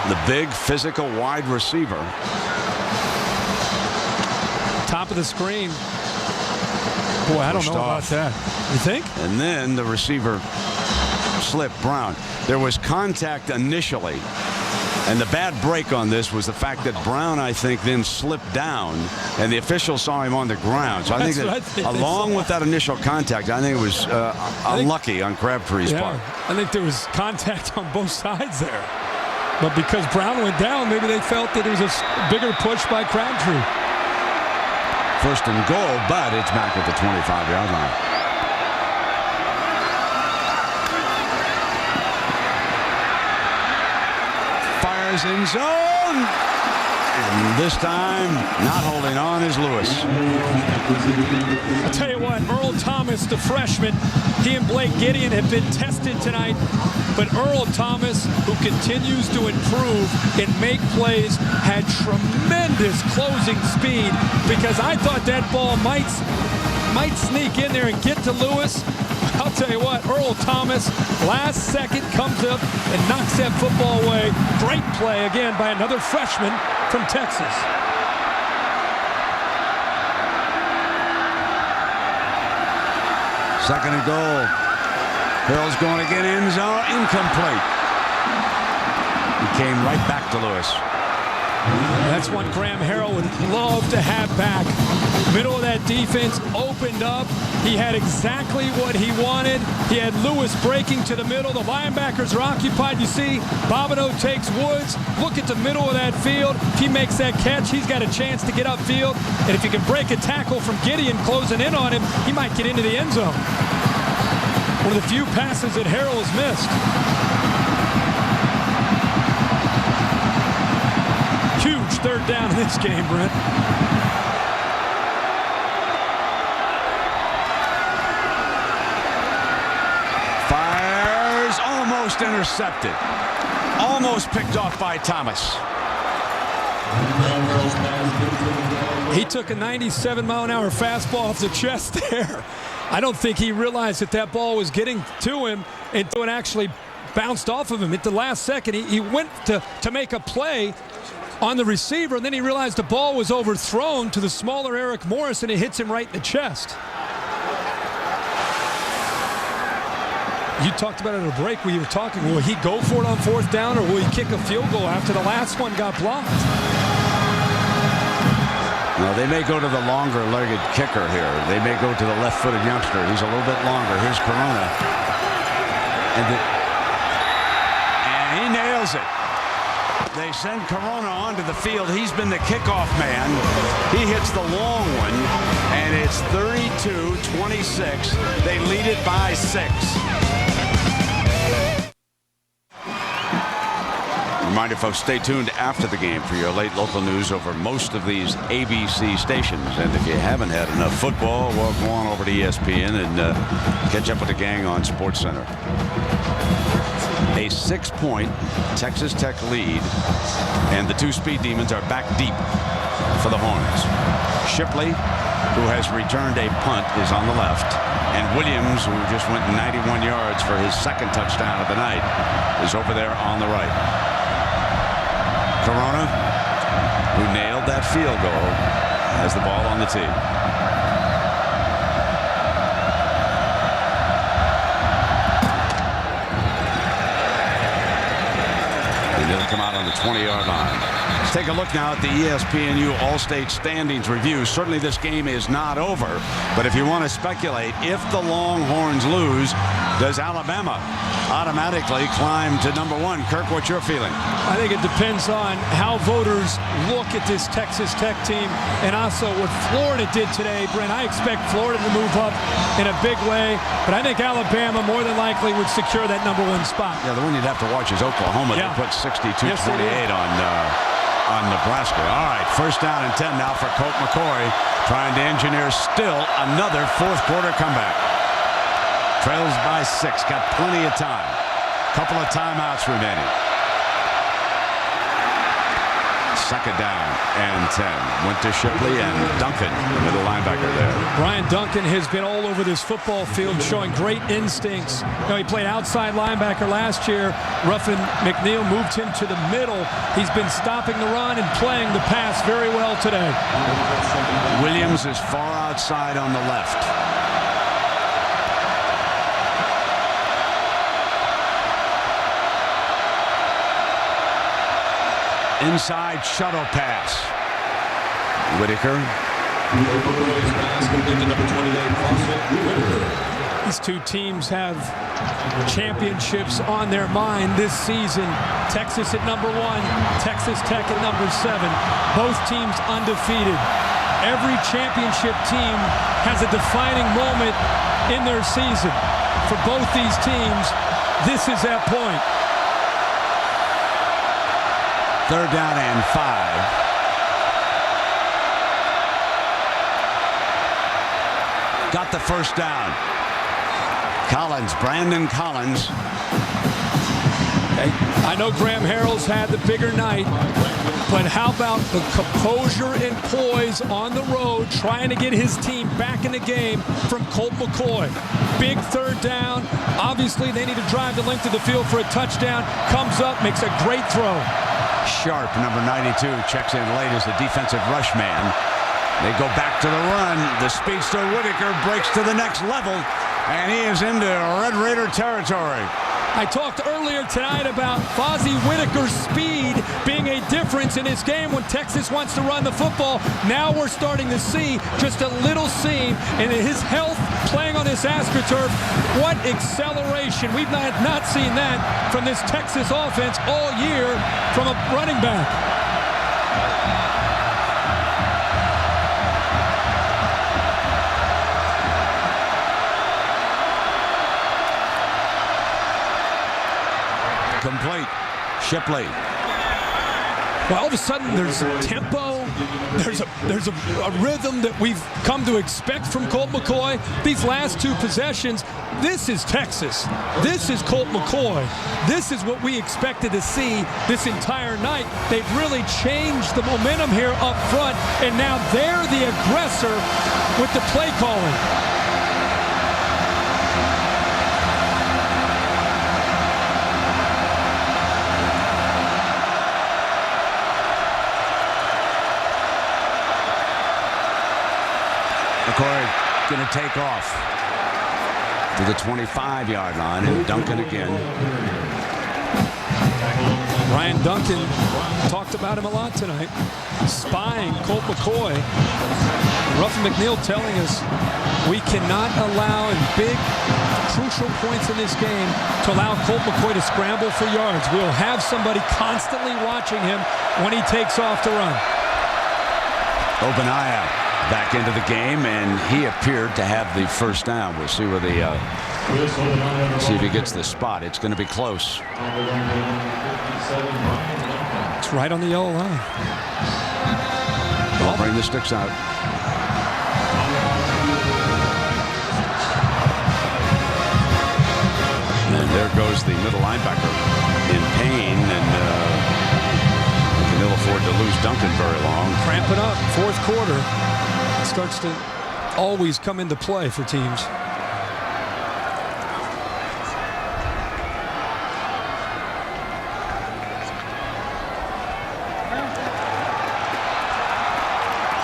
The big physical wide receiver. Top of the screen. Boy, I don't know about that. You think? And then the receiver slipped. Brown. There was contact initially. And the bad break on this was the fact that Brown, I think, then slipped down, and the officials saw him on the ground. So I think that along with that initial contact, I think it was unlucky on Crabtree's part. I think there was contact on both sides there. But because Brown went down, maybe they felt that it was a bigger push by Crabtree. 1st and goal, but it's back at the 25-yard line. In zone, and This time, not holding on is Lewis. I'll tell you what, Earl Thomas, the freshman, he and Blake Gideon have been tested tonight. But Earl Thomas, who continues to improve and make plays, had tremendous closing speed, because I thought that ball might sneak in there and get to Lewis. I'll tell you what, Earl Thomas, last second, comes up and knocks that football away. Great play again by another freshman from Texas. Second and goal. Hill's going again, end zone, incomplete. He came right back to Lewis. That's one Graham Harrell would love to have back. Middle of that defense opened up. He had exactly what he wanted. He had Lewis breaking to the middle. The linebackers are occupied. You see, Bobineau takes Woods. Look at the middle of that field. If he makes that catch, he's got a chance to get upfield. And if he can break a tackle from Gideon closing in on him, he might get into the end zone. One of the few passes that Harrell has missed. Huge third down in this game, Brent. Fires, almost intercepted. Almost picked off by Thomas. He took a 97-mile-an-hour fastball off the chest there. I don't think he realized that that ball was getting to him until it actually bounced off of him at the last second. He went to make a play on the receiver, and then he realized the ball was overthrown to the smaller Eric Morris, and it hits him right in the chest. You talked about it at a break where you were talking, will he go for it on fourth down, or will he kick a field goal after the last one got blocked? No, they may go to the longer-legged kicker here. They may go to the left-footed youngster. He's a little bit longer. Here's Corona. And he nails it. They send Corona onto the field. He's been the kickoff man. He hits the long one, and it's 32-26. They lead it by 6. Reminder, folks, stay tuned after the game for your late local news over most of these ABC stations. And if you haven't had enough football, well, go on over to ESPN and catch up with the gang on SportsCenter. A 6-point Texas Tech lead, and the two Speed Demons are back deep for the Horns. Shipley, who has returned a punt, is on the left, and Williams, who just went 91 yards for his second touchdown of the night, is over there on the right. Corona, who nailed that field goal, has the ball on the tee. And it'll come out on the 20-yard line. Let's take a look now at the ESPNU All-State Standings Review. Certainly this game is not over, but if you want to speculate, if the Longhorns lose, does Alabama automatically climb to number 1? Kirk, what's your feeling? I think it depends on how voters look at this Texas Tech team, and also what Florida did today. Brent, I expect Florida to move up in a big way, but I think Alabama more than likely would secure that number 1 spot. Yeah, the one you'd have to watch is Oklahoma. Yeah. They put 62-28 on Nebraska. All right, first down and 10 now for Colt McCoy, trying to engineer still another fourth-quarter comeback. Trails by 6, got plenty of time. Couple of timeouts remaining. Second down and 10. Went to Shipley and Duncan, the middle linebacker there. Brian Duncan has been all over this football field, showing great instincts. You know, he played outside linebacker last year. Ruffin McNeil moved him to the middle. He's been stopping the run and playing the pass very well today. Williams is far outside on the left. Inside shuttle pass. Whitaker. These two teams have championships on their mind this season. Texas at number 1, Texas Tech at number 7. Both teams undefeated. Every championship team has a defining moment in their season. For both these teams, this is that point. Third down and 5. got the first down. Brandon Collins. I know Graham Harrell's had the bigger night, but how about the composure and poise on the road trying to get his team back in the game from Colt McCoy. Big third down. Obviously, they need to drive the length of the field for a touchdown. Comes up, makes a great throw. Sharp, number 92, checks in late as the defensive rush man. They go back to the run. The speedster Whitaker breaks to the next level, and he is into Red Raider territory. I talked earlier tonight about Fozzie Whitaker's speed being a difference in this game when Texas wants to run the football. Now we're starting to see just a little seam in his health playing on this AstroTurf. What acceleration. We've not seen that from this Texas offense all year from a running back. Complete. Shipley. Well, all of a sudden, there's tempo. There's a rhythm that we've come to expect from Colt McCoy. These last two possessions, this is Texas. This is Colt McCoy. This is what we expected to see this entire night. They've really changed the momentum here up front, and now they're the aggressor with the play calling. McCoy going to take off to the 25-yard line, and Duncan again. Ryan Duncan talked about him a lot tonight, spying Colt McCoy. Ruffin McNeil telling us we cannot allow in big, crucial points in this game to allow Colt McCoy to scramble for yards. We'll have somebody constantly watching him when he takes off to run. Obaniah back into the game, and he appeared to have the first down. We'll see where see if he gets the spot. It's going to be close. It's right on the yellow line. They'll bring the sticks out. And there goes the middle linebacker in pain, and can ill afford to lose Duncan very long. Cramping up, fourth quarter. Starts to always come into play for teams.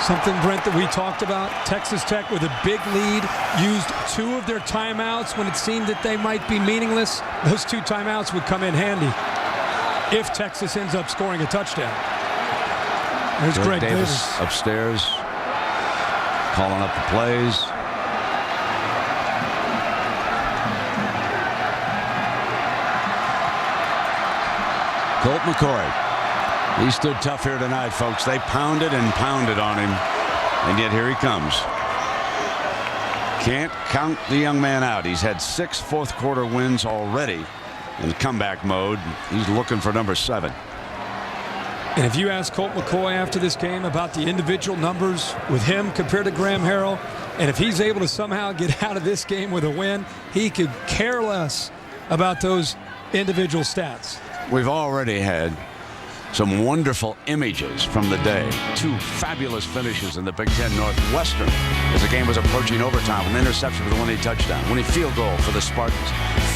Something, Brent, that we talked about. Texas Tech with a big lead used two of their timeouts when it seemed that they might be meaningless. Those two timeouts would come in handy if Texas ends up scoring a touchdown. There's Greg Davis upstairs, calling up the plays. Colt McCoy. He stood tough here tonight, folks. They pounded and pounded on him, and yet here he comes. Can't count the young man out. He's had 6 fourth-quarter wins already in comeback mode. He's looking for number 7. And if you ask Colt McCoy after this game about the individual numbers with him compared to Graham Harrell, and if he's able to somehow get out of this game with a win, he could care less about those individual stats. We've already had some wonderful images from the day. 2 fabulous finishes in the Big Ten Northwestern as the game was approaching overtime. An interception for the winning touchdown. Winning field goal for the Spartans.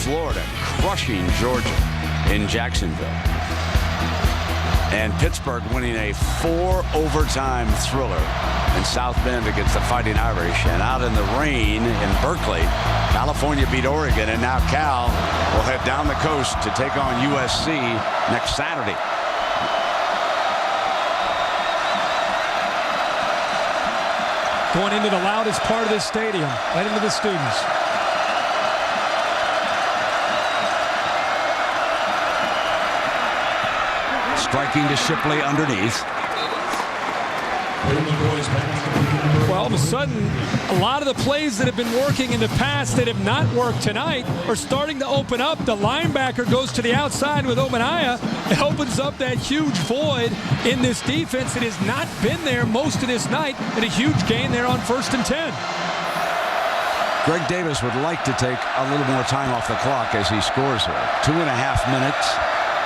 Florida crushing Georgia in Jacksonville. And Pittsburgh winning a 4-overtime thriller in South Bend against the Fighting Irish. And out in the rain in Berkeley, California beat Oregon, and now Cal will head down the coast to take on USC next Saturday. Going into the loudest part of this stadium, right into the students. Striking to Shipley underneath. Well, all of a sudden, a lot of the plays that have been working in the past that have not worked tonight are starting to open up. The linebacker goes to the outside with Obaniah. It opens up that huge void in this defense that has not been there most of this night, and a huge gain there on 1st and 10. Greg Davis would like to take a little more time off the clock as he scores here. 2.5 minutes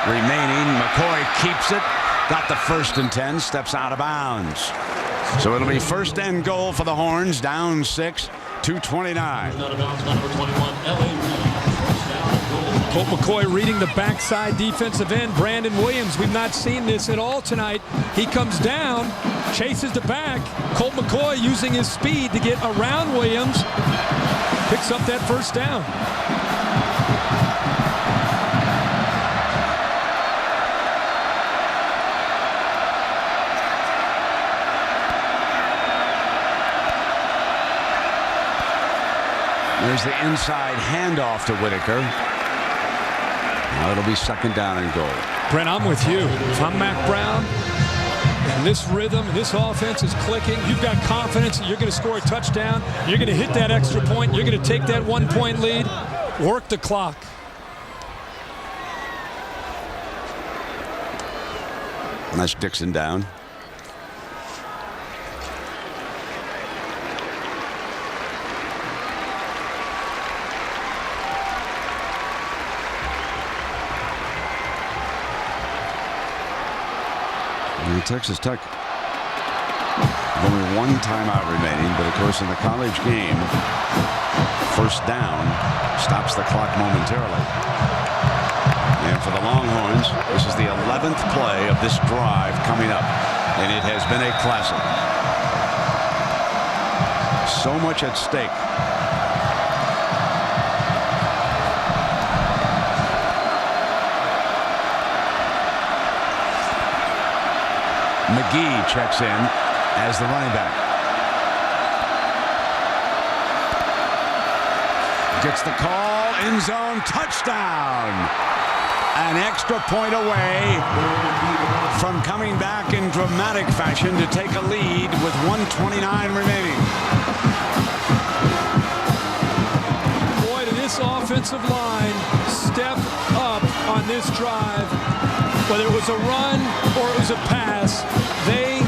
remaining. McCoy keeps it. Got the 1st and 10. Steps out of bounds. So it'll be 1st and goal for the Horns. Down 6. 2:29. Colt McCoy reading the backside defensive end. Brandon Williams, we've not seen this at all tonight. He comes down, chases the back. Colt McCoy using his speed to get around Williams. Picks up that 1st down. There's the inside handoff to Whitaker. Now it'll be 2nd down and goal. Brent, I'm with you. If I'm Mac Brown, and this rhythm, this offense is clicking, you've got confidence that you're going to score a touchdown, you're going to hit that extra point, you're going to take that 1-point lead, work the clock. And that's Dixon down. Texas Tech, only 1 timeout remaining, but of course in the college game, 1st down stops the clock momentarily. And for the Longhorns, this is the 11th play of this drive coming up, and it has been a classic. So much at stake. McGee checks in as the running back. Gets the call, end zone, touchdown. An extra point away from coming back in dramatic fashion to take a lead with 1:29 remaining. Boy, did this offensive line step up on this drive. Whether it was a run or it was a pass, they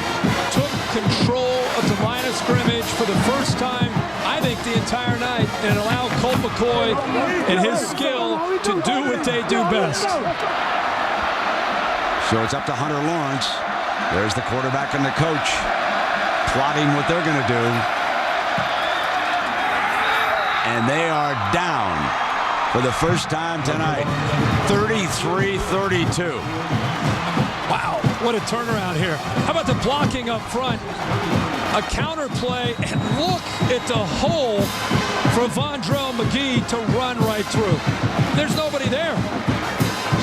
took control of the line of scrimmage for the first time, I think, the entire night, and it allowed Colt McCoy and his skill to do what they do best. So it's up to Hunter Lawrence. There's the quarterback and the coach plotting what they're going to do. And they are down for the first time tonight, 33-32. Wow, what a turnaround here. How about the blocking up front? A counter play, and look at the hole for Vondrell McGee to run right through. There's nobody there.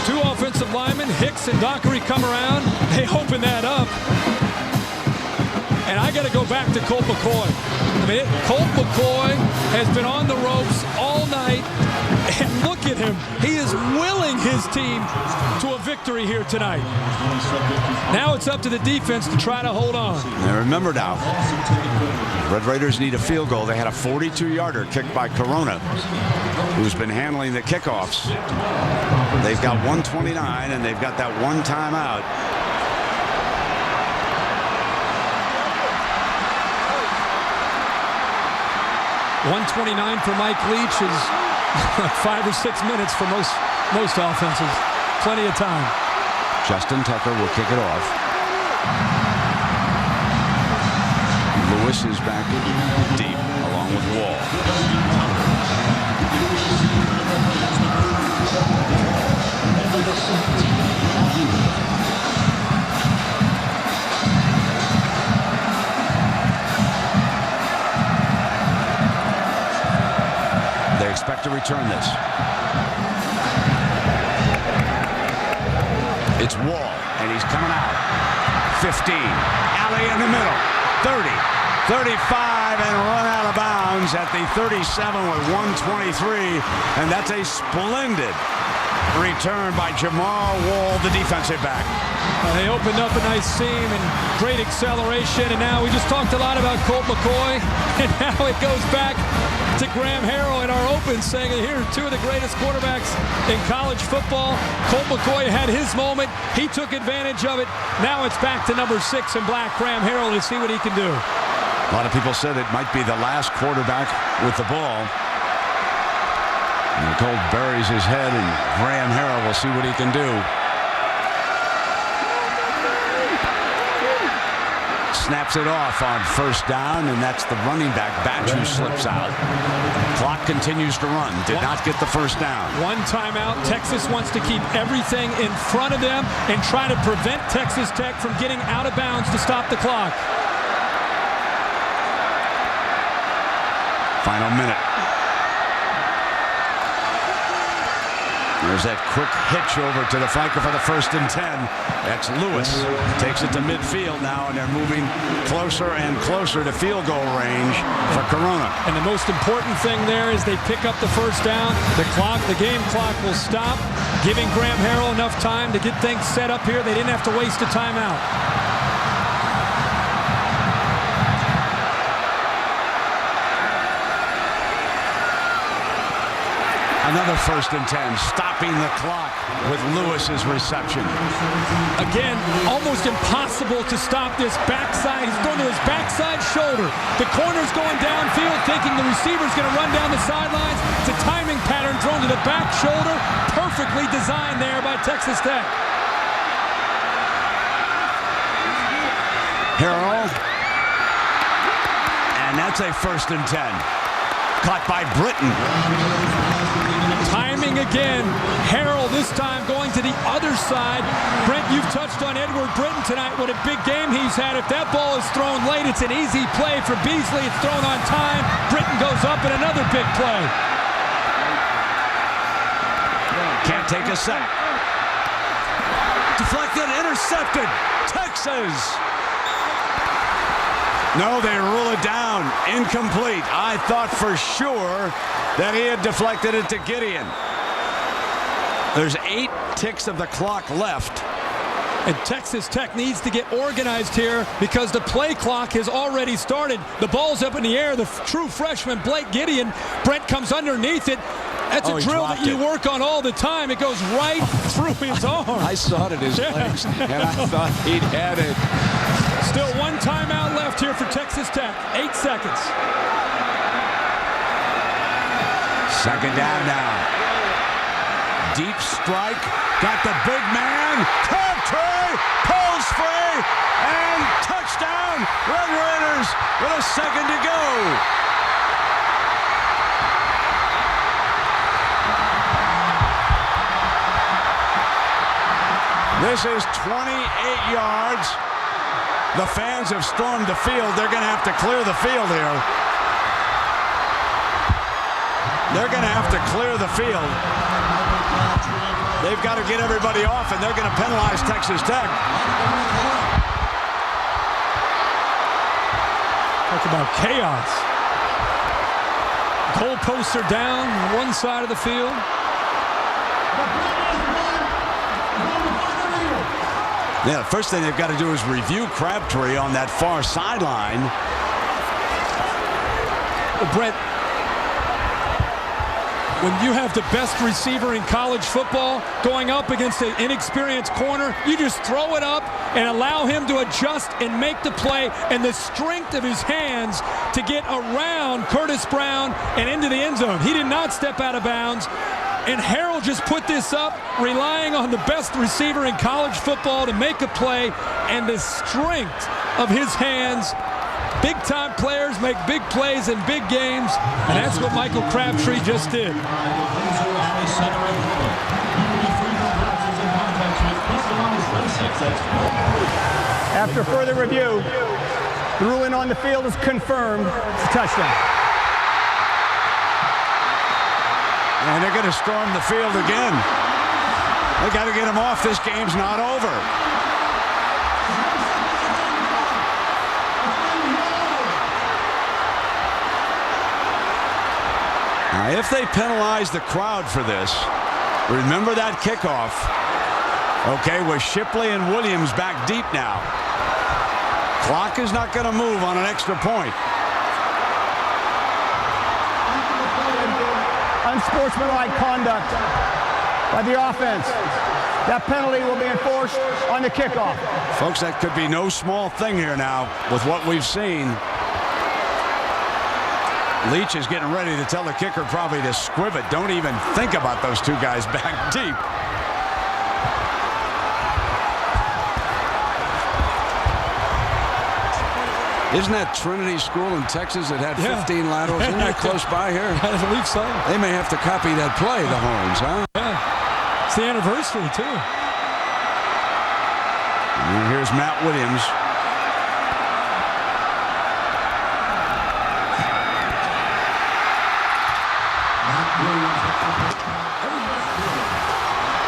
2 offensive linemen, Hicks and Dockery, come around. They open that up. And I got to go back to Colt McCoy. I mean, Colt McCoy has been on the ropes all night. And look at him. He is willing his team to a victory here tonight. Now it's up to the defense to try to hold on. Now remember now, Red Raiders need a field goal. They had a 42-yarder kicked by Corona, who's been handling the kickoffs. They've got 1:29, and they've got that 1 timeout. .129 for Mike Leach is 5 or 6 minutes for most offenses. Plenty of time. Justin Tucker will kick it off. Lewis is back deep along with Wall. They expect to return this. It's Wall, and he's coming out. 15. Alley in the middle. 30. 35, and run out of bounds at the 37 with 1:23. And that's a splendid return by Jamar Wall, the defensive back. They opened up a nice seam and great acceleration. And now we just talked a lot about Colt McCoy. And now it goes back to Graham Harrell in our open, saying that here are 2 of the greatest quarterbacks in college football. Colt McCoy had his moment. He took advantage of it. Now it's back to number 6 in black, Graham Harrell, to see what he can do. A lot of people said it might be the last quarterback with the ball. And Colt buries his head, and Graham Harrell will see what he can do. Snaps it off on first down, and that's the running back, Batch, who slips out. Clock continues to run. Did not get the first down. One timeout. Texas wants to keep everything in front of them and try to prevent Texas Tech from getting out of bounds to stop the clock. Final minute. There's that quick hitch over to the flanker for the 1st and 10. That's Lewis. Takes it to midfield now, and they're moving closer and closer to field goal range for Corona. And the most important thing there is they pick up the first down. The game clock will stop, giving Graham Harrell enough time to get things set up here. They didn't have to waste a timeout. Another 1st and 10, stopping the clock with Lewis's reception. Again, almost impossible to stop this backside. He's going to his backside shoulder. The corner's going downfield, thinking the receiver's going to run down the sidelines. It's a timing pattern thrown to the back shoulder. Perfectly designed there by Texas Tech. Harrell. And that's a 1st and 10. Caught by Britton. Timing again. Harrell this time going to the other side. Brent, you've touched on Edward Britton tonight. What a big game he's had. If that ball is thrown late, it's an easy play for Beasley. It's thrown on time. Britton goes up in another big play. Can't take a sack. Deflected, intercepted. Texas. No, they rule it down. Incomplete. I thought for sure that he had deflected it to Gideon. There's 8 ticks of the clock left. And Texas Tech needs to get organized here because the play clock has already started. The ball's up in the air. The true freshman, Blake Gideon. Brent comes underneath it. That's a drill that you work on all the time. It goes right through his arm. I saw it in his legs, and I thought he'd had it. Still one timeout left here for Texas Tech. 8 seconds. 2nd down now. Deep strike. Got the big man. Crabtree pulls free. And touchdown. Red Raiders with a second to go. This is 28 yards. The fans have stormed the field. They're going to have to clear the field here. They're going to have to clear the field. They've got to get everybody off, and they're going to penalize Texas Tech. Talk about chaos. Goalposts are down on one side of the field. Yeah, the first thing they've got to do is review Crabtree on that far sideline. Well, Brett, when you have the best receiver in college football going up against an inexperienced corner, you just throw it up and allow him to adjust and make the play, and the strength of his hands to get around Curtis Brown and into the end zone. He did not step out of bounds. And Harrell just put this up, relying on the best receiver in college football to make a play, and the strength of his hands. Big-time players make big plays in big games, and that's what Michael Crabtree just did. After further review, the ruling on the field is confirmed. It's a touchdown. And they're going to storm the field again. They got to get him off. This game's not over. Now, if they penalize the crowd for this, remember that kickoff. Okay, with Shipley and Williams back deep now. Clock is not going to move on an extra point. Unsportsmanlike conduct by the offense. That penalty will be enforced on the kickoff. Folks, that could be no small thing here now with what we've seen. Leach is getting ready to tell the kicker probably to squib it. Don't even think about those two guys back deep. Isn't that Trinity School in Texas that had 15 laterals? Isn't that close by here? I believe so. They may have to copy that play, the Horns, huh? Yeah. It's the anniversary, too. And here's Matt Williams.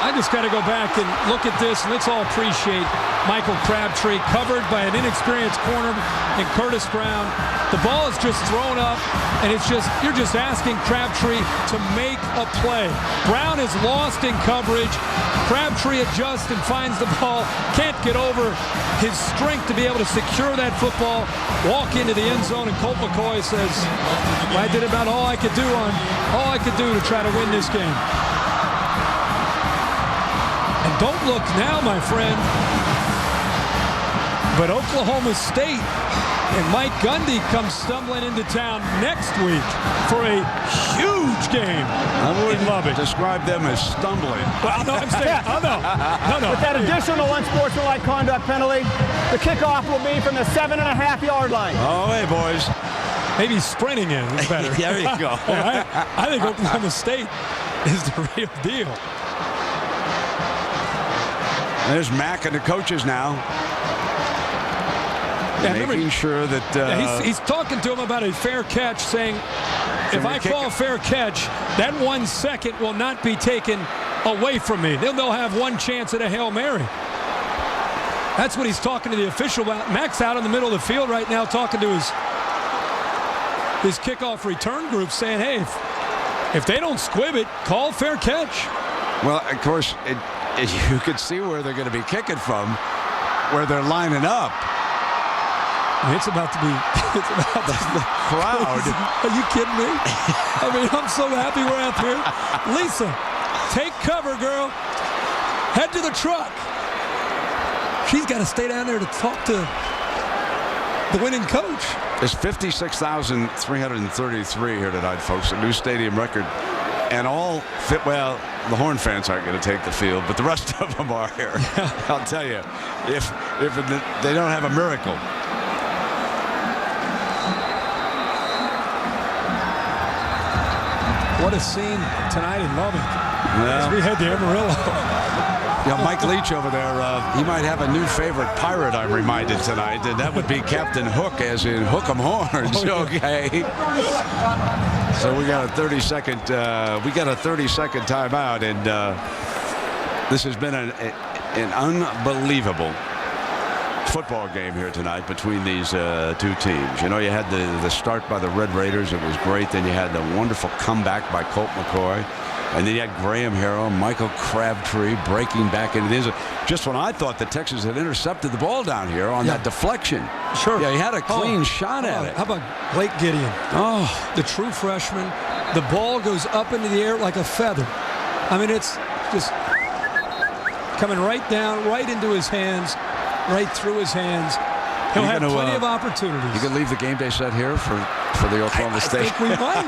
I just got to go back and look at this. Let's all appreciate Michael Crabtree, covered by an inexperienced corner and Curtis Brown. The ball is just thrown up, and it's just, you're just asking Crabtree to make a play. Brown is lost in coverage. Crabtree adjusts and finds the ball. Can't get over his strength to be able to secure that football, walk into the end zone, and Colt McCoy says, I did about all I could do to try to win this game. And don't look now, my friend, but Oklahoma State and Mike Gundy comes stumbling into town next week for a huge game. I wouldn't describe them as stumbling. Well, no, I'm saying, no. With that additional unsportsmanlike conduct penalty, the kickoff will be from the 7.5-yard line. Oh, hey, boys. Maybe sprinting in is better. There you go. I think Oklahoma State is the real deal. There's Mack and the coaches now. Making sure that... he's talking to him about a fair catch, saying, if I call a fair catch, that 1 second will not be taken away from me. Then they'll have one chance at a Hail Mary. That's what he's talking to the official about. Mack's out in the middle of the field right now talking to his kickoff return group, saying, hey, if they don't squib it, call fair catch. Well, of course, you could see where they're going to be kicking from, where they're lining up. It's about to be, the crowd. Are you kidding me? I mean, I'm so happy we're out here. Lisa, take cover, girl. Head to the truck. She's got to stay down there to talk to the winning coach. It's 56,333 here tonight, folks. A new stadium record. And all fit well. The Horn fans aren't going to take the field, but the rest of them are here. I'll tell you, if they don't have a miracle. What a scene tonight in Lubbock. As we head to Amarillo. Mike Leach over there, he might have a new favorite pirate, I'm reminded tonight, and that would be Captain Hook, as in Hook 'em Horns. Okay. So we got a 30-second timeout, and this has been an unbelievable football game here tonight between these two teams. You know, you had the start by the Red Raiders. It was great. Then you had the wonderful comeback by Colt McCoy. And then you had Graham Harrell, Michael Crabtree breaking back into the end zone. Just when I thought that Texas had intercepted the ball down here on that deflection. Sure. Yeah, he had a clean shot at it. How about Blake Gideon? Oh, the true freshman. The ball goes up into the air like a feather. I mean, it's just coming right down, right into his hands, right through his hands. He'll have plenty of opportunities. You could leave the game day set here for the Oklahoma State. I think we might.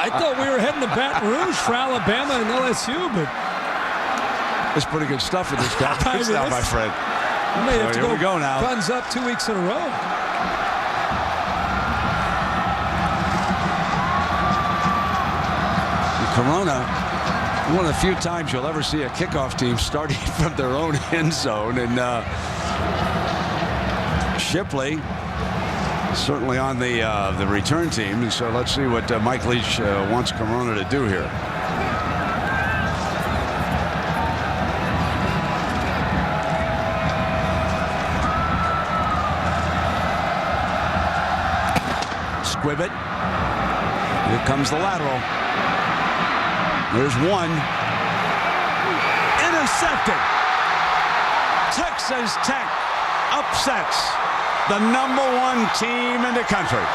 I thought we were heading to Baton Rouge for Alabama and LSU, but it's pretty good stuff with this conference now, my friend. We may have to go now. Guns up 2 weeks in a row. Corona, one of the few times you'll ever see a kickoff team starting from their own end zone, and Shipley certainly on the return team. And so let's see what Mike Leach wants Corona to do here. Squib it. Here comes the lateral. There's one. Intercepted. Texas Tech upsets the #1 team in the country.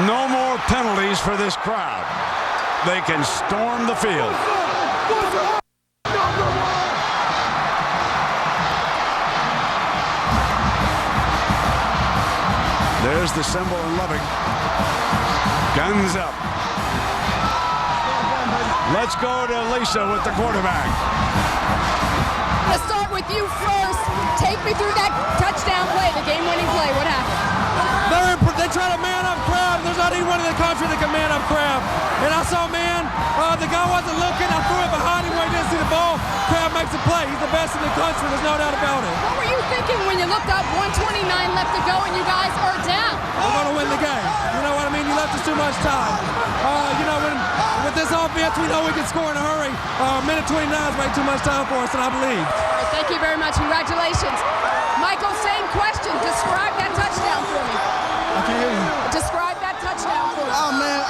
No more penalties for this crowd. They can storm the field. There's the symbol in Lubbock. Guns up. Let's go to Lisa with the quarterback. Let's start with you first. Take me through that touchdown play, the game-winning play. What happened? They try to man-up Crab. There's not anyone in the country that can man-up Crab. And I saw, the guy wasn't looking. I threw it behind him where he didn't see the ball. Crab makes a play. He's the best in the country. There's no doubt about it. What were you thinking when you looked up 129 left to go and you guys are down? We're going to win the game. You know what I mean? You left us too much time. With this offense, we know we can score in a hurry. Minute 29 is way too much time for us, and I believe. All right, thank you very much. Congratulations. Michael, same question. Describe that touchdown for me. I can't hear you. Describe that touchdown for me. Oh, man,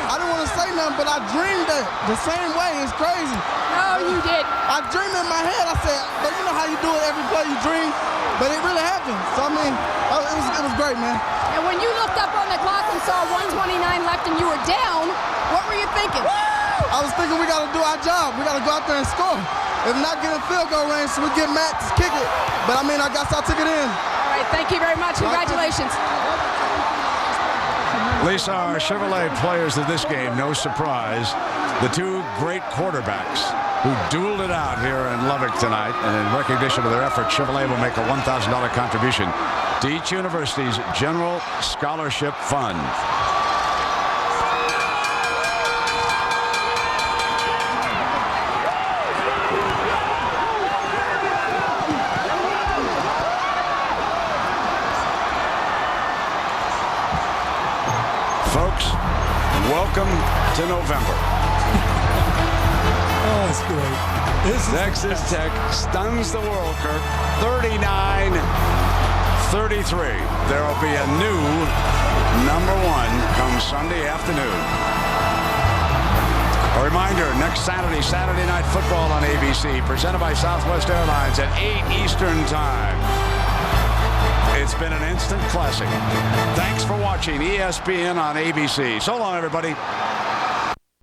I don't want to say nothing, but I dreamed that the same way. It's crazy. No, you did. I dreamed in my head. I said, but you know how you do it every play you dream? But it really happened. So, I mean, it was great, man. And when you looked up on the clock and saw 129 left and you were down, what were you thinking? I was thinking we got to do our job. We got to go out there and score. If not get in field goal range, so we get Matt to kick it. But, I mean, I guess I took it in. All right, thank you very much. Congratulations. Lisa, our Chevrolet players of this game, no surprise, the two great quarterbacks who dueled it out here in Lubbock tonight. And in recognition of their efforts, Chevrolet will make a $1,000 contribution to each university's General Scholarship Fund. Folks, welcome to November. Oh, that's great. Texas Tech stuns the world, Kirk. 39-33. There will be a new #1 come Sunday afternoon. A reminder, next Saturday, Saturday Night Football on ABC, presented by Southwest Airlines at 8 Eastern Time. It's been an instant classic. Thanks for watching ESPN on ABC. So long, everybody.